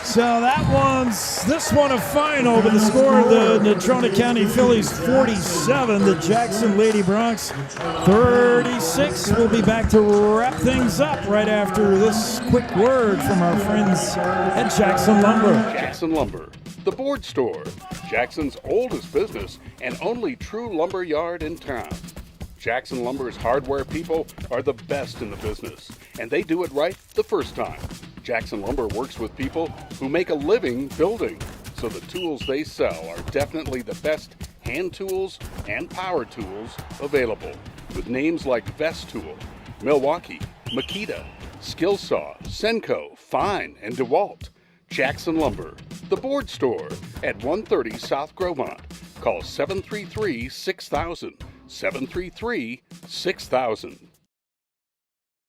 So this one a final with the score of the Natrona County Phillies 47, the Jackson Lady Bronx 36. We'll be back to wrap things up right after this quick word from our friends at Jackson Lumber. Jackson Lumber, the board store, Jackson's oldest business and only true lumber yard in town. Jackson Lumber's hardware people are the best in the business, and they do it right the first time. Jackson Lumber works with people who make a living building, so the tools they sell are definitely the best hand tools and power tools available, with names like Vest Tool, Milwaukee, Makita, Skillsaw, Senco, Fine, and DeWalt. Jackson Lumber, the board store at 130 South Gromont. Call 733-6000, 733-6000.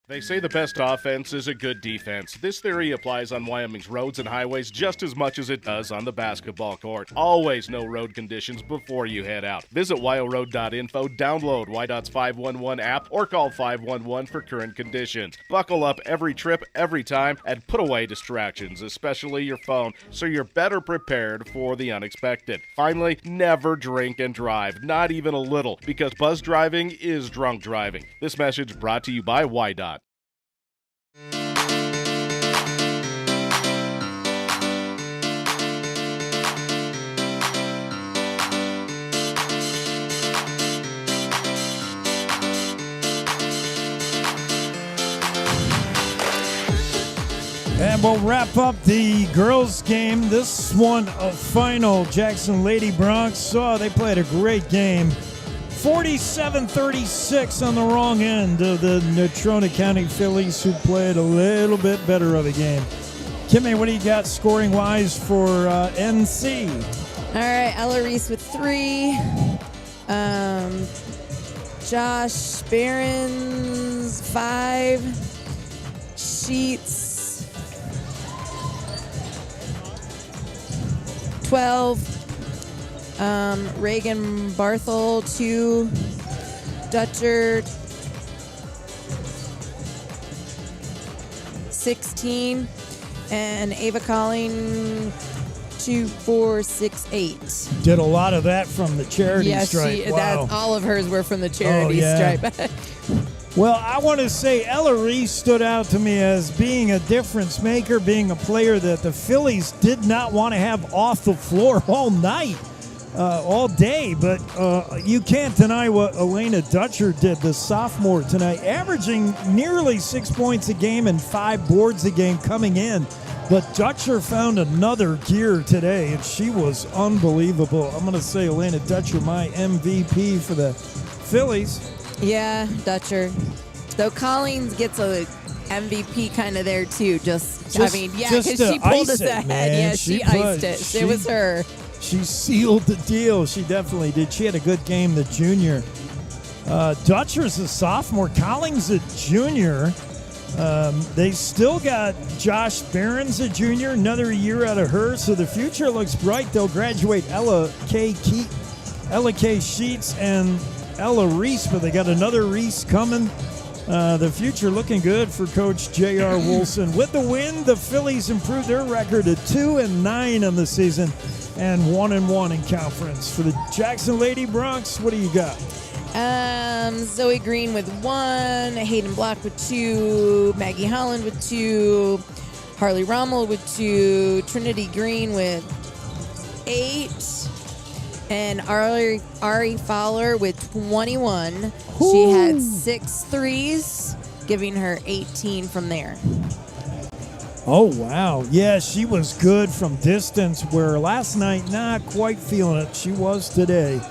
They say the best offense is a good defense. This theory applies on Wyoming's roads and highways just as much as it does on the basketball court. Always know road conditions before you head out. Visit wyoroad.info, download YDOT's 511 app, or call 511 for current conditions. Buckle up every trip, every time, and put away distractions, especially your phone, so you're better prepared for the unexpected. Finally, never drink and drive, not even a little, because buzz driving is drunk driving. This message brought to you by YDOT. And we'll wrap up the girls' game. This one a final. Jackson Lady Bronx. They played a great game. 47-36 on the wrong end of the Natrona County Phillies, who played a little bit better of a game. Kimmy, what do you got scoring-wise for NC? All right, Ella Reese with 3. Josh Behrens, 5. Sheets, 12. Reagan Barthel, 2. Dutcher, 16. And Ava Colling, 2, 4, 6, 8. Did a lot of that from the charity stripe. Wow. All of hers were from the charity stripe. Well, I want to say Ella Reese stood out to me as being a difference maker, being a player that the Phillies did not want to have off the floor all night. All day, but you can't deny what Elena Dutcher did, the sophomore tonight, averaging nearly 6 points a game and 5 boards a game coming in. But Dutcher found another gear today, and she was unbelievable. I'm going to say Elena Dutcher, my MVP for the Phillies. Yeah, Dutcher. Though Collins gets a MVP kind of there, too. Because she pulled us ahead. Man. Yeah, she iced it. It was her. She sealed the deal. She definitely did. She had a good game, the junior. Dutcher's a sophomore. Collins a junior. They still got Josh Behrens a junior, another year out of her. So the future looks bright. They'll graduate Ella K. Sheets and Ella Reese, but they got another Reese coming. The future looking good for Coach J.R. Wilson. With the win, the Phillies improved their record to 2-9 on the season and 1-1 in conference. For the Jackson Lady Bronx, what do you got? Zoe Green with 1, Hayden Block with 2, Maggie Holland with 2, Harley Rommel with 2, Trinity Green with 8, and Ari Fowler with 21. Ooh. She had 6 threes, giving her 18 from there. Oh, wow. Yeah, she was good from distance, where last night, not quite feeling it. She was today.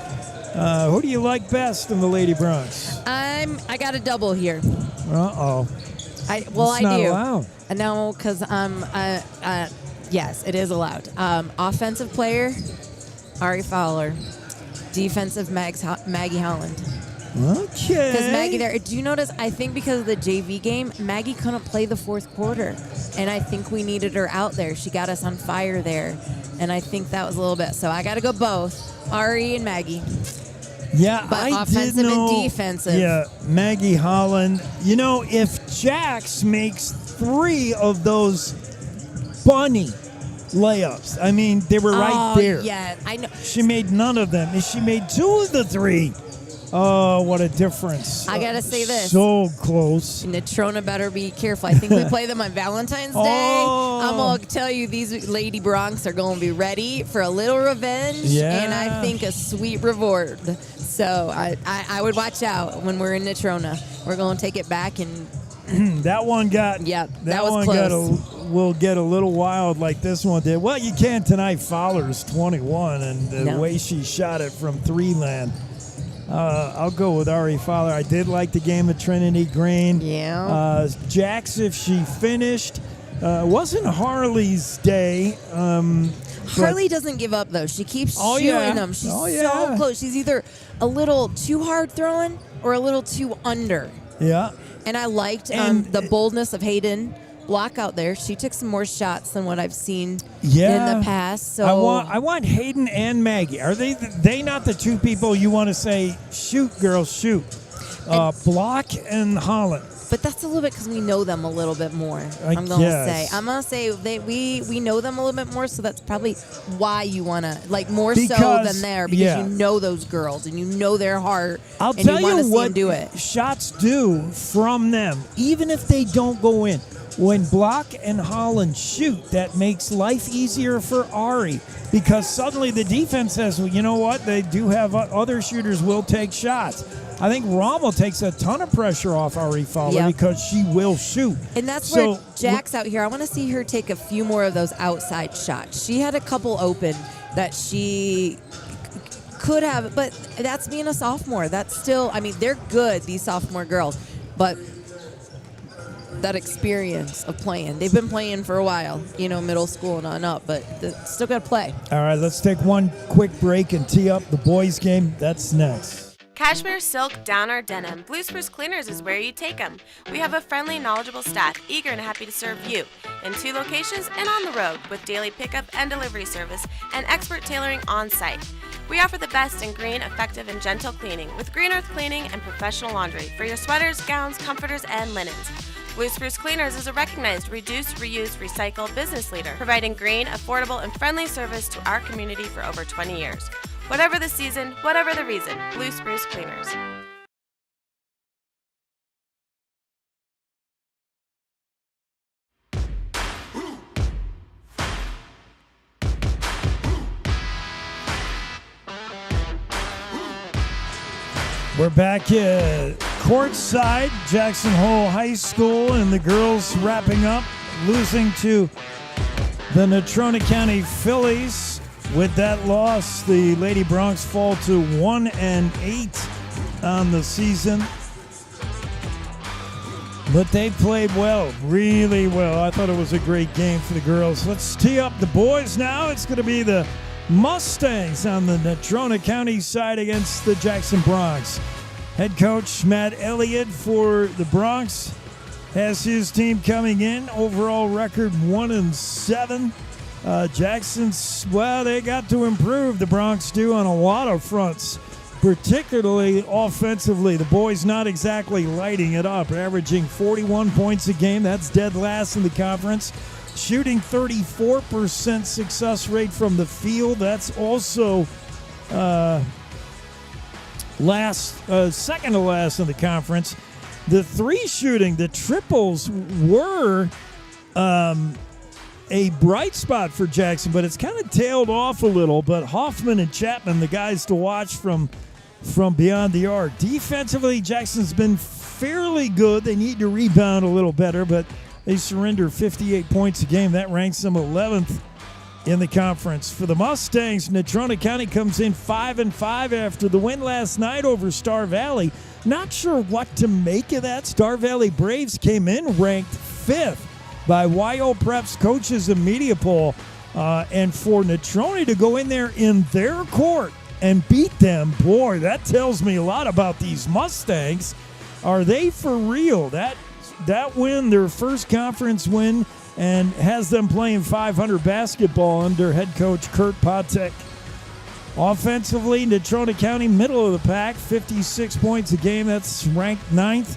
Who do you like best in the Lady Bronx? I got a double here. Uh-oh. I That's do. not allowed. No, because yes, it is allowed. Offensive player, Ari Fowler. Defensive, Maggie Holland. Okay. Because Maggie there, do you notice, I think because of the JV game, Maggie couldn't play the fourth quarter. And I think we needed her out there. She got us on fire there. And I think that was a little bit. So I got to go both, Ari and Maggie. Yeah, but I offensive did know, and defensive. Yeah, Maggie Holland. You know, if Jax makes 3 of those bunny layups, I mean, they were right there. Yeah, I know. She made none of them, and she made 2 of the 3. Oh, what a difference. I got to say this. So close. Natrona better be careful. I think we play them on Valentine's Day. I'm going to tell you, these Lady Bronx are going to be ready for a little revenge and I think a sweet reward. So I would watch out when we're in Natrona. We're going to take it back and... that one got... Yeah, that was one close. will get a little wild like this one did. Well, you can tonight. Fowler's 21, and the way she shot it from 3 land. I'll go with Ari Fowler. I did like the game of Trinity Green. Yeah. Jax, if she finished, wasn't Harley's day. Harley doesn't give up, though. She keeps shooting them. She's so close. She's either a little too hard throwing or a little too under. Yeah. And I liked the boldness of Hayden Block out there. She took some more shots than what I've seen in the past. So I want Hayden and Maggie. Are they not the 2 people you want to say, shoot, girls, shoot? Block and Holland. But that's a little bit because we know them a little bit more. I'm going to say we know them a little bit more, so that's probably why you want to, like, more so than there, because you know those girls and you know their heart. I'll and tell you, you what do it. Shots do from them, even if they don't go in. When Block and Holland shoot, that makes life easier for Ari, because suddenly the defense says, well, you know what? They do have other shooters will take shots. I think Rommel takes a ton of pressure off Ari Fowler because she will shoot. And that's where Jack's out here. I want to see her take a few more of those outside shots. She had a couple open that she could have, but that's being a sophomore. That's still, I mean, they're good, these sophomore girls, but that experience of playing. They've been playing for a while, middle school and on up, but still got to play. All right, let's take one quick break and tee up the boys' game. That's next. Cashmere, silk, down, or denim, Blue Spruce Cleaners is where you take them. We have a friendly, knowledgeable staff eager and happy to serve you in 2 locations and on the road with daily pickup and delivery service and expert tailoring on site. We offer the best in green, effective, and gentle cleaning with Green Earth Cleaning and professional laundry for your sweaters, gowns, comforters, and linens. Blue Spruce Cleaners is a recognized reduce, reuse, recycle business leader, providing green, affordable, and friendly service to our community for over 20 years. Whatever the season, whatever the reason, Blue Spruce Cleaners. We're back courtside, Jackson Hole High School, and the girls wrapping up, losing to the Natrona County Phillies. With that loss, the Lady Bronx fall to 1-8 on the season. But they played well, really well. I thought it was a great game for the girls. Let's tee up the boys now. It's going to be the Mustangs on the Natrona County side against the Jackson Bronx. Head coach Matt Elliott for the Bronx has his team coming in. Overall record 1-7. Jackson's, well, they got to improve. The Bronx do on a lot of fronts, particularly offensively. The boys not exactly lighting it up, averaging 41 points a game. That's dead last in the conference. Shooting 34% success rate from the field. That's also second to last in the conference. The 3 shooting, the triples were a bright spot for Jackson, but it's kind of tailed off a little. But Hoffman and Chapman, the guys to watch from beyond the arc. Defensively, Jackson's been fairly good. They need to rebound a little better, but they surrender 58 points a game. That ranks them 11th in the conference. For the Mustangs, Natrona County comes in 5-5 after the win last night over Star Valley. Not sure what to make of that. Star Valley Braves came in ranked 5th by YO Prep's coaches and media poll. And for Natrona to go in there in their court and beat them, boy, that tells me a lot about these Mustangs. Are they for real? That win, their first conference win, and has them playing 500 basketball under head coach Kurt Potek. Offensively, Natrona County, middle of the pack, 56 points a game. That's ranked 9th.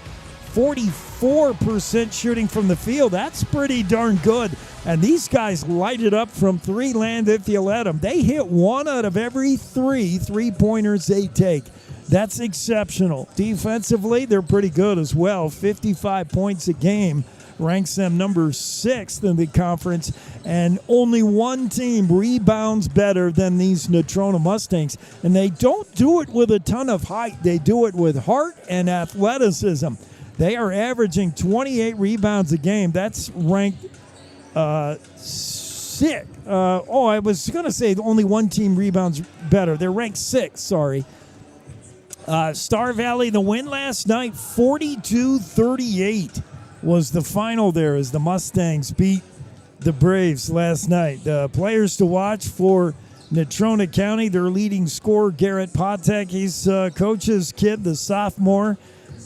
44% shooting from the field. That's pretty darn good. And these guys light it up from three land if you let them. They hit 1 out of every 3 3-pointers they take. That's exceptional. Defensively, they're pretty good as well. 55 points a game ranks them number 6th in the conference, and only one team rebounds better than these Natrona Mustangs. And they don't do it with a ton of height. They do it with heart and athleticism. They are averaging 28 rebounds a game. That's ranked 6th. I was going to say only one team rebounds better. They're ranked 6th, sorry. Star Valley, the win last night, 42-38 was the final there as the Mustangs beat the Braves last night. Players to watch for Natrona County, their leading scorer, Garrett Potek. He's coach's kid, the sophomore,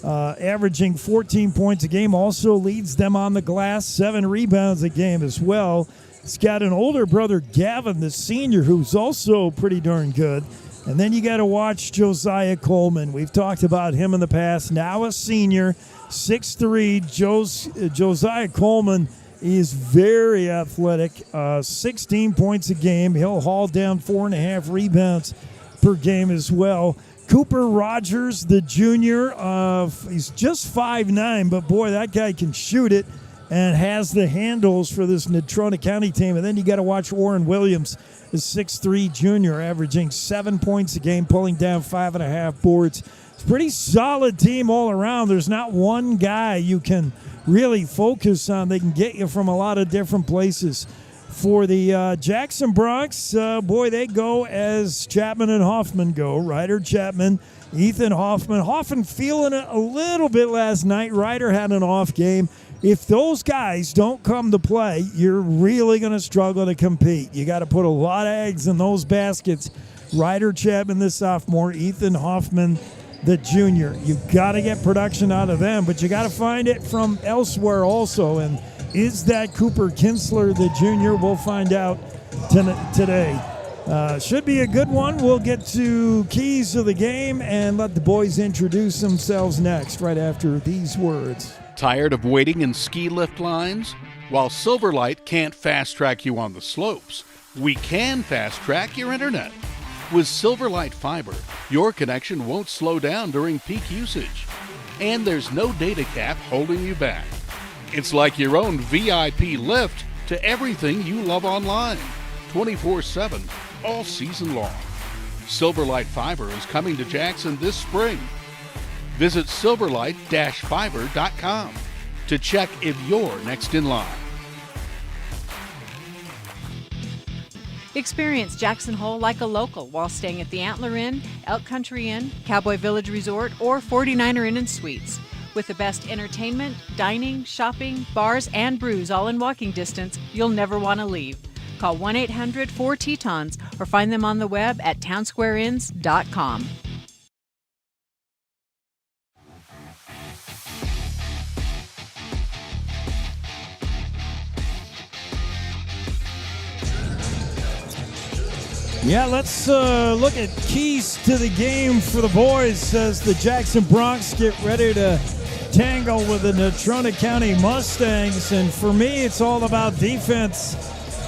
averaging 14 points a game. Also leads them on the glass, 7 rebounds a game as well. He's got an older brother, Gavin, the senior, who's also pretty darn good. And then you got to watch Josiah Coleman. We've talked about him in the past. Now a senior, 6'3". Josiah Coleman is very athletic, 16 points a game. He'll haul down 4.5 rebounds per game as well. Cooper Rogers, the junior, he's just 5'9", but boy, that guy can shoot it and has the handles for this Natrona County team. And then you got to watch Warren Williams, the 6'3" junior, averaging 7 points a game, pulling down 5.5 boards. It's a pretty solid team all around. There's not one guy you can really focus on. They can get you from a lot of different places. For the Jackson Bronx, they go as Chapman and Hoffman go. Ryder Chapman, Ethan Hoffman. Hoffman feeling it a little bit last night. Ryder had an off game. If those guys don't come to play, you're really going to struggle to compete. You got to put a lot of eggs in those baskets. Ryder Chapman, the sophomore, Ethan Hoffman, the junior. You've got to get production out of them, but you got to find it from elsewhere also. And is that Cooper Kinsler, the junior? We'll find out today. Should be a good one. We'll get to keys of the game and let the boys introduce themselves next, right after these words. Tired of waiting in ski lift lines? While Silverlight can't fast-track you on the slopes, we can fast-track your internet. With Silverlight Fiber, your connection won't slow down during peak usage. And there's no data cap holding you back. It's like your own VIP lift to everything you love online, 24/7, all season long. Silverlight Fiber is coming to Jackson this spring. Visit silverlight-fiber.com to check if you're next in line. Experience Jackson Hole like a local while staying at the Antler Inn, Elk Country Inn, Cowboy Village Resort, or 49er Inn and Suites. With the best entertainment, dining, shopping, bars, and brews all in walking distance, you'll never want to leave. Call 1-800-4-TETONS or find them on the web at townsquareinns.com. Yeah, let's look at keys to the game for the boys as the Jackson Bronx get ready to tangle with the Natrona County Mustangs. And for me, it's all about defense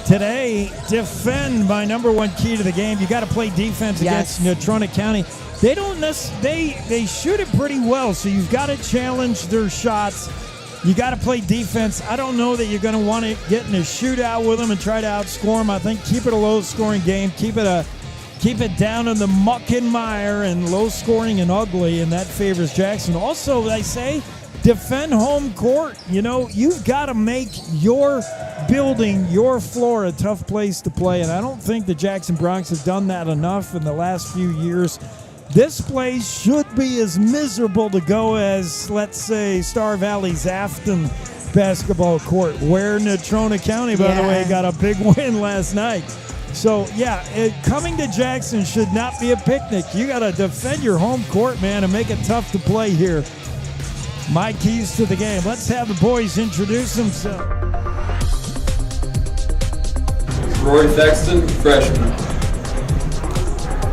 today. Defend my number one key to the game. You got to play defense against Natrona County. They don't they shoot it pretty well, so you've got to challenge their shots. You got to play defense. I don't know that you're going to want to get in a shootout with them and try to outscore them. I think keep it a low-scoring game. Keep it down in the muck and mire and low-scoring and ugly, and that favors Jackson. Also, I say, defend home court. You've got to make your building, your floor, a tough place to play, and I don't think the Jackson Bronx have done that enough in the last few years. This place should be as miserable to go as, let's say, Star Valley's Afton basketball court, where Natrona County, by the way, got a big win last night. So, coming to Jackson should not be a picnic. You got to defend your home court, man, and make it tough to play here. My keys to the game. Let's have the boys introduce themselves. Roy Thexton, freshman.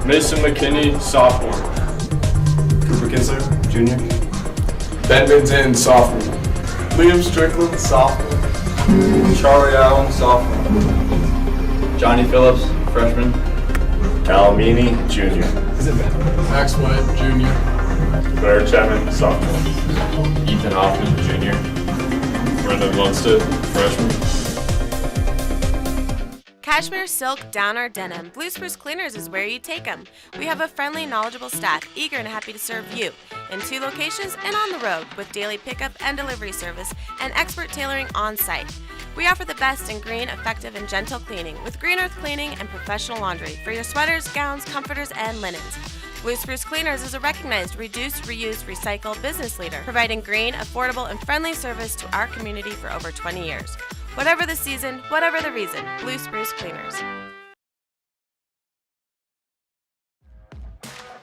Mason McKinney, sophomore. Cooper Kinsler, junior. Ben Benton, sophomore. Liam Strickland, sophomore. Charlie Allen, sophomore. Johnny Phillips, freshman. Cal Meany, junior. Max White, junior. Blair Chapman, sophomore. Ethan Hoffman, junior. Brendan Lundstedt, freshman. Cashmere, silk, down, or denim, Blue Spruce Cleaners is where you take them. We have a friendly, knowledgeable staff, eager and happy to serve you in 2 locations and on the road with daily pickup and delivery service and expert tailoring on site. We offer the best in green, effective, and gentle cleaning with Green Earth Cleaning and professional laundry for your sweaters, gowns, comforters, and linens. Blue Spruce Cleaners is a recognized reduce, reuse, recycle business leader, providing green, affordable, and friendly service to our community for over 20 years. Whatever the season, whatever the reason, Blue Spruce Cleaners.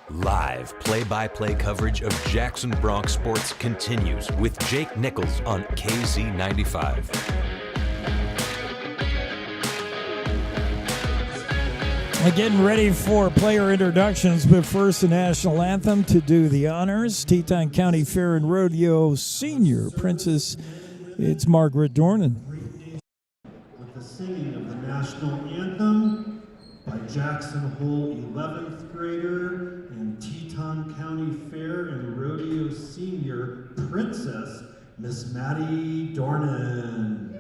Live play-by-play coverage of Jackson Bronx sports continues with Jake Nichols on KZ95. Getting ready for player introductions, but first the national anthem to do the honors. Teton County Fair and Rodeo Senior Princess, it's Margaret Dornan. With the singing of the national anthem by Jackson Hole 11th grader and Teton County Fair and Rodeo Senior Princess, Miss Maddie Dornan.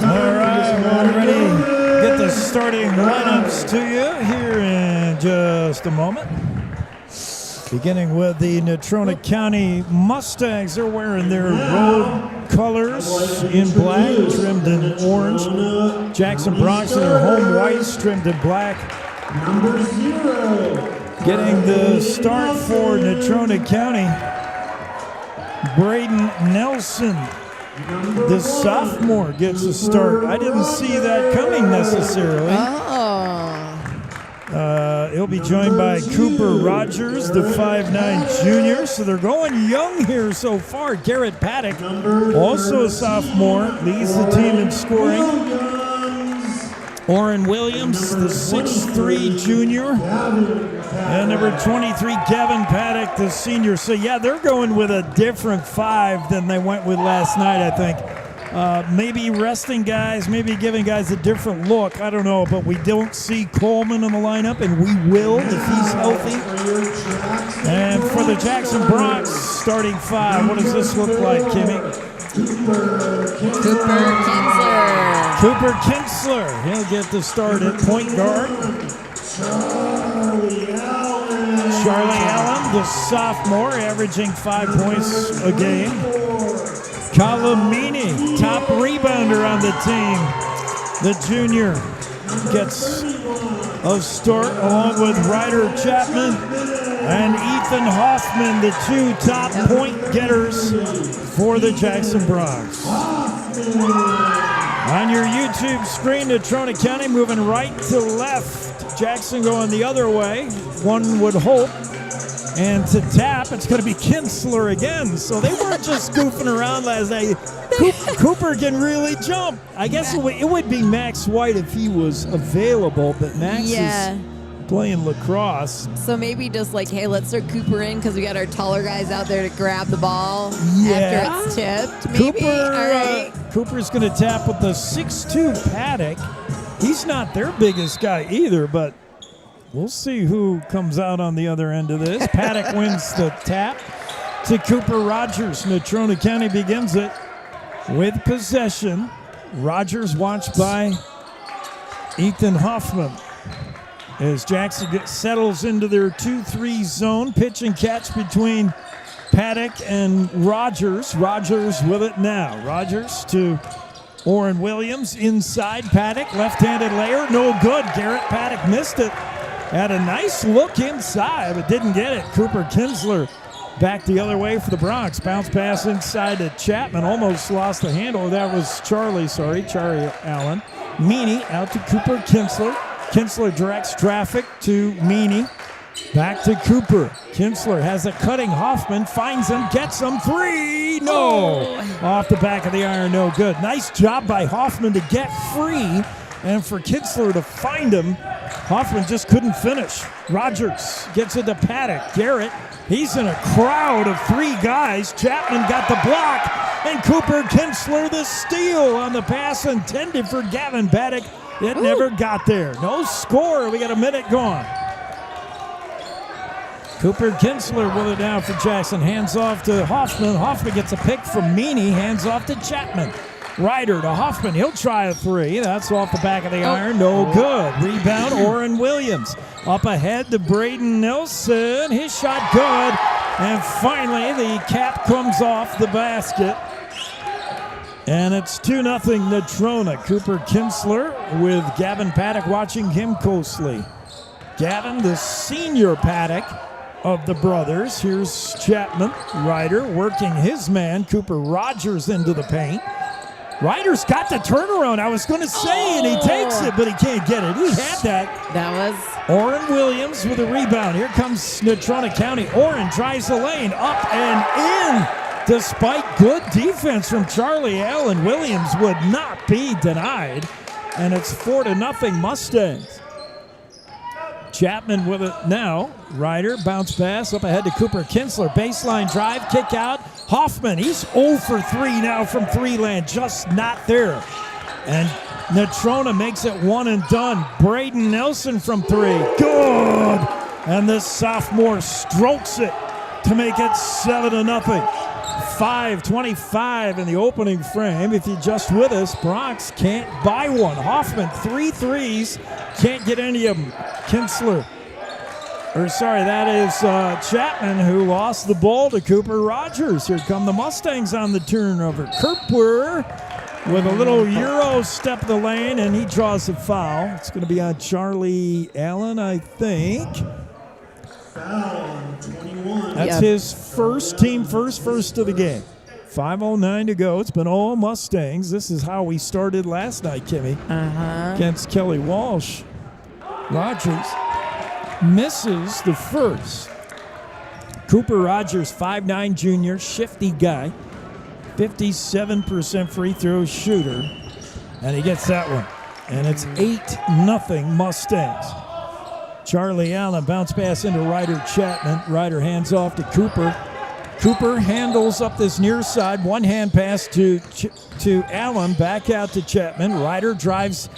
All right, we're ready to get the starting lineups to you here in just a moment. Beginning with the Natrona County Mustangs. They're wearing their road colors in black, trimmed in orange. Jackson Bronx in their home whites, trimmed in black. Number 0. Getting the start for Natrona County, Braden Nelson. The sophomore gets a start. I didn't see that coming necessarily. He'll be joined by Cooper Rogers, the 5'9 junior. So they're going young here so far. Garrett Paddock, also a sophomore, leads the team in scoring. Orrin Williams, the 6'3 junior. And number 23, Gavin Paddock, the senior. So, yeah, they're going with a different 5 than they went with last night, I think. Maybe resting guys, maybe giving guys a different look. I don't know, but we don't see Coleman in the lineup, and we will if he's healthy. And for the Jackson Bronx, starting 5, what does this look like, Kimmy? Cooper Kinsler. He'll get the start at point guard. Charlie Allen, the sophomore, averaging 5 points a game. Calamini, top rebounder on the team. The junior gets a start along with Ryder Chapman and Ethan Hoffman, the 2 top point getters for the Jackson Bronx. On your YouTube screen, Natrona County moving right to left. Jackson going the other way, one would hope. And to tap, it's going to be Kinsler again. So they weren't just goofing around last night. Cooper can really jump. I guess it would be Max White if he was available, but Max is playing lacrosse. So maybe just like, hey, let's throw Cooper in because we got our taller guys out there to grab the ball after it's tipped. Maybe. All right. Cooper's going to tap with the 6'2 Paddock. He's not their biggest guy either, but we'll see who comes out on the other end of this. Paddock wins the tap to Cooper Rogers. Natrona County begins it with possession. Rogers watched by Ethan Hoffman. As Jackson settles into their 2-3 zone, pitch and catch between Paddock and Rogers. Rogers with it now. Rogers to Orrin Williams inside. Paddock, left-handed layer, no good. Garrett Paddock missed it. Had a nice look inside, but didn't get it. Cooper Kinsler back the other way for the Bronx. Bounce pass inside to Chapman. Almost lost the handle. That was Charlie Allen. Meany out to Cooper Kinsler. Kinsler directs traffic to Meany. Back to Cooper. Kinsler has a cutting Hoffman. Finds him, gets him. 3. No. Off the back of the iron, no good. Nice job by Hoffman to get free. And for Kinsler to find him, Hoffman just couldn't finish. Rogers gets it to Paddock. Garrett, he's in a crowd of 3 guys. Chapman got the block, and Cooper Kinsler the steal on the pass intended for Gavin Paddock. It never got there. No score. We got a minute gone. Cooper Kinsler with it now for Jackson. Hands off to Hoffman. Hoffman gets a pick from Meany. Hands off to Chapman. Ryder to Hoffman. He'll try a 3. That's off the back of the iron. No good. Rebound, Orrin Williams. Up ahead to Braden Nelson. His shot good. And finally, the cap comes off the basket. And it's 2-0 Natrona. Cooper Kinsler with Gavin Paddock watching him closely. Gavin, the senior Paddock of the brothers. Here's Chapman. Ryder working his man. Cooper Rogers into the paint. Ryder's got the turnaround, I was going to say, and he takes it, but he can't get it. He had that. That was Orrin Williams with a rebound. Here comes Natrona County. Orrin tries the lane, up and in. Despite good defense from Charlie Allen, Williams would not be denied. And it's 4-0 Mustangs. Chapman with it now. Ryder, bounce pass up ahead to Cooper Kinsler. Baseline drive, kick out. Hoffman, he's 0 for 3 now from 3 land, just not there. And Natrona makes it 1 and done. Braden Nelson from 3, good. And the sophomore strokes it to make it 7-0. 5:25 in the opening frame. If you're just with us, Bronx can't buy one. Hoffman, 3 threes, can't get any of them. That is Chapman who lost the ball to Cooper Rogers. Here come the Mustangs on the turnover. Kerper with a little Euro step of the lane, and he draws a foul. It's going to be on Charlie Allen, I think. Foul on 21. That's his first of the game. 5:09 to go. It's been all Mustangs. This is how we started last night, Kimmy. Against Kelly Walsh. Rogers misses the first. Cooper Rogers, 5'9" junior, shifty guy, 57% free throw shooter, and he gets that one. And it's 8-0 Mustangs. Charlie Allen bounce pass into Ryder Chapman. Ryder hands off to Cooper. Cooper handles up this near side. One hand pass to Allen, back out to Chapman. Ryder drives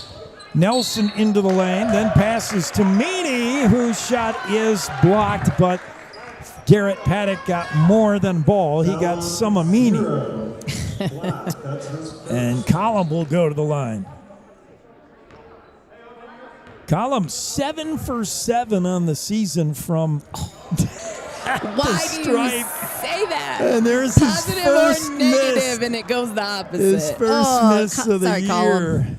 Nelson into the lane, then passes to Meany, whose shot is blocked, but Garrett Paddock got more than ball. He got some of Meany. And Collum will go to the line. Collum 7 for 7 on the season from Why do you say that? And there's positive his first or negative, miss. and it goes the opposite. His first miss of the sorry, year.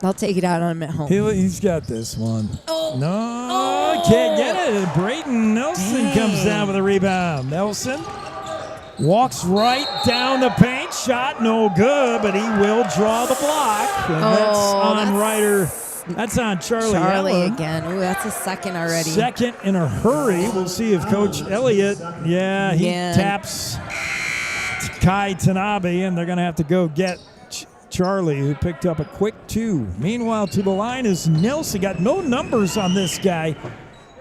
I'll take it out on him at home. He's got this one. No, can't get it. Braden Nelson comes down with a rebound. Nelson walks right down the paint. Shot no good, but he will draw the block. And that's on Ryder. That's on Charlie Allen. Again. Ooh, that's a second already. Second in a hurry. We'll see if Coach Elliott, he taps Kai Tanabe, and they're going to have to go get Charlie, who picked up a quick 2. Meanwhile, to the line is Nelson. Got no numbers on this guy.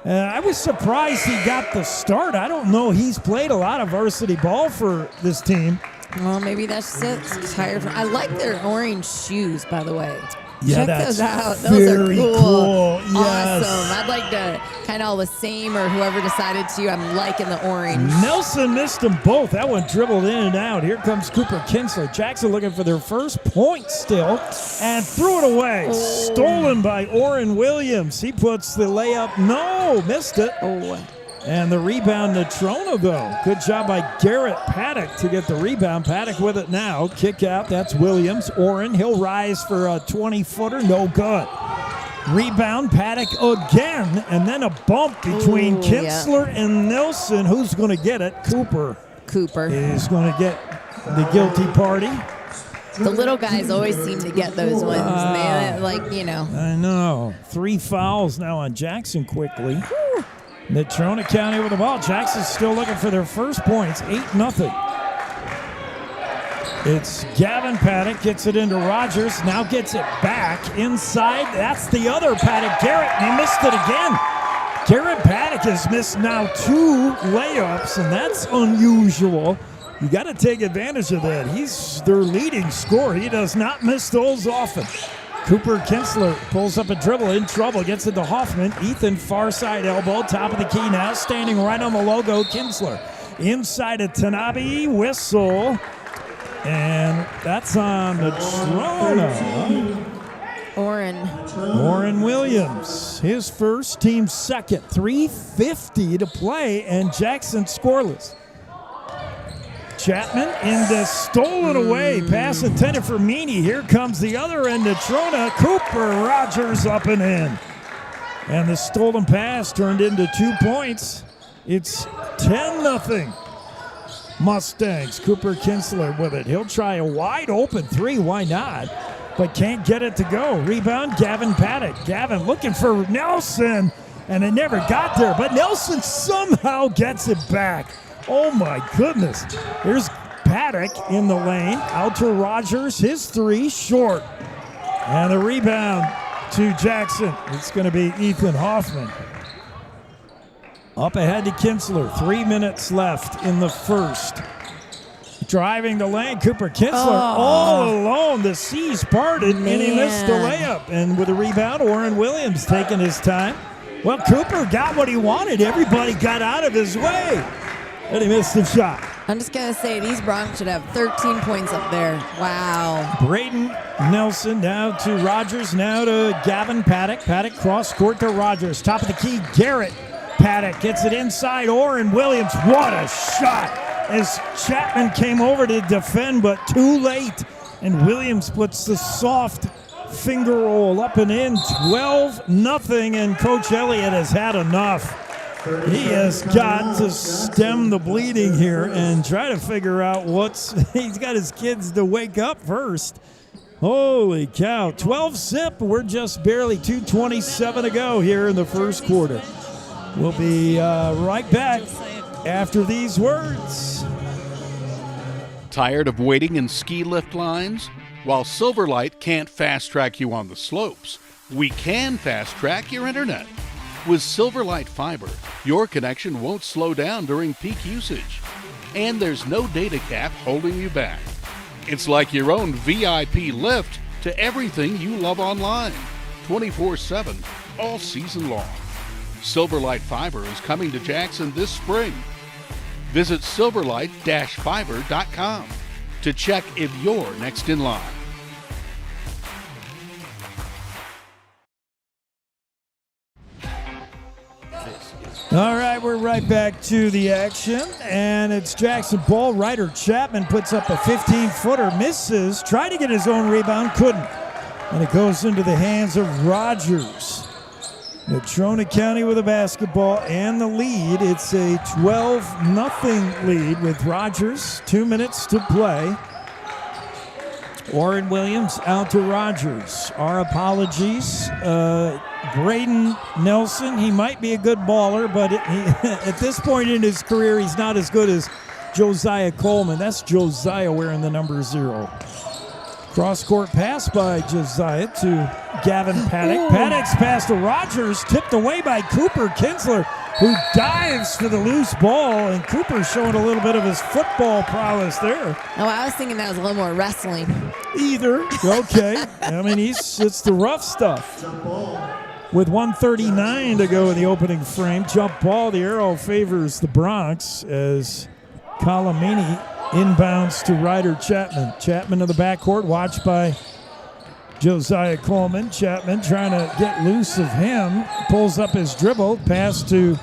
I was surprised he got the start. I don't know. He's played a lot of varsity ball for this team. Well, maybe that's it. Tired. I like their orange shoes, by the way. Yeah, check those out. Those very are cool. Awesome. Yes. I'd like to kind of all the same, or whoever decided to. I'm liking the orange. Nelson missed them both. That one dribbled in and out. Here comes Cooper Kinsler. Jackson looking for their first point still, and threw it away. Stolen by Orrin Williams. He puts the layup. No, missed it. And the rebound, Natrona, though. Good job by Garrett Paddock to get the rebound. Paddock with it now. Kick out. That's Williams. Orrin, he'll rise for a 20-footer. No good. Rebound, Paddock again. And then a bump between Kinsler and Nelson. Who's going to get it? Cooper is going to get the guilty party. The little guys always seem to get those ones. I know. 3 fouls now on Jackson quickly. Natrona County with the ball. Jackson's still looking for their first points. 8-0. It's Gavin Paddock. Gets it into Rogers. Now gets it back inside. That's the other Paddock. Garrett, and he missed it again. Garrett Paddock has missed now 2 layups, and that's unusual. You got to take advantage of that. He's their leading scorer. He does not miss those often. Cooper Kinsler pulls up a dribble, in trouble, gets it to Hoffman. Ethan, far side elbow, top of the key now, standing right on the logo, Kinsler. Inside of Tanabe, whistle, and that's on Natrona. Orrin Williams, his first, team second. 3:50 to play, and Jackson scoreless. Chapman into stolen away. Pass intended for Meany. Here comes the other end. Natrona. Cooper Rogers up and in. And the stolen pass turned into 2 points. It's 10-0. Mustangs. Cooper Kinsler with it. He'll try a wide open 3. Why not? But can't get it to go. Rebound, Gavin Paddock. Gavin looking for Nelson. And it never got there. But Nelson somehow gets it back. Oh, my goodness. Here's Paddock in the lane. Out to Rogers. His 3 short. And the rebound to Jackson. It's going to be Ethan Hoffman. Up ahead to Kinsler. 3 minutes left in the first. Driving the lane, Cooper Kinsler all alone. The seas parted, and he missed the layup. And with a rebound, Orrin Williams taking his time. Well, Cooper got what he wanted. Everybody got out of his way. And he missed the shot. I'm just going to say, these Broncs should have 13 points up there. Wow. Braden Nelson now to Rogers, now to Gavin Paddock. Paddock cross court to Rogers. Top of the key, Garrett Paddock gets it inside. Orrin Williams, what a shot. As Chapman came over to defend, but too late. And Williams puts the soft finger roll up and in. 12-0, and Coach Elliott has had enough. He has got to stem the bleeding here and try to figure out he's got his kids to wake up first. Holy cow. 12-zip. We're just barely 2:27 to go here in the first quarter. We'll be right back after these words. Tired of waiting in ski lift lines? While Silverlight can't fast-track you on the slopes, we can fast-track your internet. With Silverlight Fiber, your connection won't slow down during peak usage. And there's no data cap holding you back. It's like your own VIP lift to everything you love online, 24/7, all season long. Silverlight Fiber is coming to Jackson this spring. Visit silverlight-fiber.com to check if you're next in line. All right, we're right back to the action, and it's Jackson ball. Ryder Chapman puts up a 15-footer, misses, tried to get his own rebound, couldn't. And it goes into the hands of Rogers. Natrona County with a basketball and the lead. It's a 12-0 lead with Rogers. 2 minutes to play. Warren Williams out to Rogers. Our apologies. Braden Nelson, he might be a good baller, but at this point in his career, he's not as good as Josiah Coleman. That's Josiah wearing the number 0. Cross-court pass by Josiah to Gavin Paddock. Paddock's pass to Rogers, tipped away by Cooper Kinsler, who dives for the loose ball, and Cooper showing a little bit of his football prowess there. Oh, I was thinking that was a little more wrestling. Either. Okay. I mean, it's the rough stuff. With 1:39 to go in the opening frame, jump ball, the arrow favors the Bronx as Calamini inbounds to Ryder Chapman. Chapman to the backcourt, watched by Josiah Coleman. Chapman trying to get loose of him, pulls up his dribble, pass to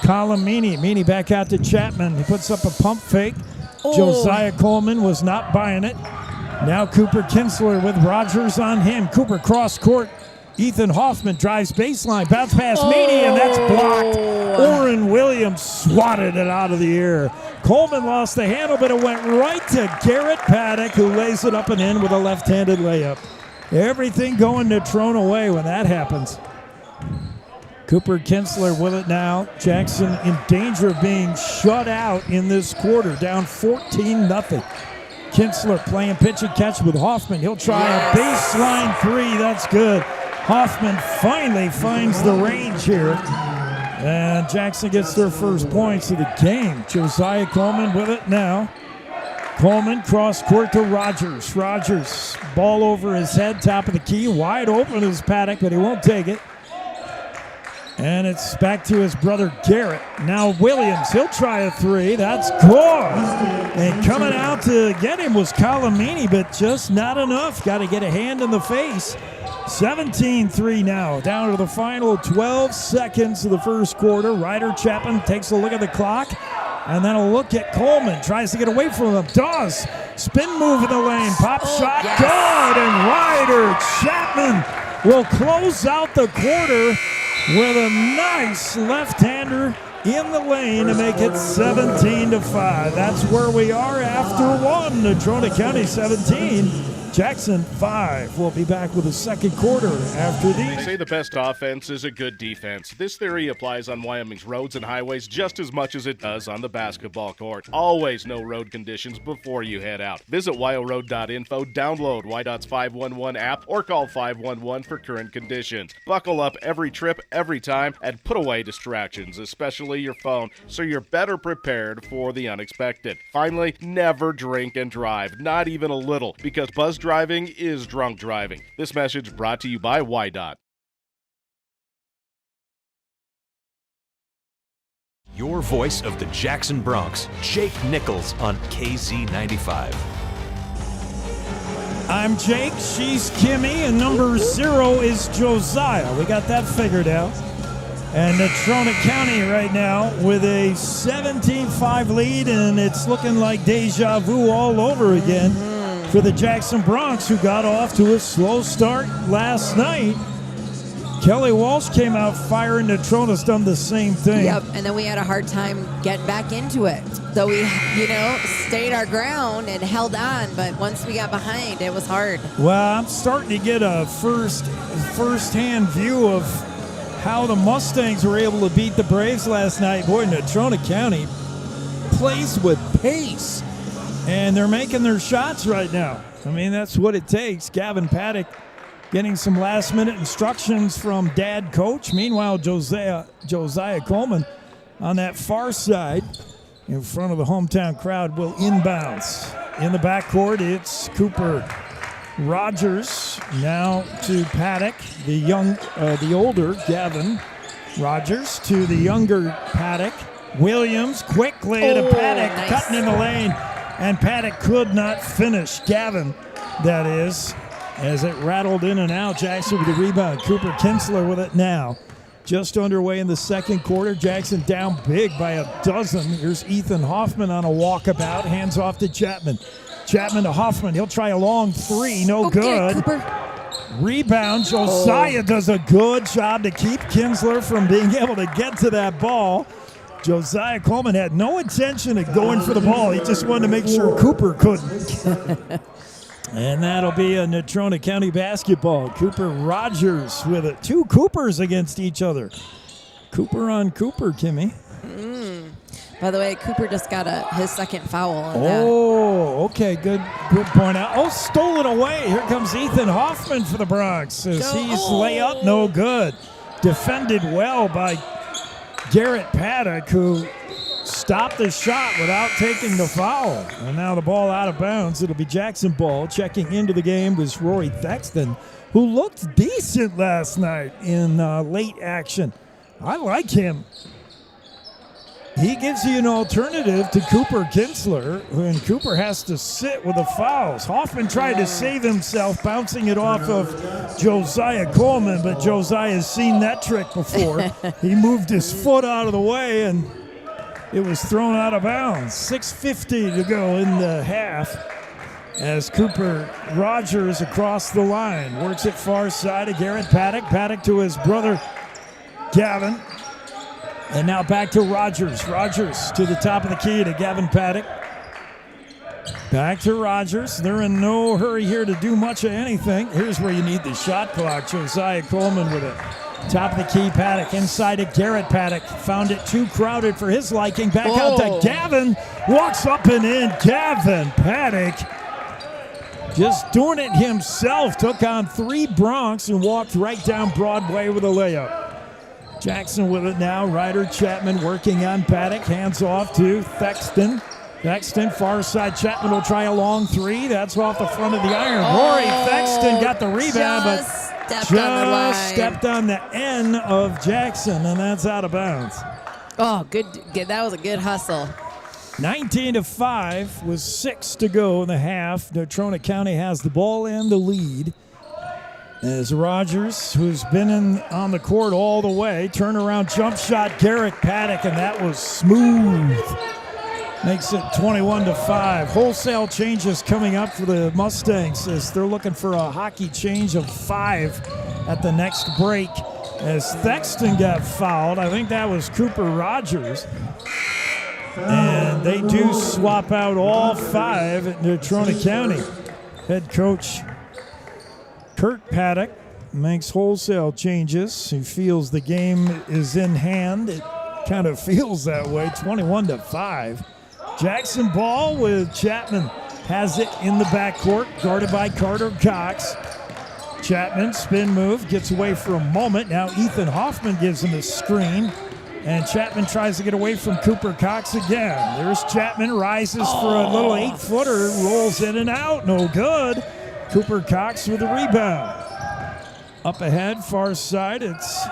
Calamini. Meany back out to Chapman. He puts up a pump fake. Oh. Josiah Coleman was not buying it. Now Cooper Kinsler with Rogers on him. Cooper cross court. Ethan Hoffman drives baseline, bounce pass Meany, and that's blocked. Orrin Williams swatted it out of the air. Coleman lost the handle, but it went right to Garrett Paddock, who lays it up and in with a left-handed layup. Everything going Natrona way when that happens. Cooper Kinsler with it now. Jackson in danger of being shut out in this quarter, down 14-0. Kinsler playing pitch and catch with Hoffman. He'll try a baseline 3. That's good. Hoffman finally finds the range here. And Jackson gets their first points of the game. Josiah Coleman with it now. Coleman cross court to Rogers. Rogers, ball over his head, top of the key. Wide open is Paddock, but he won't take it. And it's back to his brother Garrett. Now Williams, he'll try a 3. That's good. And coming out to get him was Calamini, but just not enough. Got to get a hand in the face. 17-3 now, down to the final 12 seconds of the first quarter. Ryder Chapman takes a look at the clock, and then a look at Coleman. Tries to get away from him. Does. Spin move in the lane. Pop shot. Yes. Good. And Ryder Chapman will close out the quarter with a nice left-hander in the lane to make it 17-5. That's where we are after one. Natrona County 17. Jackson 5. We'll be back with the second quarter after these. They say the best offense is a good defense. This theory applies on Wyoming's roads and highways just as much as it does on the basketball court. Always know road conditions before you head out. Visit wyoroad.info, download YDOT's 511 app, or call 511 for current conditions. Buckle up every trip, every time, and put away distractions, especially your phone, so you're better prepared for the unexpected. Finally, never drink and drive, not even a little, because buzz driving is drunk driving. This message brought to you by YDOT. Your voice of the Jackson Bronx, Jake Nichols on KZ95. I'm Jake, she's Kimmy, and number 0 is Josiah. We got that figured out. And Natrona County right now with a 17-5 lead, and it's looking like deja vu all over again for the Jackson Bronx, who got off to a slow start last night. Kelly Walsh came out firing. Natrona's done the same thing. Yep, and then we had a hard time getting back into it. So we, stayed our ground and held on, but once we got behind, it was hard. Well, I'm starting to get a first-hand view of how the Mustangs were able to beat the Braves last night. Boy, Natrona County plays with pace, and they're making their shots right now. I mean, that's what it takes. Gavin Paddock getting some last-minute instructions from dad coach. Meanwhile, Josiah Coleman on that far side in front of the hometown crowd will inbounds. In the backcourt, it's Cooper Rogers now to Paddock, the older Gavin Rogers to the younger Paddock. Williams quickly to Paddock, nice. Cutting in the lane, and Paddock could not finish. Gavin, that is, as it rattled in and out. Jackson with the rebound. Cooper Kinsler with it now. Just underway in the second quarter. Jackson down big by a dozen. Here's Ethan Hoffman on a walkabout. Hands off to Chapman. Chapman to Hoffman. He'll try a long three. No good. Cooper. Rebound. Josiah does a good job to keep Kinsler from being able to get to that ball. Josiah Coleman had no intention of going for the ball. He just wanted to make sure Cooper couldn't. And that'll be a Natrona County basketball. Cooper Rogers with it. Two Coopers against each other. Cooper on Cooper, Kimmy. By the way, Cooper just got his second foul on Okay, good point out. Oh, stolen away. Here comes Ethan Hoffman for the Bronx. As he's layup, no good. Defended well by Garrett Paddock, who stopped the shot without taking the foul. And now the ball out of bounds. It'll be Jackson ball. Checking into the game was Rory Thexton, who looked decent last night in late action. I like him. He gives you an alternative to Cooper Kinsler, and Cooper has to sit with the fouls. Hoffman tried to save himself, bouncing it off of Josiah Coleman, but Josiah's seen that trick before. He moved his foot out of the way, and it was thrown out of bounds. 6:50 to go in the half as Cooper Rogers across the line. Works it far side of Garrett Paddock. Paddock to his brother Gavin. And now back to Rogers. Rogers to the top of the key to Gavin Paddock. Back to Rogers. They're in no hurry here to do much of anything. Here's where you need the shot clock. Josiah Coleman with it. Top of the key, Paddock inside to Garrett Paddock. Found it too crowded for his liking. Back out to Gavin. Walks up and in. Gavin Paddock just doing it himself. Took on three Bronx and walked right down Broadway with a layup. Jackson with it now. Ryder Chapman working on Paddock. Hands off to Thexton. Thexton, far side. Chapman will try a long three. That's off the front of the iron. Rory Thexton got the rebound, but stepped on the end of Jackson, and that's out of bounds. Oh, good. That was a good hustle. 19-5 with 6 to go in the half. Natrona County has the ball and the lead. As Rogers, who's been on the court all the way, turnaround jump shot, Garrett Paddock, and that was smooth. Makes it 21-5. Wholesale changes coming up for the Mustangs as they're looking for a hockey change of 5 at the next break. As Thexton got fouled, I think that was Cooper Rogers. And they do swap out all 5 at Natrona County. Head coach Kurt Paddock makes wholesale changes. He feels the game is in hand. It kind of feels that way, 21-5. Jackson ball with Chapman. Has it in the backcourt, guarded by Carter Cox. Chapman, spin move, gets away for a moment. Now Ethan Hoffman gives him a screen. And Chapman tries to get away from Cooper Cox again. There's Chapman, rises for a little 8-footer, rolls in and out, no good. Cooper Cox with the rebound. Up ahead, far side, it's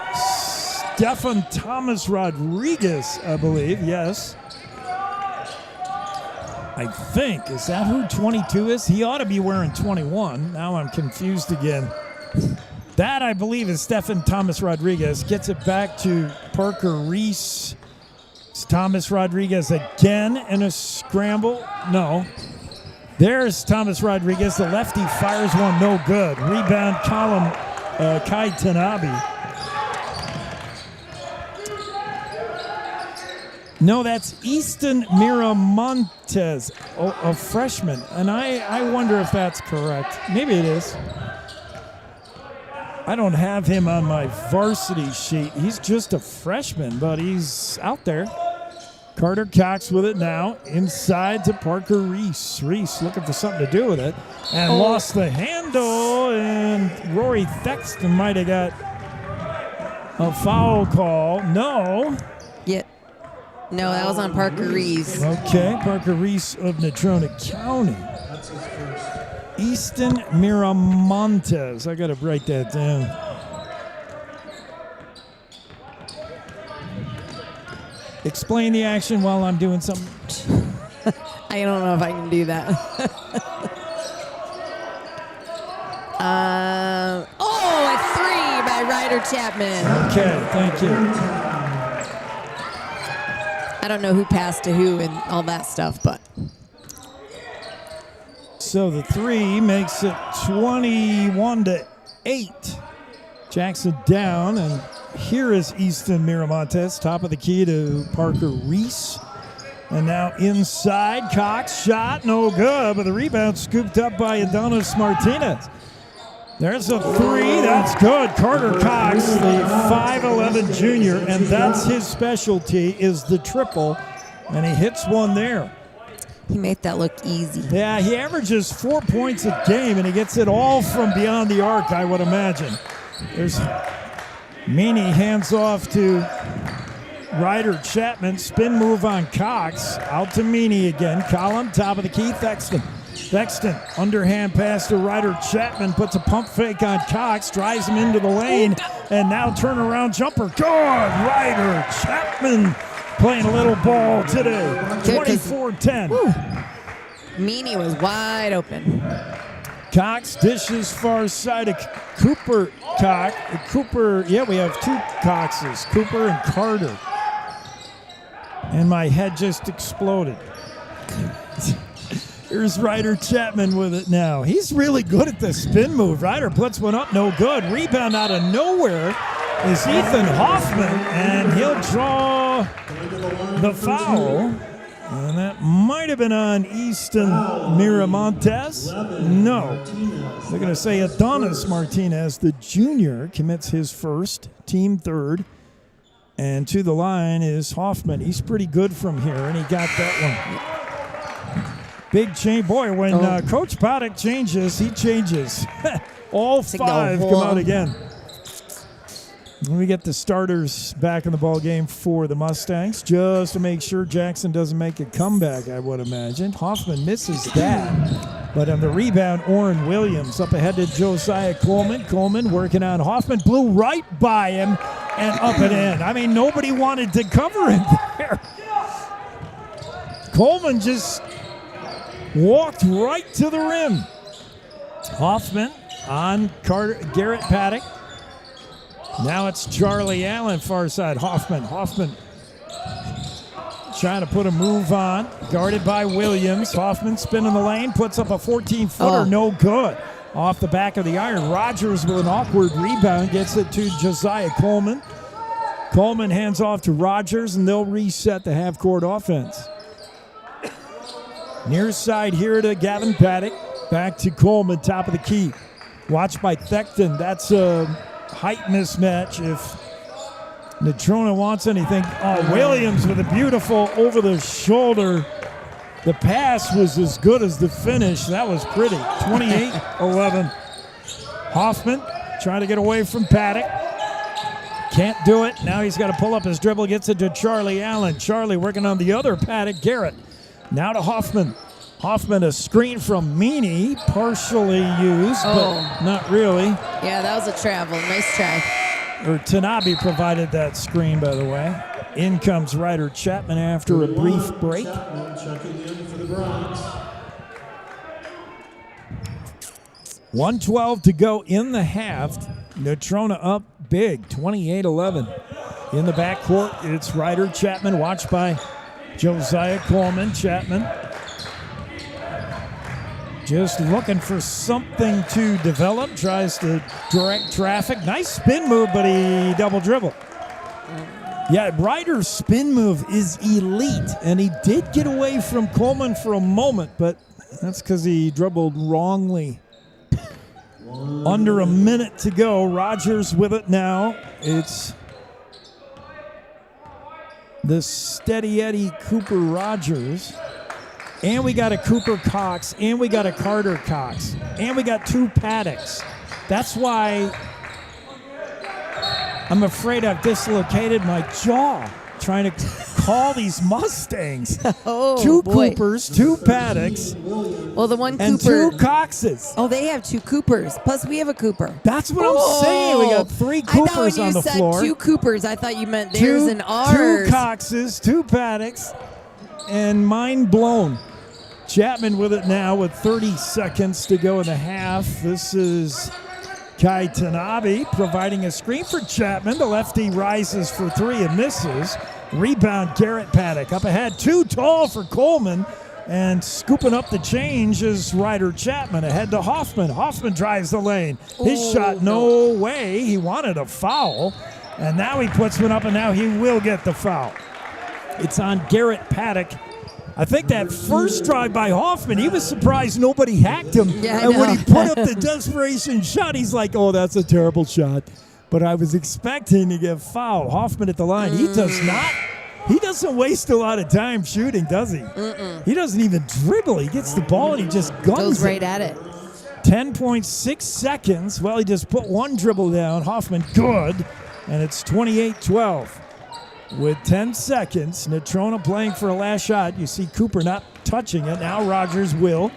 Stefan Thomas Rodriguez, I believe, yes. I think, is that who 22 is? He ought to be wearing 21. Now I'm confused again. That, I believe, is Stefan Thomas Rodriguez. Gets it back to Parker Reese. It's Thomas Rodriguez again in a scramble. No. There's Thomas Rodriguez. The lefty fires one, no good. Rebound column, Kai Tanabe. No, that's Easton Miramontes, a freshman. And I wonder if that's correct. Maybe it is. I don't have him on my varsity sheet. He's just a freshman, but he's out there. Carter Cox with it now. Inside to Parker Reese. Reese looking for something to do with it. And lost the handle. And Rory Thexton might have got a foul call. No. Yeah. No, that was on Parker Reese. Okay, Parker Reese of Natrona County. That's his first. Easton Miramontes. I got to write that down. Explain the action while I'm doing something. I don't know if I can do that. A 3 by Ryder Chapman. Okay, thank you. I don't know who passed to who and all that stuff, but. So the 3 makes it 21-8. Jackson down, and here is Easton Miramontes, top of the key to Parker Reese. And now inside, Cox shot, no good, but the rebound scooped up by Adonis Martinez. There's a 3, that's good. Carter Cox, the 5'11 junior, and that's his specialty is the triple, and he hits one there. He made that look easy. Yeah, he averages 4 points a game, and he gets it all from beyond the arc, I would imagine. There's Meany hands off to Ryder Chapman. Spin move on Cox. Out to Meany again. Collum, top of the key. Thexton, underhand pass to Ryder Chapman. Puts a pump fake on Cox. Drives him into the lane. And now turnaround jumper. Good! Ryder Chapman playing a little ball today. 24-10. Meany was wide open. Cox dishes far side of Cooper. Yeah, we have 2 Coxes, Cooper and Carter. And my head just exploded. Here's Ryder Chapman with it now. He's really good at the spin move. Ryder puts one up, no good. Rebound out of nowhere is Ethan Hoffman, and he'll draw the foul. And that might have been on Easton Miramontes. No. They're going to say Adonis Martinez, the junior, commits his first, team third. And to the line is Hoffman. He's pretty good from here, and he got that one. Big change. Boy, when Coach Paddock changes, he changes. All 5 come out again. We get the starters back in the ball game for the Mustangs just to make sure Jackson doesn't make a comeback, I would imagine. Hoffman misses that. But on the rebound, Orrin Williams up ahead to Josiah Coleman. Coleman working on Hoffman. Blew right by him and up and in. I mean, nobody wanted to cover him there. Coleman just walked right to the rim. Hoffman on Garrett Paddock. Now it's Charlie Allen, far side. Hoffman trying to put a move on. Guarded by Williams. Hoffman spinning the lane. Puts up a 14-footer. No good. Off the back of the iron. Rogers with an awkward rebound. Gets it to Josiah Coleman. Coleman hands off to Rogers, and they'll reset the half-court offense. Near side here to Gavin Paddock. Back to Coleman, top of the key. Watched by Thexton. That's a height mismatch if Natrona wants anything. Williams with a beautiful over-the-shoulder. The pass was as good as the finish. That was pretty. 28-11. Hoffman trying to get away from Paddock. Can't do it. Now he's got to pull up his dribble. Gets it to Charlie Allen. Charlie working on the other Paddock. Garrett. Now to Hoffman. Hoffman, a screen from Meany, partially used, but not really. Yeah, that was a travel. Nice try. Tanabe provided that screen, by the way. In comes Ryder Chapman after a brief break. Checking in for the Bronx. 1:12 to go in the half. Natrona up big, 28-11. In the backcourt, it's Ryder Chapman, watched by Josiah Coleman. Chapman just looking for something to develop. Tries to direct traffic. Nice spin move, but he double dribble. Yeah, Ryder's spin move is elite, and he did get away from Coleman for a moment, but that's because he dribbled wrongly. Under a minute to go. Rogers with it now. It's the steady Eddie Cooper Rogers. And we got a Cooper Cox, and we got a Carter Cox, and we got 2 Paddocks. That's why I'm afraid I've dislocated my jaw trying to call these Mustangs. 2 Coopers, 2 Paddocks, well, the one and Cooper, 2 Coxes. Oh, they have 2 Coopers. Plus, we have a Cooper. That's what I'm saying. We got 3 Coopers on the floor. I thought when you said 2 Coopers, I thought you meant theirs and ours. 2 Coxes, 2 Paddocks, and mind blown. Chapman with it now with 30 seconds to go in the half. This is Kai Tanabe providing a screen for Chapman. The lefty rises for 3 and misses. Rebound, Garrett Paddock up ahead. Too tall for Coleman. And scooping up the change is Ryder Chapman ahead to Hoffman. Hoffman drives the lane. His shot, no way. He wanted a foul. And now he puts one up, and now he will get the foul. It's on Garrett Paddock. I think that first drive by Hoffman, he was surprised nobody hacked him. Yeah, and when he put up the desperation shot, he's like, oh, that's a terrible shot. But I was expecting to get fouled. Hoffman at the line. He does not. He doesn't waste a lot of time shooting, does he? He doesn't even dribble. He gets the ball and he just goes right at it. 10.6 seconds. Well, he just put 1 dribble down. Hoffman, good. And it's 28-12. With 10 seconds, Natrona playing for a last shot. You see Cooper not touching it. Now Rogers will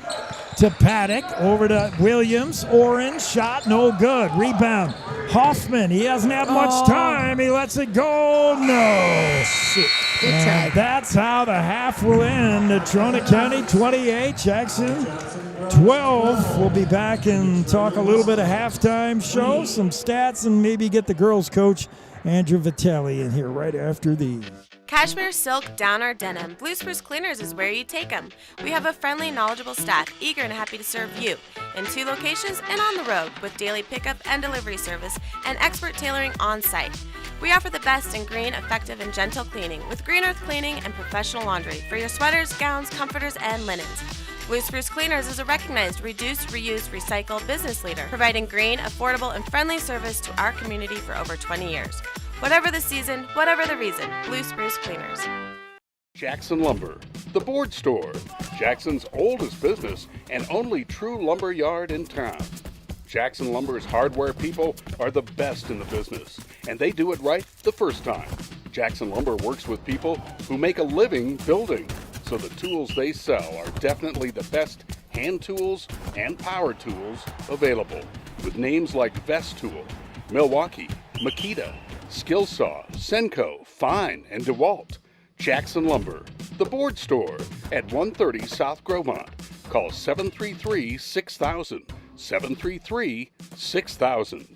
to Paddock. Over to Williams. Orange shot, no good. Rebound. Hoffman, he doesn't have much time. He lets it go. No. And that's how the half will end. Natrona County 28, Jackson 12. We'll be back and talk a little bit of halftime show, some stats, and maybe get the girls' coach Andrew Vitale in here right after these. Cashmere, silk, down, or denim, Blue Spruce Cleaners is where you take them. We have a friendly, knowledgeable staff eager and happy to serve you in 2 locations and on the road with daily pickup and delivery service and expert tailoring on site. We offer the best in green, effective, and gentle cleaning with Green Earth Cleaning and professional laundry for your sweaters, gowns, comforters, and linens. Blue Spruce Cleaners is a recognized reduce, reuse, recycle business leader, providing green, affordable, and friendly service to our community for over 20 years. Whatever the season, whatever the reason, Blue Spruce Cleaners. Jackson Lumber, the board store, Jackson's oldest business and only true lumber yard in town. Jackson Lumber's hardware people are the best in the business, and they do it right the first time. Jackson Lumber works with people who make a living building, so the tools they sell are definitely the best hand tools and power tools available, with names like Vest Tool, Milwaukee, Makita, Skillsaw, Senco, Fine, and DeWalt. Jackson Lumber, the board store at 130 South Grovemont. Call 733-6000, 733-6000.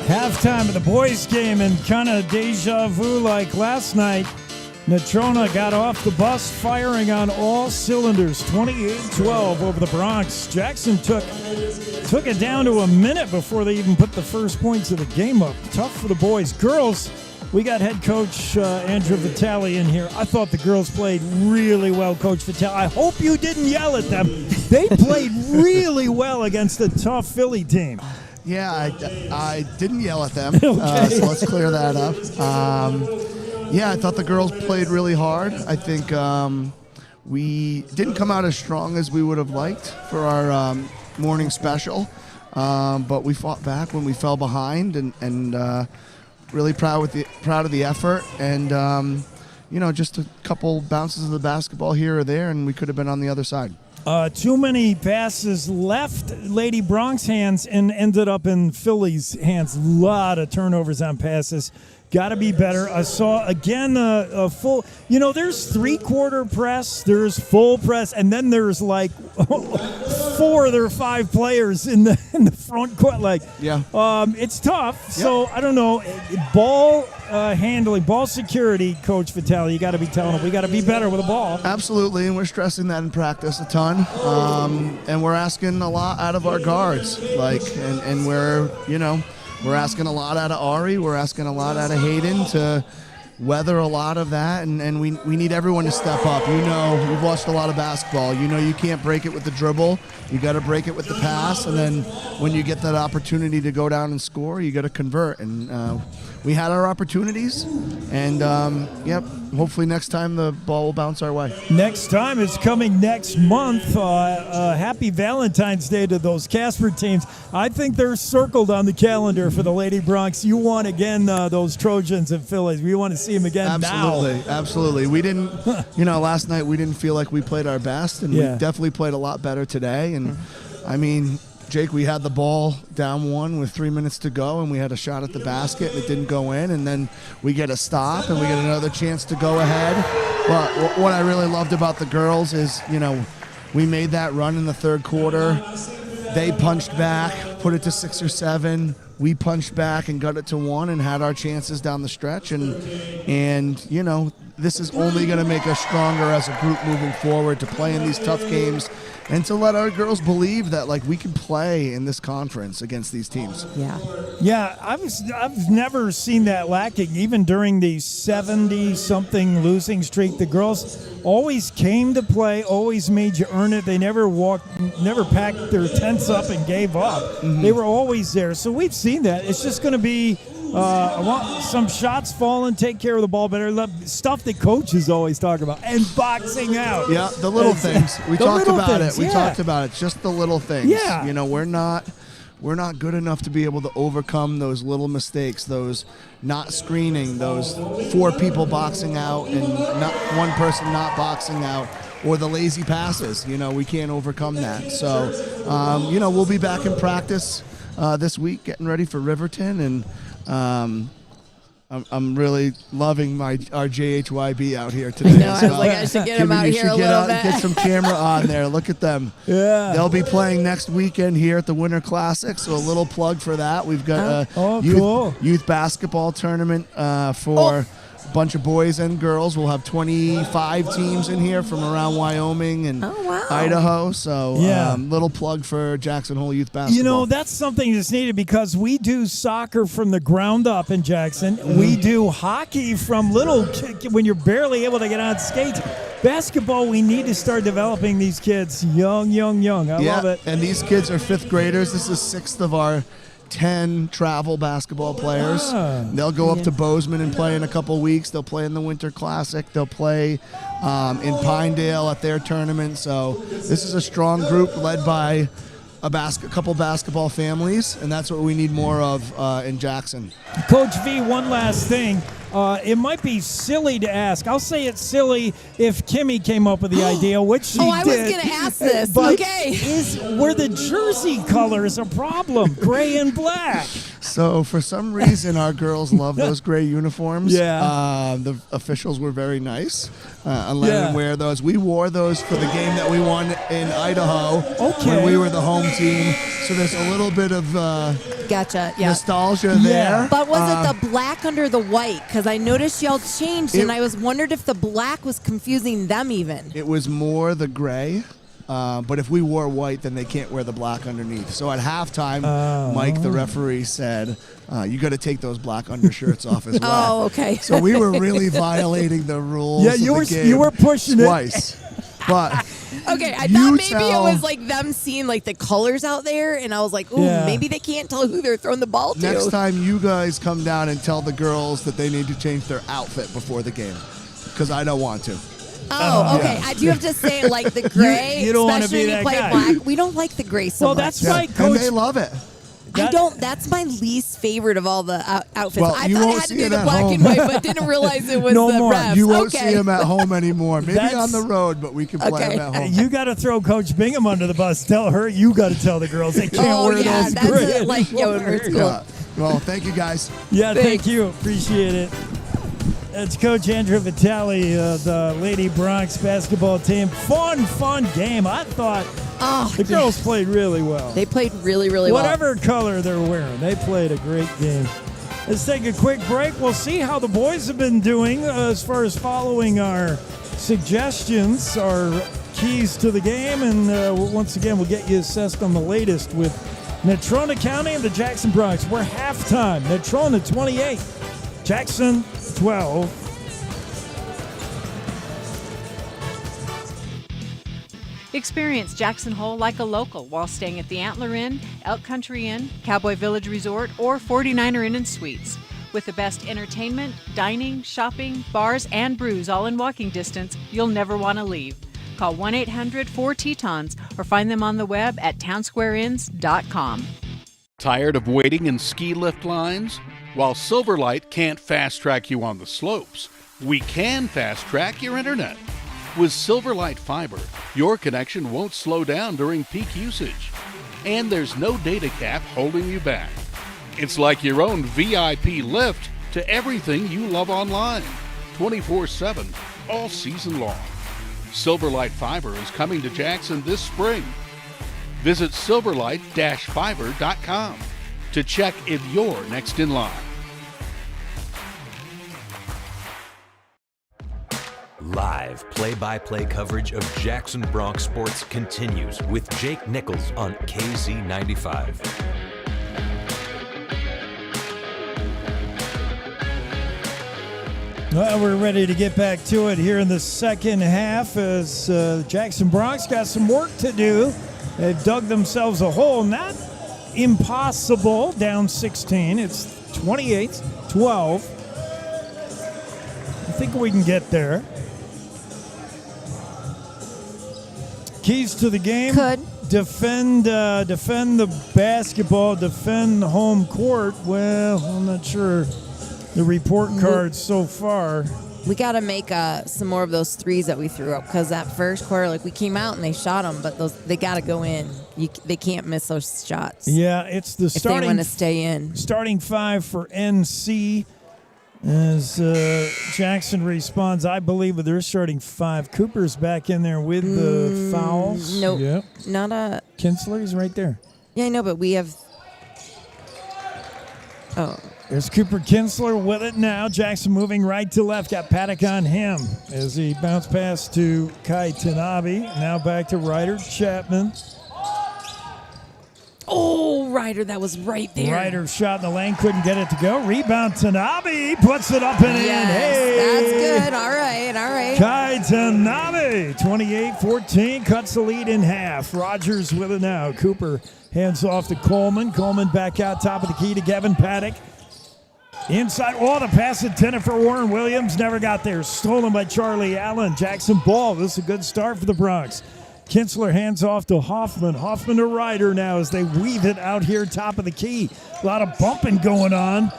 Halftime of the boys' game, and kind of deja vu like last night. Natrona got off the bus firing on all cylinders, 28-12 over the Bronx. Jackson took it down to a minute before they even put the first points of the game up. Tough for the boys. Girls, we got head coach Andrew Vitale in here. I thought the girls played really well, Coach Vitale. I hope you didn't yell at them. They played really well against a tough Philly team. Yeah, I didn't yell at them, so let's clear that up. Yeah, I thought the girls played really hard. I think we didn't come out as strong as we would have liked for our morning special, but we fought back when we fell behind, and really proud of the effort. And just a couple bounces of the basketball here or there, and we could have been on the other side. Too many passes left Lady Bronx hands and ended up in Philly's hands. A lot of turnovers on passes. Got to be better. I saw, again, a full, there's three-quarter press, there's full press, and then there's like 4 or 5 players in the front court. It's tough. So, I don't know. Ball handling, ball security, Coach Vitale, you got to be telling them we got to be better with the ball. Absolutely, and we're stressing that in practice a ton. And we're asking a lot out of our guards. And we're asking a lot out of Ari. We're asking a lot out of Hayden to weather a lot of that, and we need everyone to step up. You've watched a lot of basketball. You can't break it with the dribble. You got to break it with the pass, and then when you get that opportunity to go down and score, you got to convert. And we had our opportunities, and hopefully next time the ball will bounce our way. Next time is coming next month. Happy Valentine's Day to those Casper teams. I think they're circled on the calendar for the Lady Bronx. You want, again, those Trojans and Phillies. We want to see them again Absolutely. We didn't, last night we didn't feel like we played our best, and we definitely played a lot better today. And, Jake, we had the ball down 1 with 3 minutes to go, and we had a shot at the basket, and it didn't go in, and then we get a stop, and we get another chance to go ahead. But what I really loved about the girls is, we made that run in the third quarter. They punched back, put it to 6 or 7. We punched back and got it to 1 and had our chances down the stretch. And this is only going to make us stronger as a group moving forward to play in these tough games and to let our girls believe that we can play in this conference against these teams. Yeah, I've never seen that lacking. Even during the 70-something losing streak, the girls always came to play, always made you earn it. They never packed their tents up and gave up. Mm-hmm. They were always there. So we've seen that. It's just going to be some shots falling, take care of the ball better, stuff that coaches always talk about, and boxing out. Yeah, the little things. We talked about it. We talked about it. Just the little things. Yeah. We're not good enough to be able to overcome those little mistakes, those not screening, those 4 people boxing out and not one person not boxing out, or the lazy passes. We can't overcome that. So, we'll be back in practice this week, getting ready for Riverton, and I'm really loving our JHYB out here today. I know, I was like, I should get him out here a little bit. Get some camera on there. Look at them. Yeah. They'll be playing next weekend here at the Winter Classic, so a little plug for that. We've got a youth basketball tournament for a bunch of boys and girls. We'll have 25 teams in here from around Wyoming and Idaho. So little plug for Jackson Hole Youth Basketball. That's something that's needed because we do soccer from the ground up in Jackson. Mm-hmm. We do hockey from when you're barely able to get on skates. Basketball, we need to start developing these kids young. I love it. And these kids are 5th graders. This is 6th of our 10 travel basketball players. They'll go up to Bozeman and play in a couple weeks. They'll play in the Winter Classic. They'll play in Pinedale at their tournament. So this is a strong group led by a couple basketball families, and that's what we need more of in Jackson. Coach V, one last thing. It might be silly to ask. I'll say it's silly if Kimmy came up with the idea, which she did. I was going to ask this. But okay. Were the jersey colors a problem? Gray and black. So for some reason, our girls love those gray uniforms. Yeah. The officials were very nice and let them wear those. We wore those for the game that we won in Idaho when we were the home team. So there's a little bit of nostalgia there. But was it the black under the white? Because I noticed y'all changed, and I was wondered if the black was confusing them even. It was more the gray. But if we wore white, then they can't wear the black underneath. So at halftime, Mike, the referee, said, you got to take those black undershirts off as well. Oh, okay. So we were really violating the rules of the game you were pushing twice. But okay, I thought maybe it was like them seeing like the colors out there, and I was like, ooh, maybe they can't tell who they're throwing the ball to. Next time you guys come down and tell the girls that they need to change their outfit before the game, because I don't want to. Oh, okay. I do have to say, like, the gray, you don't want to especially be when you that play guy. black. We don't like the gray so much. Well, that's why Coach... And they love it. That's my least favorite of all the outfits. Well, I thought it had to be the black and white, but didn't realize it was the refs. You won't see them at home anymore. Maybe on the road, but we can play them at home. You got to throw Coach Bingham under the bus. Tell her you got to tell the girls they can't wear those gray. That's like, it's cool. Well, thank you, guys. Yeah, thank you. Appreciate it. That's Coach Andrew Vitale of the Lady Bronx basketball team. Fun game. I thought the girls played really well. They played really, really well. Whatever color they're wearing, they played a great game. Let's take a quick break. We'll see how the boys have been doing as far as following our suggestions, our keys to the game. And once again, we'll get you assessed on the latest with Natrona County and the Jackson Bronx. We're halftime. Natrona 28, Jackson 12. Experience Jackson Hole like a local while staying at the Antler Inn, Elk Country Inn, Cowboy Village Resort, or 49er Inn and Suites. With the best entertainment, dining, shopping, bars, and brews all in walking distance, you'll never want to leave. Call 1-800-4-TETONS or find them on the web at townsquareinns.com. Tired of waiting in ski lift lines? While Silverlight can't fast-track you on the slopes, we can fast-track your internet. With Silverlight Fiber, your connection won't slow down during peak usage. And there's no data cap holding you back. It's like your own VIP lift to everything you love online, 24/7, all season long. Silverlight Fiber is coming to Jackson this spring. Visit silverlight-fiber.com to check if you're next in line. Live play-by-play coverage of Jackson Bronx sports continues with Jake Nichols on KZ95. Well, we're ready to get back to it here in the second half as Jackson Bronx got some work to do. They've dug themselves a hole. Not impossible, down 16. It's 28-12. I think we can get there. Keys to the game. Defend the basketball, defend home court. Well, I'm not sure the report cards so far. We got to make some more of those threes that we threw up because that first quarter, like we came out and they shot them, but they got to go in. They can't miss those shots. Yeah, it's the starting. If they want to stay in. Starting five for NC as Jackson responds, I believe, with their starting five. Cooper's back in there with the fouls. Nope. Yep. Not a. Kinsler's right there. Yeah, I know, but we have. Oh. There's Cooper Kinsler with it now. Jackson moving right to left. Got Paddock on him as he bounced pass to Kai Tanabe. Now back to Ryder Chapman. Oh, Ryder, that was right there. Ryder shot in the lane, couldn't get it to go. Rebound Tanabe puts it up and in. Hey, that's good. All right. Kai Tanabe, 28-14, cuts the lead in half. Rogers with it now. Cooper hands off to Coleman. Coleman back out top of the key to Kevin Paddock. Inside, the pass intended for Warren Williams. Never got there. Stolen by Charlie Allen. Jackson ball. This is a good start for the Bronx. Kinsler hands off to Hoffman. Hoffman to Ryder now as they weave it out here top of the key. A lot of bumping going on.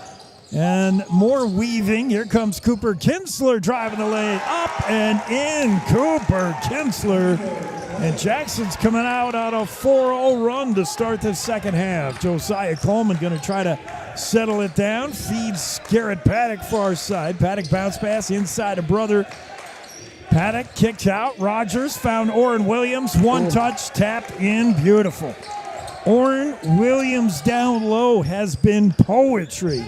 And more weaving. Here comes Cooper Kinsler driving the lane. Up and in. Cooper Kinsler. And Jackson's coming out on a 4-0 run to start the second half. Josiah Coleman going to try to settle it down. Feeds Garrett Paddock far side. Paddock bounce pass inside a brother. Paddock kicked out. Rogers found Orrin Williams. One touch, tapped in. Beautiful. Orrin Williams down low has been poetry.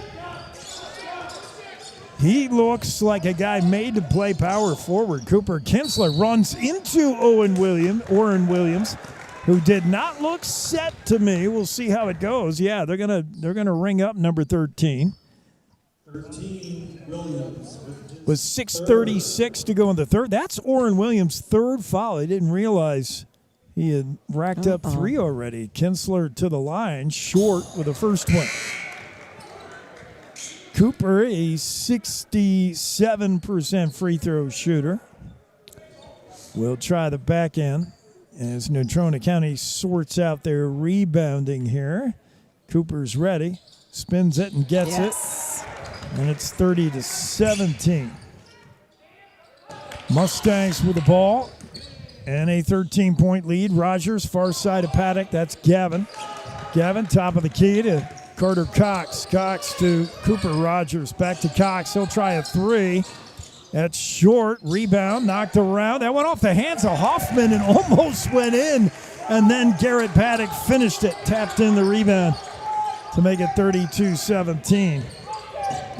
He looks like a guy made to play power forward. Cooper Kinsler runs into Orrin Williams, who did not look set to me. We'll see how it goes. Yeah, they're gonna ring up number 13. 13 Williams. With 6:36 to go in the third. That's Orrin Williams' third foul. I didn't realize he had racked up 3 already. Kinsler to the line, short with the first one. Cooper, a 67% free throw shooter. We'll try the back end as Natrona County sorts out their rebounding here. Cooper's ready, spins it and gets it. And it's 30-17. Mustangs with the ball and a 13-point lead. Rogers, far side of Paddock. That's Gavin. Gavin, top of the key to Carter Cox. Cox to Cooper Rogers. Back to Cox. He'll try a three. That's short. Rebound. Knocked around. That went off the hands of Hoffman and almost went in. And then Garrett Paddock finished it. Tapped in the rebound to make it 32-17.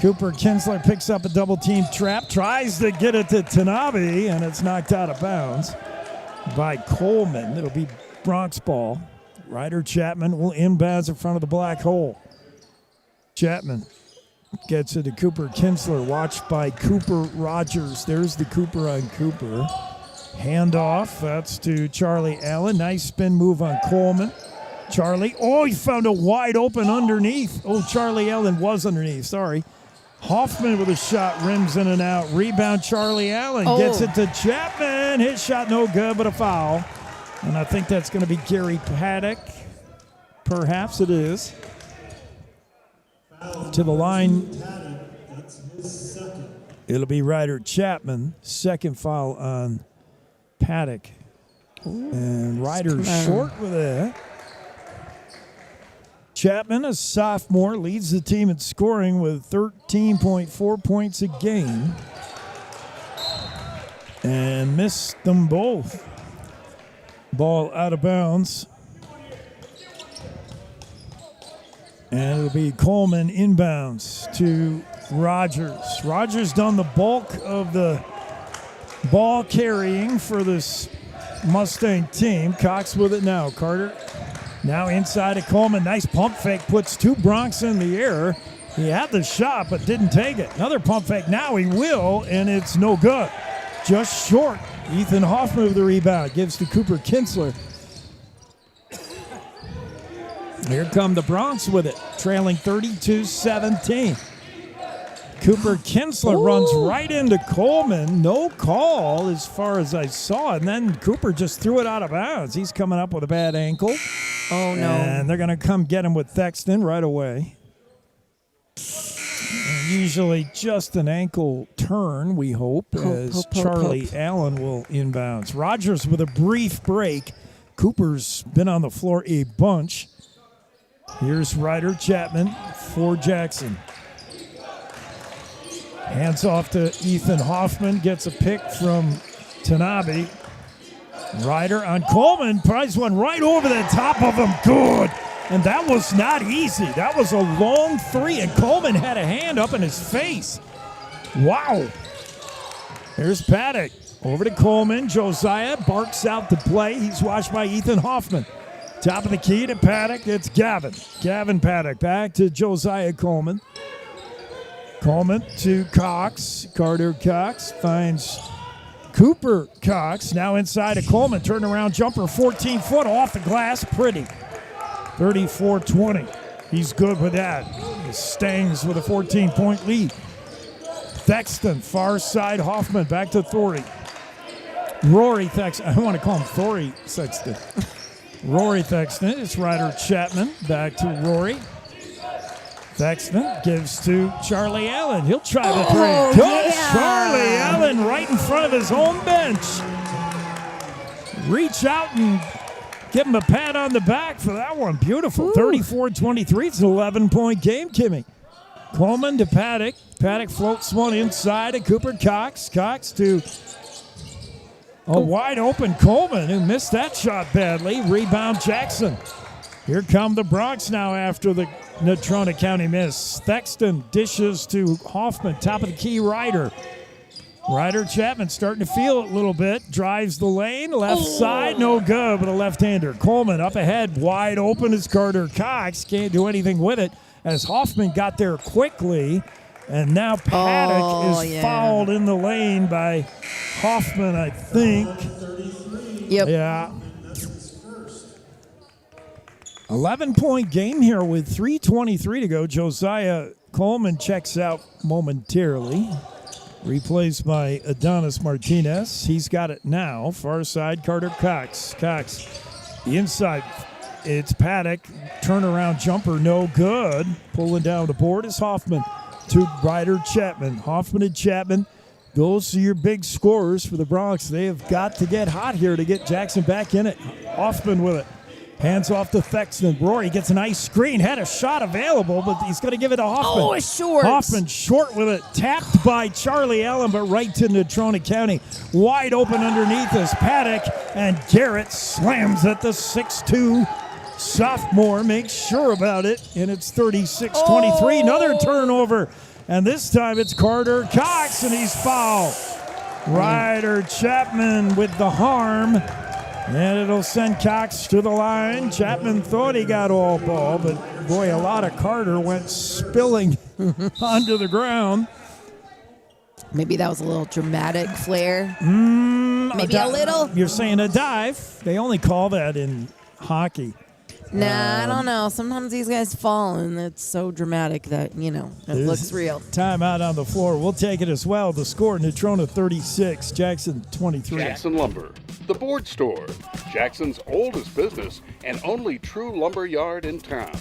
Cooper Kinsler picks up a double-team trap. Tries to get it to Tanabe, and it's knocked out of bounds by Coleman. It'll be Bronx ball. Ryder Chapman will inbounds in front of the black hole. Chapman gets it to Cooper Kinsler, watched by Cooper Rogers. There's the Cooper on Cooper. Handoff, that's to Charlie Allen. Nice spin move on Coleman. Charlie, he found a wide open underneath. Charlie Allen was underneath, sorry. Hoffman with a shot, rims in and out. Rebound, Charlie Allen gets it to Chapman. His shot no good, but a foul. And I think that's going to be Gary Paddock. Perhaps it is. To the line. It'll be Ryder Chapman. Second foul on Paddock. And Ryder's short with it. Chapman, a sophomore, leads the team in scoring with 13.4 points a game. And missed them both. Ball out of bounds. And it'll be Coleman inbounds to Rogers. Rogers done the bulk of the ball carrying for this Mustang team. Cox with it now. Carter now inside of Coleman. Nice pump fake. Puts two Bronx in the air. He had the shot but didn't take it. Another pump fake. Now he will, and it's no good. Just short. Ethan Hoffman with the rebound. Gives to Cooper Kinsler. Here come the Bronx with it. Trailing 32-17. Cooper Kinsler runs right into Coleman. No call as far as I saw. And then Cooper just threw it out of bounds. He's coming up with a bad ankle. Oh, no. And they're going to come get him with Thexton right away. And usually just an ankle turn, we hope, as Charlie Allen will inbounds. Rogers with a brief break. Cooper's been on the floor a bunch. Here's Ryder Chapman for Jackson. Hands off to Ethan Hoffman. Gets a pick from Tanabe. Ryder on Coleman. Prize one right over the top of him. Good. And that was not easy. That was a long three, and Coleman had a hand up in his face. Wow. Here's Paddock. Over to Coleman. Josiah barks out the play. He's watched by Ethan Hoffman. Top of the key to Paddock. It's Gavin. Gavin Paddock back to Josiah Coleman. Coleman to Cox. Carter Cox finds Cooper Cox. Now inside of Coleman. Turnaround jumper. 14-foot off the glass. Pretty. 34-20. He's good with that. The Stangs with a 14-point lead. Thexton, far side. Hoffman back to Thorey. Rory Thexton. I want to call him Thorey Sexton. Rory Thexton. It's Ryder Chapman. Back to Rory. Thexton gives to Charlie Allen. He'll try the three. Good. Yeah. Charlie Allen right in front of his own bench. Reach out and give him a pat on the back for that one. Beautiful. 34-23. It's an 11-point game, Kimmy. Coleman to Paddock. Paddock floats one inside to Cooper Cox. Cox to a wide open Coleman, who missed that shot badly. Rebound Jackson. Here come the Bronx now after the Natrona County miss. Thexton dishes to Hoffman. Top of the key, Ryder. Ryder Chapman starting to feel it a little bit. Drives the lane. Left side, no good, but a left-hander. Coleman up ahead, wide open is Carter Cox. Can't do anything with it as Hoffman got there quickly. And now Paddock is fouled in the lane by Hoffman, I think. Yep. Yeah. 11-point game here with 3:23 to go. Josiah Coleman checks out momentarily. Replaced by Adonis Martinez. He's got it now. Far side, Carter Cox. Cox, inside. It's Paddock. Turnaround jumper, no good. Pulling down the board is Hoffman to Ryder Chapman. Hoffman and Chapman. Those are your big scorers for the Bronx. They have got to get hot here to get Jackson back in it. Hoffman with it. Hands off to Thexton. Rory gets a nice screen. Had a shot available, but he's going to give it to Hoffman. Oh, it's short. Hoffman short with it. Tapped by Charlie Allen, but right to Natrona County. Wide open underneath is Paddock, and Garrett slams at the 6'2". Sophomore makes sure about it, and it's 36-23. Another turnover, and this time it's Carter Cox, and he's fouled. Ryder Chapman with the harm, and it'll send Cox to the line. Chapman thought he got all ball, but boy, a lot of Carter went spilling onto the ground. Maybe that was a little dramatic flair. Maybe a little. You're saying a dive. They only call that in hockey. Nah, I don't know. Sometimes these guys fall, and it's so dramatic that, it looks real. Timeout on the floor. We'll take it as well. The score, Natrona 36, Jackson 23. Jackson Lumber, the board store. Jackson's oldest business and only true lumber yard in town.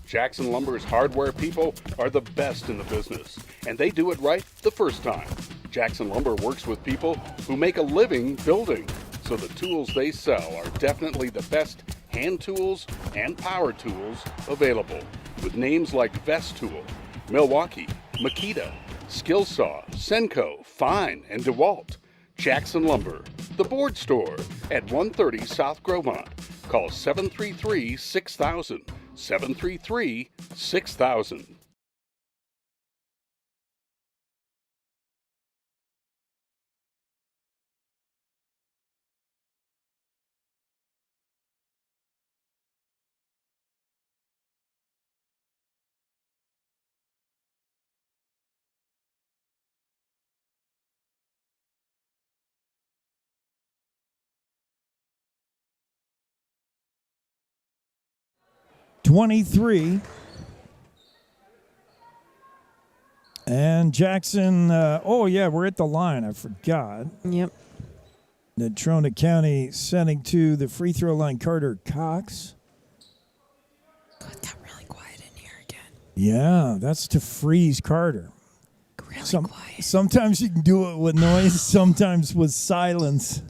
Jackson Lumber's hardware people are the best in the business, and they do it right the first time. Jackson Lumber works with people who make a living building, so the tools they sell are definitely the best hand tools and power tools available, with names like Vest Tool, Milwaukee, Makita, Skillsaw, Senco, Fine, and DeWalt. Jackson Lumber, the board store at 130 South Grovemont. Call 733-6000, 733-6000. And Jackson, we're at the line. I forgot. Yep. Natrona County sending to the free throw line Carter Cox. God, it got really quiet in here again. Yeah, that's to freeze Carter. Really quiet. Sometimes you can do it with noise, sometimes with silence.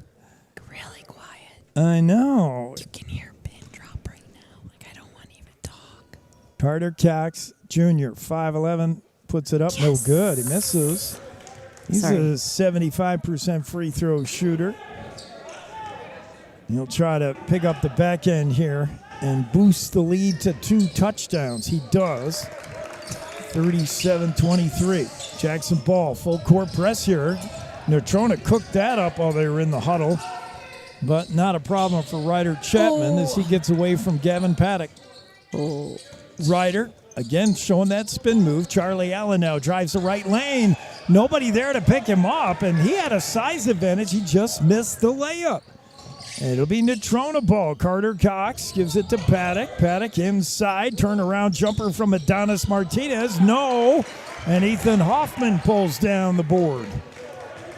Really quiet. I know. You can hear a pin drop right now. Like, I don't want to even talk. Carter Cox, Jr., 5'11", puts it up. No good. He misses. He's a 75% free throw shooter. He'll try to pick up the back end here and boost the lead to 2 touchdowns. He does. 37-23. Jackson ball, full court press here. Natrona cooked that up while they were in the huddle, but not a problem for Ryder Chapman as he gets away from Gavin Paddock. Ryder, again, showing that spin move. Charlie Allen now drives the right lane. Nobody there to pick him up, and he had a size advantage. He just missed the layup. And it'll be Natrona ball. Carter Cox gives it to Paddock. Paddock inside. Turnaround jumper from Adonis Martinez. No. And Ethan Hoffman pulls down the board.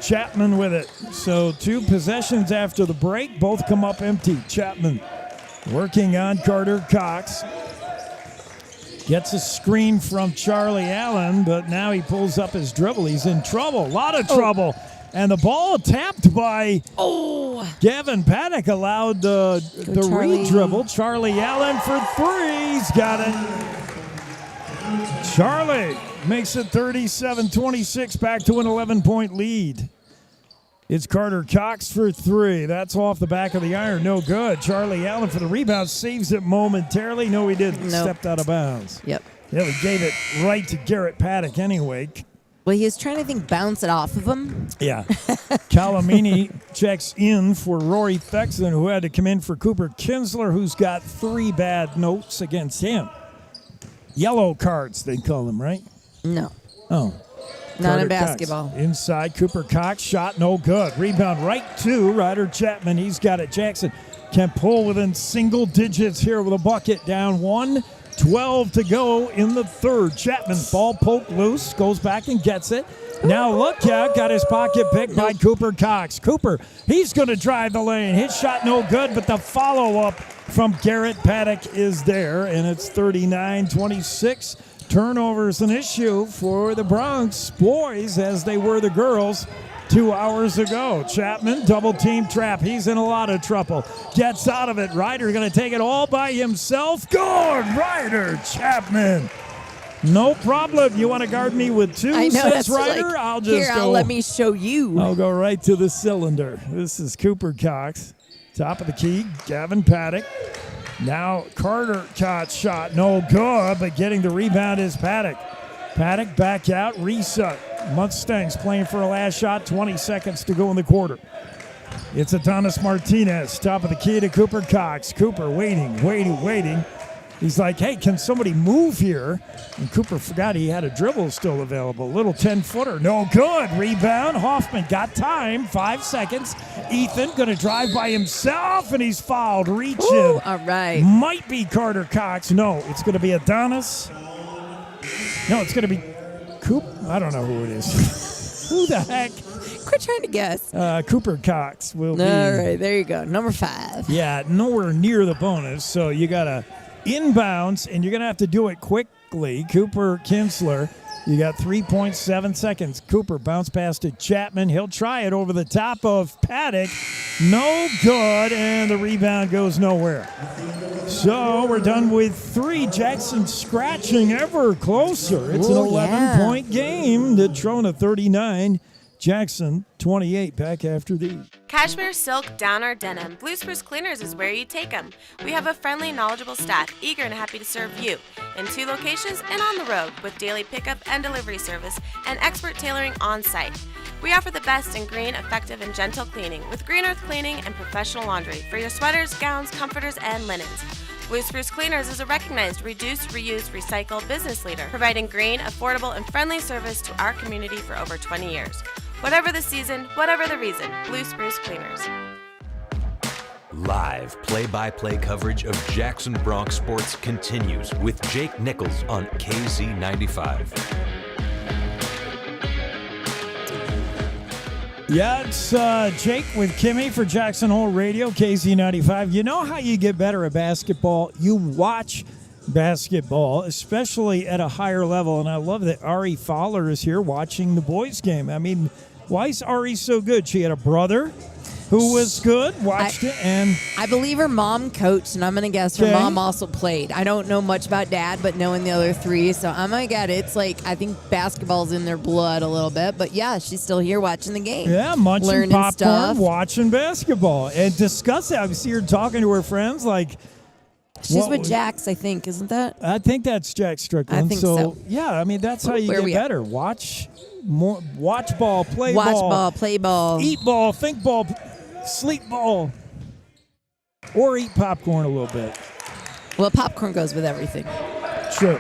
Chapman with it. So 2 possessions after the break. Both come up empty. Chapman working on Carter Cox. Gets a screen from Charlie Allen, but now he pulls up his dribble. He's in trouble. A lot of trouble. And the ball tapped by Gavin Paddock, allowed the re-dribble. Charlie Allen for 3. He's got it. Charlie makes it 37-26, back to an 11-point lead. It's Carter Cox for 3. That's off the back of the iron. No good. Charlie Allen for the rebound. Saves it momentarily. No, he didn't. Nope. Stepped out of bounds. Yep. Yeah, we gave it right to Garrett Paddock anyway. Well, he was trying to bounce it off of him. Yeah. Calamini checks in for Rory Thexton, who had to come in for Cooper Kinsler, who's got 3 bad notes against him. Yellow cards, they call them, right? No. Oh. Not in Cox. basketball. Inside, Cooper Cox, shot no good. Rebound right to Ryder Chapman. He's got it. Jackson can pull within single digits here with a bucket. Down 1. 12 to go in the third. Chapman's ball poked loose, goes back and gets it. Now look out, got his pocket picked by Cooper Cox. Cooper, he's going to drive the lane. His shot no good, but the follow-up from Garrett Paddock is there, and it's 39-26. Turnovers an issue for the Bronx boys as they were the girls. 2 hours ago. Chapman, double team trap. He's in a lot of trouble. Gets out of it. Ryder going to take it all by himself. Good, Ryder. Chapman. No problem. You want to guard me with two, I know, says that's Ryder? like, I'll just go. let me show you. I'll go right to the cylinder. This is Cooper Cox. Top of the key, Gavin Paddock. Now Carter Cox shot. No good, but getting the rebound is Paddock. Paddock back out, reset. Mustangs playing for a last shot, 20 seconds to go in the quarter. It's Adonis Martinez, top of the key to Cooper Cox. Cooper waiting. He's like, hey, can somebody move here? And Cooper forgot he had a dribble still available. Little 10-footer. No good. Rebound. Hoffman got time. 5 seconds. Ethan going to drive by himself, and he's fouled. Reach in. All right. Might be Carter Cox. No, it's going to be Adonis. No, it's going to be Coop. I don't know who it is. Who the heck? Quit trying to guess. Cooper Cox will be. All right, there you go. Number 5. Yeah, nowhere near the bonus, so you got to inbounds, and you're going to have to do it quickly. Cooper Kinsler, you got 3.7 seconds. Cooper bounce pass to Chapman. He'll try it over the top of Paddock. No good, and the rebound goes nowhere. So we're done with 3. Jackson scratching ever closer. It's an 11-point game. Natrona 39. Jackson, 28, back after these. Cashmere, silk, down, or denim, Blue Spruce Cleaners is where you take them. We have a friendly, knowledgeable staff, eager and happy to serve you in 2 locations and on the road with daily pickup and delivery service and expert tailoring on site. We offer the best in green, effective, and gentle cleaning with Green Earth Cleaning and professional laundry for your sweaters, gowns, comforters, and linens. Blue Spruce Cleaners is a recognized reduce, reuse, recycle business leader, providing green, affordable, and friendly service to our community for over 20 years. Whatever the season, whatever the reason, Blue Spruce Cleaners. Live play-by-play coverage of Jackson Bronx sports continues with Jake Nichols on KZ95. Yeah, it's Jake with Kimmy for Jackson Hole Radio, KZ95. You know how you get better at basketball? You watch basketball, especially at a higher level. And I love that Ari Fowler is here watching the boys' game. I mean, why is Ari so good? She had a brother who was good, watched it, and I believe her mom coached, and I'm going to guess her mom also played. I don't know much about dad, but knowing the other 3, so I'm going to get it. It's like, I think basketball's in their blood a little bit, but yeah, she's still here watching the game. Yeah, munching learning popcorn, stuff. watching basketball, and discussing. I see her talking to her friends like, she's with Jax, I think, isn't that? I think that's Jack Strickland. I think so. Yeah, I mean, that's how you Where get we at? better. Watch ball, play Watch ball. ball, play ball. Eat ball, think ball, sleep ball. Or eat popcorn a little bit. Well, popcorn goes with everything. Sure.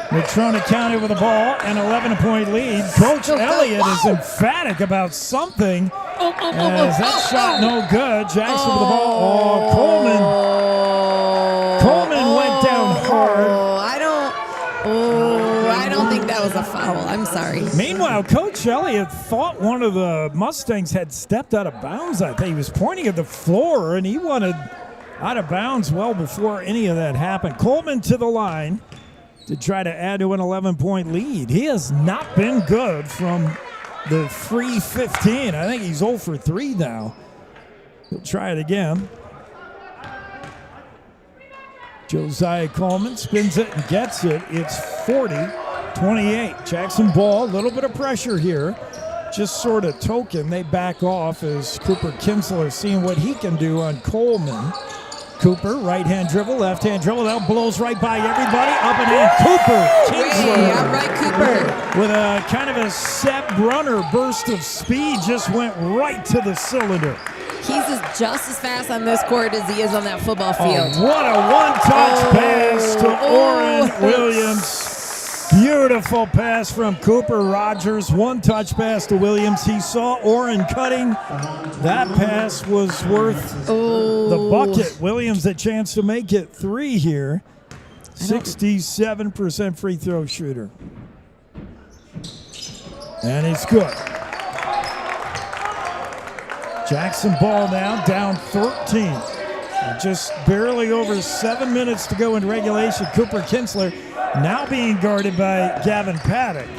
Natrona County with the ball, an 11-point lead. Coach Elliott is emphatic about something. As that shot no good. Jackson with the ball. Coleman went down hard. I don't think that was a foul. I'm sorry. Meanwhile, Coach Elliott thought one of the Mustangs had stepped out of bounds. I think he was pointing at the floor, and he wanted out of bounds well before any of that happened. Coleman to the line to try to add to an 11-point lead. He has not been good from the free 15. I think he's 0 for 3 now. He'll try it again. Josiah Coleman spins it and gets it. It's 40-28. Jackson ball, a little bit of pressure here. Just sort of token. They back off as Cooper Kinsler seeing what he can do on Coleman. Cooper, right-hand dribble, left-hand dribble. That blows right by everybody. Up and in. Cooper Kinsler. All right, Cooper. With a kind of a Sepp Brunner burst of speed, just went right to the cylinder. He's just as fast on this court as he is on that football field. Oh, what a one-touch pass to Oren Williams. Beautiful pass from Cooper Rogers. One-touch pass to Williams. He saw Oren cutting. That pass was worth the bucket. Williams a chance to make it 3 here. 67% free throw shooter. And it's good. Jackson ball now, down 13. Just barely over 7 minutes to go in regulation. Cooper Kinsler now being guarded by Gavin Paddock.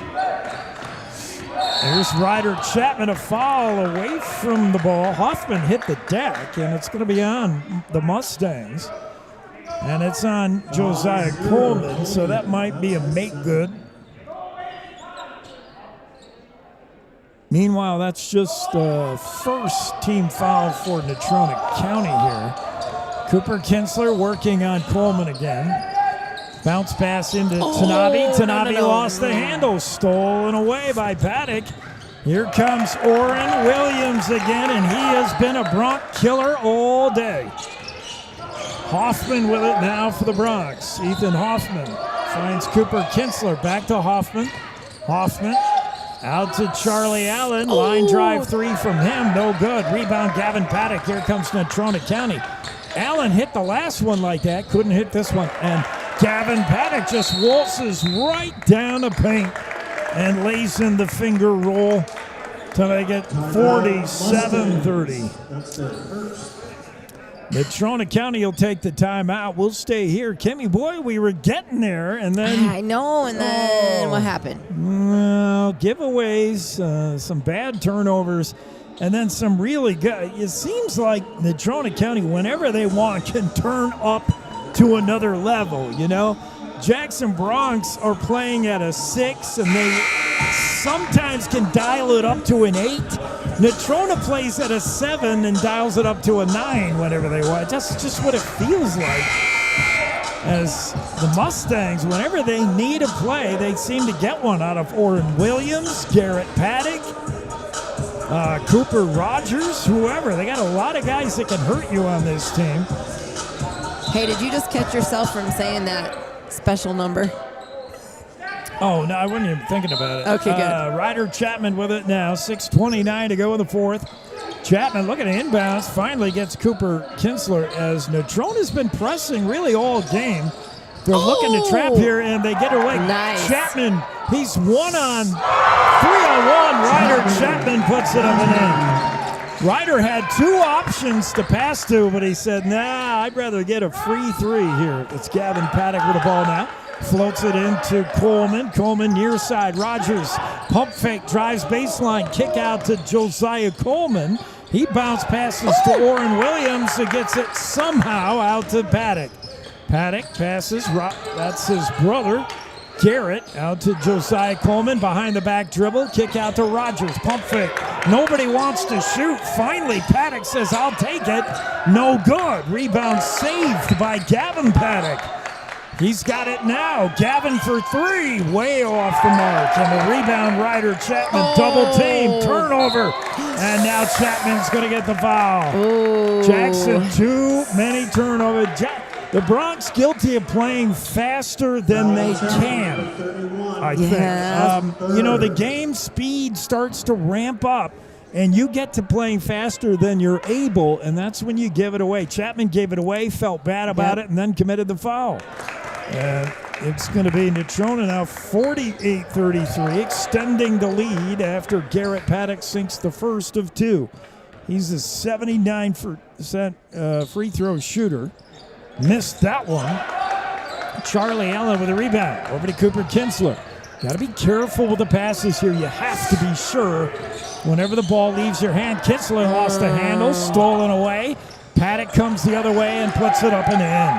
Here's Ryder Chapman, a foul away from the ball. Hoffman hit the deck, and it's going to be on the Mustangs. And it's on Josiah Coleman, so that might be a make good. Meanwhile, that's just the first team foul for Natrona County here. Cooper Kinsler working on Coleman again. Bounce pass into Tanabe. Tanabe lost the handle. Stolen away by Paddock. Here comes Orrin Williams again, and he has been a Bronx killer all day. Hoffman with it now for the Bronx. Ethan Hoffman finds Cooper Kinsler. Back to Hoffman. Hoffman out to Charlie Allen. Line drive three from him. No good. Rebound Gavin Paddock. Here comes Natrona County. Allen hit the last one like that. Couldn't hit this one. And Gavin Paddock just waltzes right down the paint and lays in the finger roll to make it 47-30. That's their first. Natrona County will take the timeout. We'll stay here. Kimmy, boy, we were getting there, and then... I know, and then what happened? Well, giveaways, some bad turnovers, and then some really good... It seems like Natrona County, whenever they want, can turn up to another level, you know? Jackson Bronx are playing at a 6, and they sometimes can dial it up to an 8. Natrona plays at a 7 and dials it up to a 9 whenever they want. That's just what it feels like. As the Mustangs, whenever they need a play, they seem to get one out of Orrin Williams, Garrett Paddock, Cooper Rogers, whoever. They got a lot of guys that can hurt you on this team. Hey, did you just catch yourself from saying that special number? Oh, no, I wasn't even thinking about it. Okay, good. Ryder Chapman with it now. 6:29 to go in the fourth. Chapman looking at inbounds. Finally gets Cooper Kinsler as Natrona's been pressing really all game. They're looking to trap here, and they get away. Nice. Chapman, he's 3-on-1. Ryder Chapman puts it up and in. Ryder had two options to pass to, but he said, nah, I'd rather get a free three here. It's Gavin Paddock with the ball now. Floats it into Coleman. Coleman near side. Rogers pump fake, drives baseline, kick out to Josiah Coleman. He bounce passes to Orrin Williams, who gets it somehow out to Paddock. Paddock passes. That's his brother, Garrett, out to Josiah Coleman. Behind the back dribble. Kick out to Rogers. Pump fake. Nobody wants to shoot. Finally, Paddock says, I'll take it. No good. Rebound saved by Gavin Paddock. He's got it now. Gavin for three. Way off the mark. And the rebound, Ryder Chapman. Double team. Turnover. And now Chapman's going to get the foul. Jackson, too many turnovers. The Bronx guilty of playing faster than they can, I think. You know, the game speed starts to ramp up, and you get to playing faster than you're able, and that's when you give it away. Chapman gave it away, felt bad about it, and then committed the foul. And it's going to be Natrona now 48-33, extending the lead after Garrett Paddock sinks the first of two. He's a 79% free throw shooter. Missed that one. Charlie Allen with a rebound. Over to Cooper Kinsler. Got to be careful with the passes here. You have to be sure whenever the ball leaves your hand. Kinsler lost the handle, stolen away. Paddock comes the other way and puts it up and in.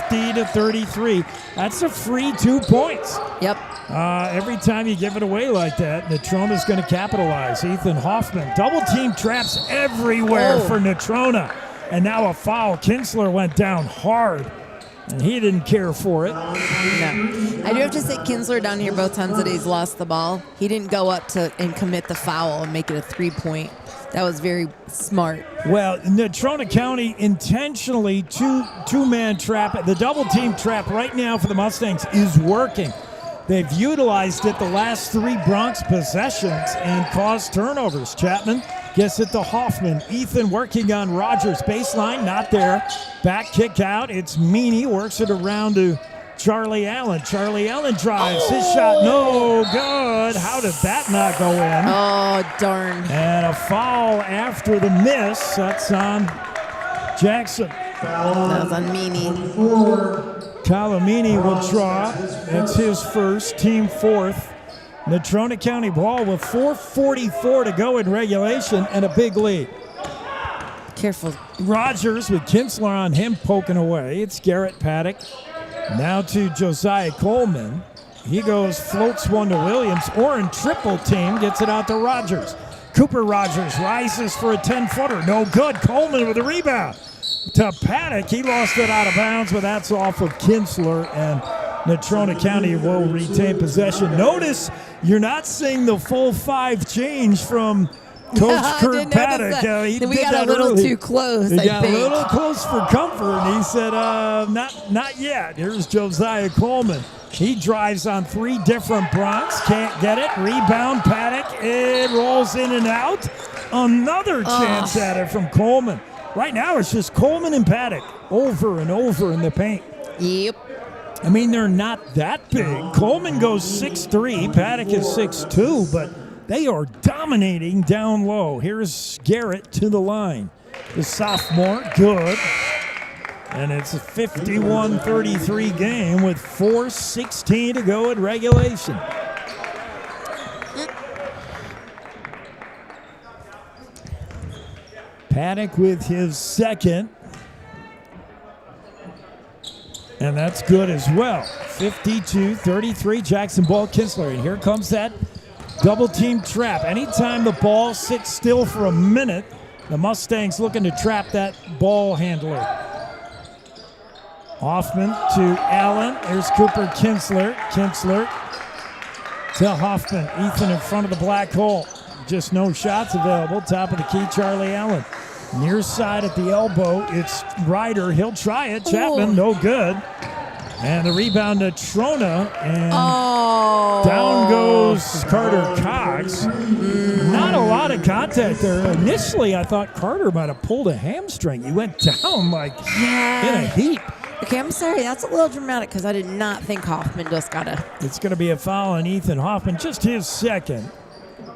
50-33. That's a free 2 points. Yep. Every time you give it away like that, Natrona's going to capitalize. Ethan Hoffman. Double team traps everywhere for Natrona. And now a foul. Kinsler went down hard, and he didn't care for it. No. I do have to say, Kinsler down here both times that he's lost the ball, he didn't go up to and commit the foul and make it a 3-point. That was very smart. Well, Natrona County intentionally two-man trap. The double team trap right now for the Mustangs is working. They've utilized it the last three Bronx possessions and caused turnovers. Chapman gets it to Hoffman. Ethan working on Rogers. Baseline, not there. Back kick out. It's Meany. Works it around to Charlie Allen. Charlie Allen drives. His shot, no good. How did that not go in? Oh, darn. And a foul after the miss. That's on Jackson. That was on Meany. Calamini will draw. That's his first, team fourth. Natrona County ball with 4:44 to go in regulation and a big lead. Careful. Rogers with Kinsler on him poking away. It's Garrett Paddock. Now to Josiah Coleman. He goes, floats one to Williams. Oren triple team gets it out to Rogers. Cooper Rogers rises for a 10-footer. No good. Coleman with a rebound. To Paddock. He lost it out of bounds, but that's off of Kinsler, and Natrona County will retain possession. Notice you're not seeing the full 5 change from Coach Kurt Paddock. We got a little too close, He got a little close for comfort, and he said, not yet. Here's Josiah Coleman. He drives on 3 different Bronx. Can't get it. Rebound, Paddock. It rolls in and out. Another chance at it from Coleman. Right now, it's just Coleman and Paddock over and over in the paint. Yep. I mean, they're not that big. Coleman goes 6'3", Paddock is 6'2", but they are dominating down low. Here's Garrett to the line. The sophomore, good. And it's a 51-33 game with 4:16 to go in regulation. Paddock with his second. And that's good as well. 52-33, Jackson ball, Kinsler. And here comes that double team trap. Anytime the ball sits still for a minute, the Mustangs looking to trap that ball handler. Hoffman to Allen. There's Cooper Kinsler. Kinsler to Hoffman. Ethan in front of the black hole. Just no shots available. Top of the key, Charlie Allen. Near side at the elbow, it's Ryder. He'll try it. Chapman, no good. And the rebound to Natrona, and down goes Carter Cox. Not a lot of contact there. Initially, I thought Carter might have pulled a hamstring. He went down like in a heap. Okay, I'm sorry. That's a little dramatic because I did not think Hoffman just got a... It's going to be a foul on Ethan Hoffman, just his second.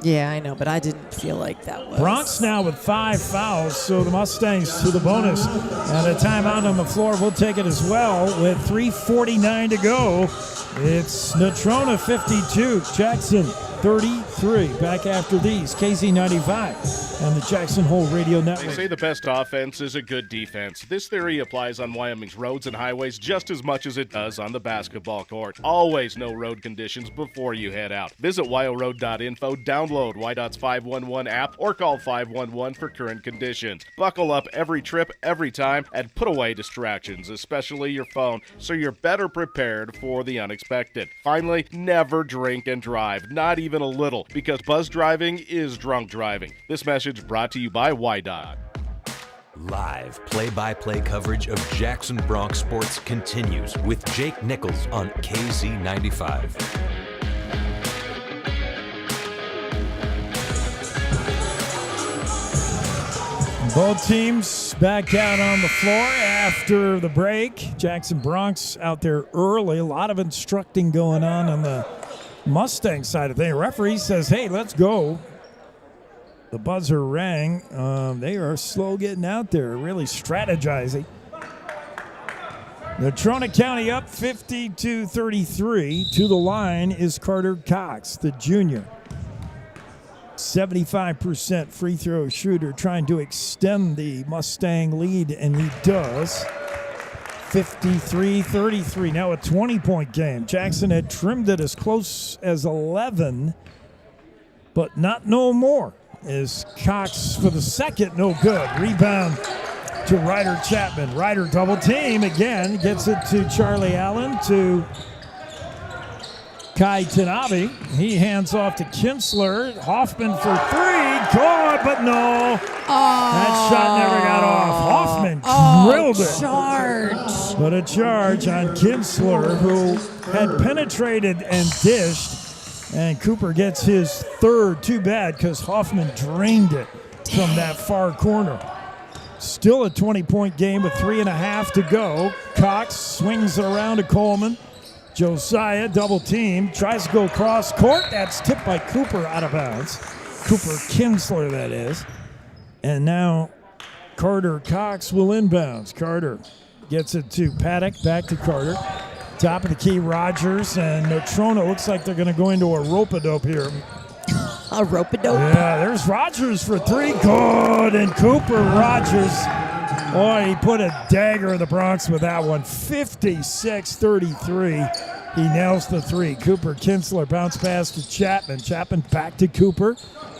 Yeah, I know, but I didn't feel like that was... Bronx now with 5 fouls, so the Mustangs to the bonus. And a timeout on the floor. We'll take it as well with 3:49 to go. It's Natrona 52, Jackson 33. Back after these, KZ95 and the Jackson Hole Radio Network. They say the best offense is a good defense. This theory applies on Wyoming's roads and highways just as much as it does on the basketball court. Always know road conditions before you head out. Visit wyoroad.info, download YDOT's 511 app, or call 511 for current conditions. Buckle up every trip, every time, and put away distractions, especially your phone, so you're better prepared for the unexpected. Finally, never drink and drive, not even a little, because buzz driving is drunk driving. This message brought to you by YDOT. Live play-by-play coverage of Jackson Bronx sports continues with Jake Nichols on KZ95. Both teams back out on the floor after the break. Jackson Bronx out there early. A lot of instructing going on the Mustang side of things. The referee says, hey, let's go. The buzzer rang. They are slow getting out there, really strategizing. Natrona County up 52-33. To the line is Carter Cox, the junior. 75% free throw shooter, trying to extend the Mustang lead, and he does. 53-33, now a 20-point game. Jackson had trimmed it as close as 11, but not no more. Is Cox for the second, no good. Rebound to Ryder Chapman. Ryder double team again, gets it to Charlie Allen, to Kai Tanabe. He hands off to Kinsler. Hoffman for 3, good, but no. That shot never got off. Hoffman drilled it. Charge. But a charge on Kinsler, who had penetrated and dished. And Cooper gets his third. Too bad, because Hoffman drained it from that far corner. Still a 20-point game with 3.5 to go. Cox swings it around to Coleman. Josiah, double team, tries to go cross court. That's tipped by Cooper out of bounds. Cooper Kinsler, that is. And now Carter Cox will inbounds. Carter gets it to Paddock, back to Carter. Top of the key, Rogers, and Natrona looks like they're going to go into a rope-a-dope here. A rope-a-dope? Yeah, there's Rogers for three. Good, and Cooper Rogers. Boy, he put a dagger in the Bronx with that one. 56-33. He nails the three. Cooper Kinsler bounce pass to Chapman. Chapman back to Cooper.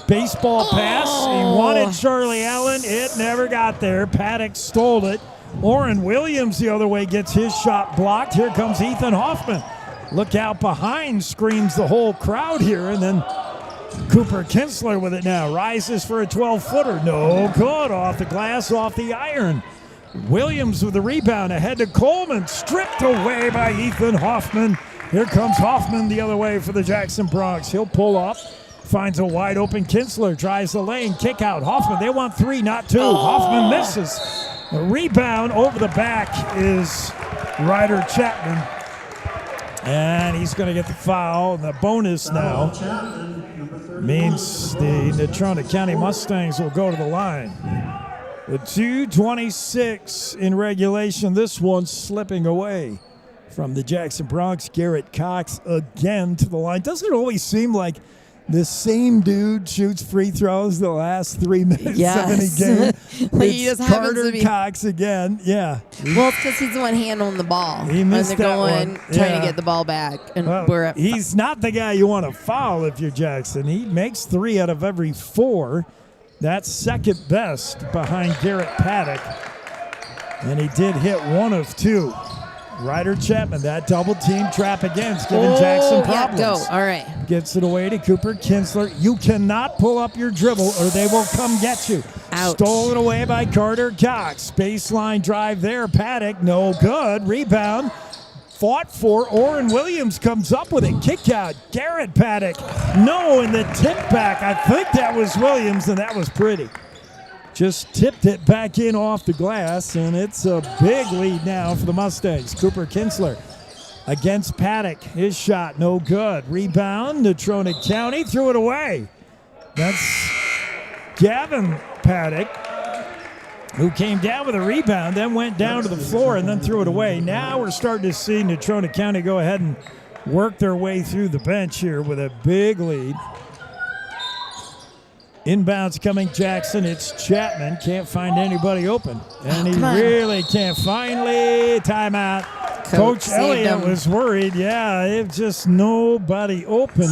Baseball pass. He wanted Charlie Allen. It never got there. Paddock stole it. Orrin Williams the other way gets his shot blocked. Here comes Ethan Hoffman. Look out behind, screams the whole crowd here. And then Cooper Kinsler with it now. Rises for a 12-footer. No good. Off the glass, off the iron. Williams with the rebound ahead to Coleman. Stripped away by Ethan Hoffman. Here comes Hoffman the other way for the Jackson Bronx. He'll pull up. Finds a wide open Kinsler. Drives the lane. Kick out. Hoffman. They want three, not two. Hoffman misses. The rebound over the back is Ryder Chapman. And he's going to get the foul. The bonus now means the Natrona County Mustangs will go to the line. With 2:26 in regulation, this one slipping away from the Jackson Bronx. Garrett Cox again to the line. Doesn't it always seem like the same dude shoots free throws the last 3 minutes of any game? Like he just Carter happens to be. Cox again. Yeah. Well, it's because he's the one handling the ball. He missed and they're that going, one. trying Yeah. to get the ball back. And Well, we're at he's not the guy you want to foul if you're Jackson. He makes 3 out of every 4. That's second best behind Garrett Paddock. And he did hit 1 of 2. Ryder Chapman, that double team trap against giving Jackson problems. Yeah, go. All right. Gets it away to Cooper Kinsler. You cannot pull up your dribble or they will come get you. Ouch. Stolen away by Carter Cox. Baseline drive there. Paddock, no good. Rebound. Fought for. Orrin Williams comes up with it. Kick out. Garrett Paddock. No, and the tip back. I think that was Williams, and that was pretty. Just tipped it back in off the glass, and it's a big lead now for the Mustangs. Cooper Kinsler against Paddock. His shot, no good. Rebound, Natrona County threw it away. That's Gavin Paddock, who came down with a rebound, then went down to the floor and then threw it away. Now we're starting to see Natrona County go ahead and work their way through the bench here with a big lead. Inbounds coming Jackson. It's Chapman. Can't find anybody open. And he really can't. Finally, timeout. Coach Elliott was worried. Yeah, it's just nobody open.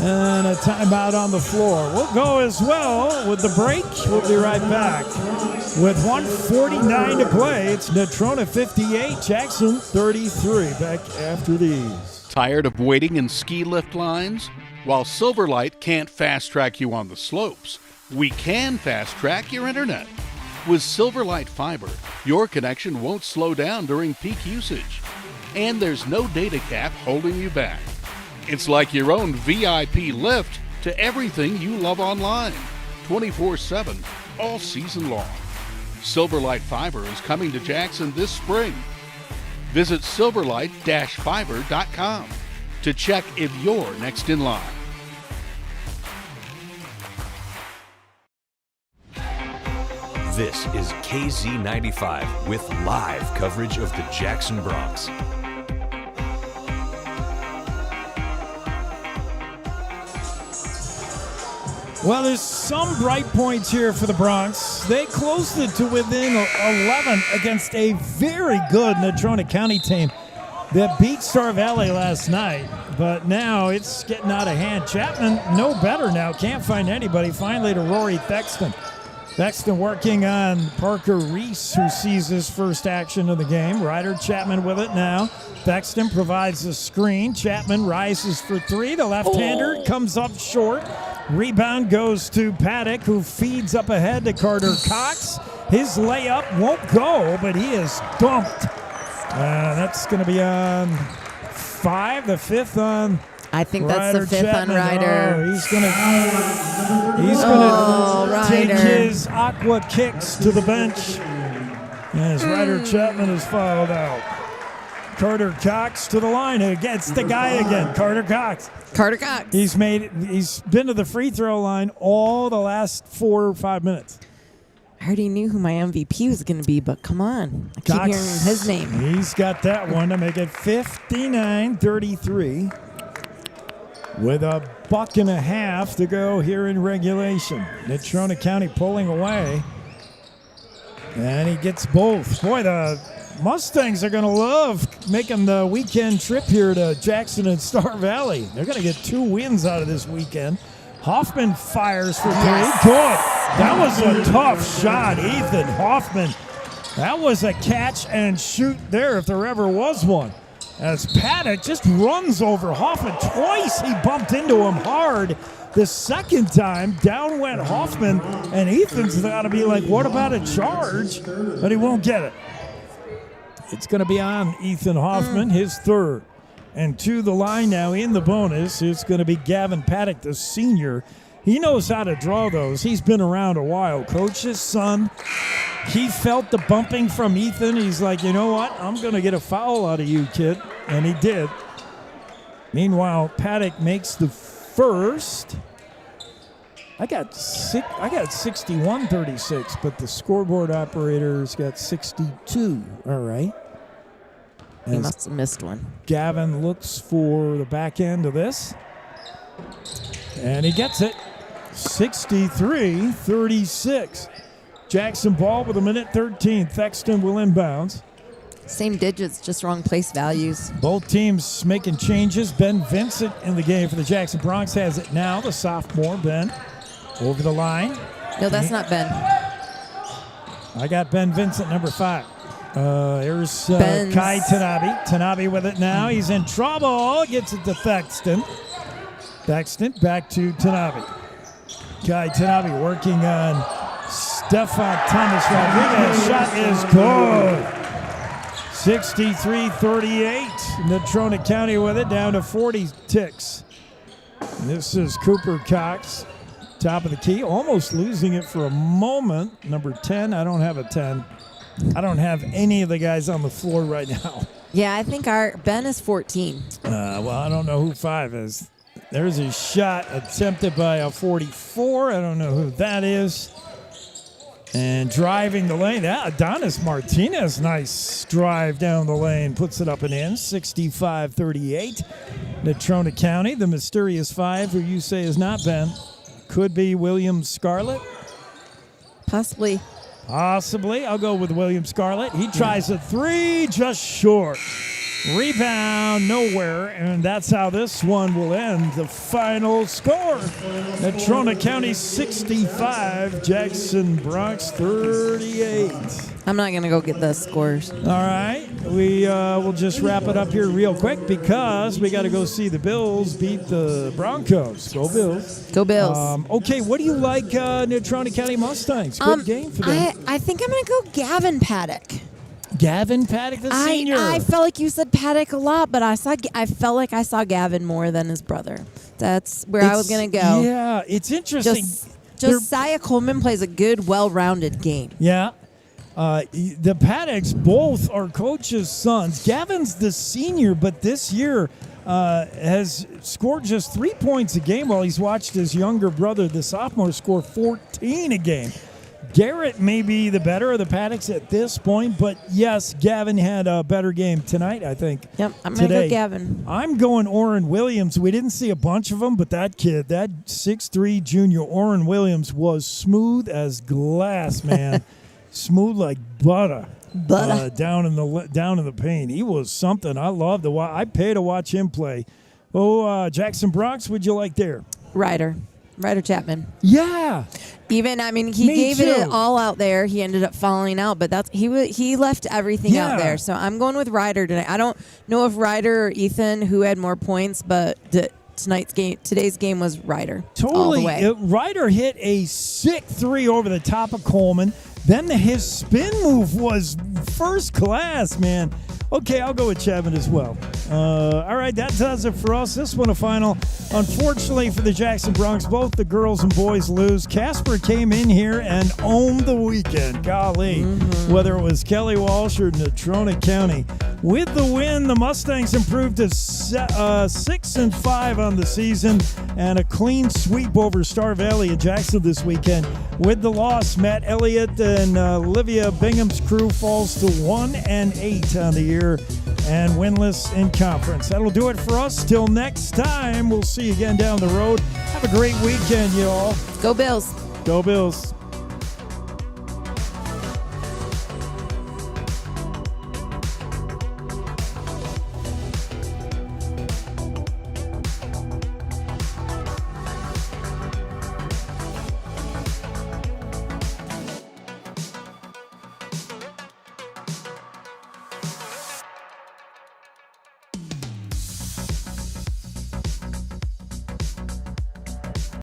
And a timeout on the floor. We'll go as well with the break. We'll be right back. With 1:49 to play, it's Natrona 58, Jackson 33. Back after these. Tired of waiting in ski lift lines? While Silverlight can't fast track you on the slopes, we can fast track your internet. With Silverlight Fiber, your connection won't slow down during peak usage. And there's no data cap holding you back. It's like your own VIP lift to everything you love online, 24/7, all season long. Silverlight Fiber is coming to Jackson this spring. Visit silverlight-fiber.com to check if you're next in line. This is KZ95 with live coverage of the Jackson Bronx. Well, there's some bright points here for the Bronx. They closed it to within 11 against a very good Natrona County team that beat Star Valley last night. But now it's getting out of hand. Chapman, no better now. Can't find anybody. Finally to Rory Thexton. Thexton working on Parker Reese, who sees his first action of the game. Ryder Chapman with it now. Thexton provides a screen. Chapman rises for 3. The left-hander comes up short. Rebound goes to Paddock, who feeds up ahead to Carter Cox. His layup won't go, but he is dumped. That's going to be on 5, the 5th on I think Ryder that's the 5th Chapman. on Ryder. Oh, he's gonna take his aqua kicks to the bench as Ryder Chapman is fouled out. Carter Cox to the line against the guy again. Carter Cox. He's been to the free throw line all the last 4 or 5 minutes. I already knew who my MVP was going to be, but come on. I keep hearing his name. He's got that one to make it 59-33 with a buck and a half to go here in regulation. Natrona County pulling away. And he gets both. Boy, the Mustangs are going to love making the weekend trip here to Jackson and Star Valley. They're going to get 2 wins out of this weekend. Hoffman fires for 3. Yes. Good. That was a tough shot, Ethan Hoffman. That was a catch and shoot there if there ever was one. As Paddock just runs over Hoffman. Twice he bumped into him hard. The second time, down went Hoffman, and Ethan's got to be like, what about a charge? But he won't get it. It's going to be on Ethan Hoffman, his 3rd. And to the line now in the bonus, it's going to be Gavin Paddock, the senior. He knows how to draw those. He's been around a while. Coach's son, he felt the bumping from Ethan. He's like, you know what? I'm going to get a foul out of you, kid. And he did. Meanwhile, Paddock makes the first. I got 61-36, but the scoreboard operator's got 62. All right. He must have missed one. Gavin looks for the back end of this. And he gets it. 63-36. Jackson ball with 1:13. Thexton will inbounds. Same digits, just wrong place values. Both teams making changes. Ben Vincent in the game for the Jackson Bronx has it now. The sophomore, Ben, over the line. No, that's not Ben. I got Ben Vincent, number 5. Here's Kai Tanabe. Tanabe with it now. He's in trouble. Gets it to Thexton. Thexton back to Tanabe. Kai Tanabe working on Stefan Thomas Rodriguez. Shot is good. 63-38. Natrona County with it, down to 40 ticks. This is Cooper Cox, top of the key, almost losing it for a moment. Number 10, I don't have a 10. I don't have any of the guys on the floor right now. Yeah, I think our Ben is 14. Well, I don't know who 5 is. There's a shot attempted by a 44. I don't know who that is. And driving the lane, Adonis Martinez, nice drive down the lane, puts it up and in, 65-38. Natrona County, the mysterious 5, who you say is not Ben, could be William Scarlett. Possibly. I'll go with William Scarlett. He tries a 3, just short. Rebound nowhere, and that's how this one will end. The final score, Natrona County 65, Jackson Bronx 38. I'm not going to go get the scores. All right. We will just wrap it up here real quick because we got to go see the Bills beat the Broncos. Go Bills. Go Bills. Okay, what do you like Natrona County Mustangs? Good game for them. I think I'm going to go Gavin Paddock. Gavin Paddock, the senior. I felt like you said Paddock a lot, but I felt like I saw Gavin more than his brother. That's where I was going to go. Yeah, it's interesting. Josiah Coleman plays a good, well-rounded game. Yeah. The Paddocks both are coaches' sons. Gavin's the senior, but this year has scored just 3 points a game while he's watched his younger brother, the sophomore, score 14 a game. Garrett may be the better of the Paddocks at this point, but yes, Gavin had a better game tonight, I think. Yep, I'm going to go Gavin. I'm going Orrin Williams. We didn't see a bunch of them, but that kid, that 6'3" junior Orrin Williams was smooth as glass, man. Smooth like butter. Down in the paint. He was something. I loved to watch. I pay to watch him play. Oh, Jackson Bronx, would you like there? Ryder Chapman. Yeah. He gave it all out there. He ended up falling out, but he left everything out there. So I'm going with Ryder tonight. I don't know if Ryder or Ethan who had more points, but today's game was Ryder. Totally. All the way. Ryder hit a sick 3 over the top of Coleman. Then his spin move was first class, man. Okay, I'll go with Chapman as well. All right, that does it for us. This one a final. Unfortunately for the Jackson Bronx, both the girls and boys lose. Casper came in here and owned the weekend. Golly, whether it was Kelly Walsh or Natrona County. With the win, the Mustangs improved to 6-5 on the season and a clean sweep over Star Valley at Jackson this weekend. With the loss, Matt Elliott and Olivia Bingham's crew falls to 1-8 on the year and winless in conference. That'll do it for us. Till next time, we'll see you again down the road. Have a great weekend, y'all. Go Bills. Go Bills.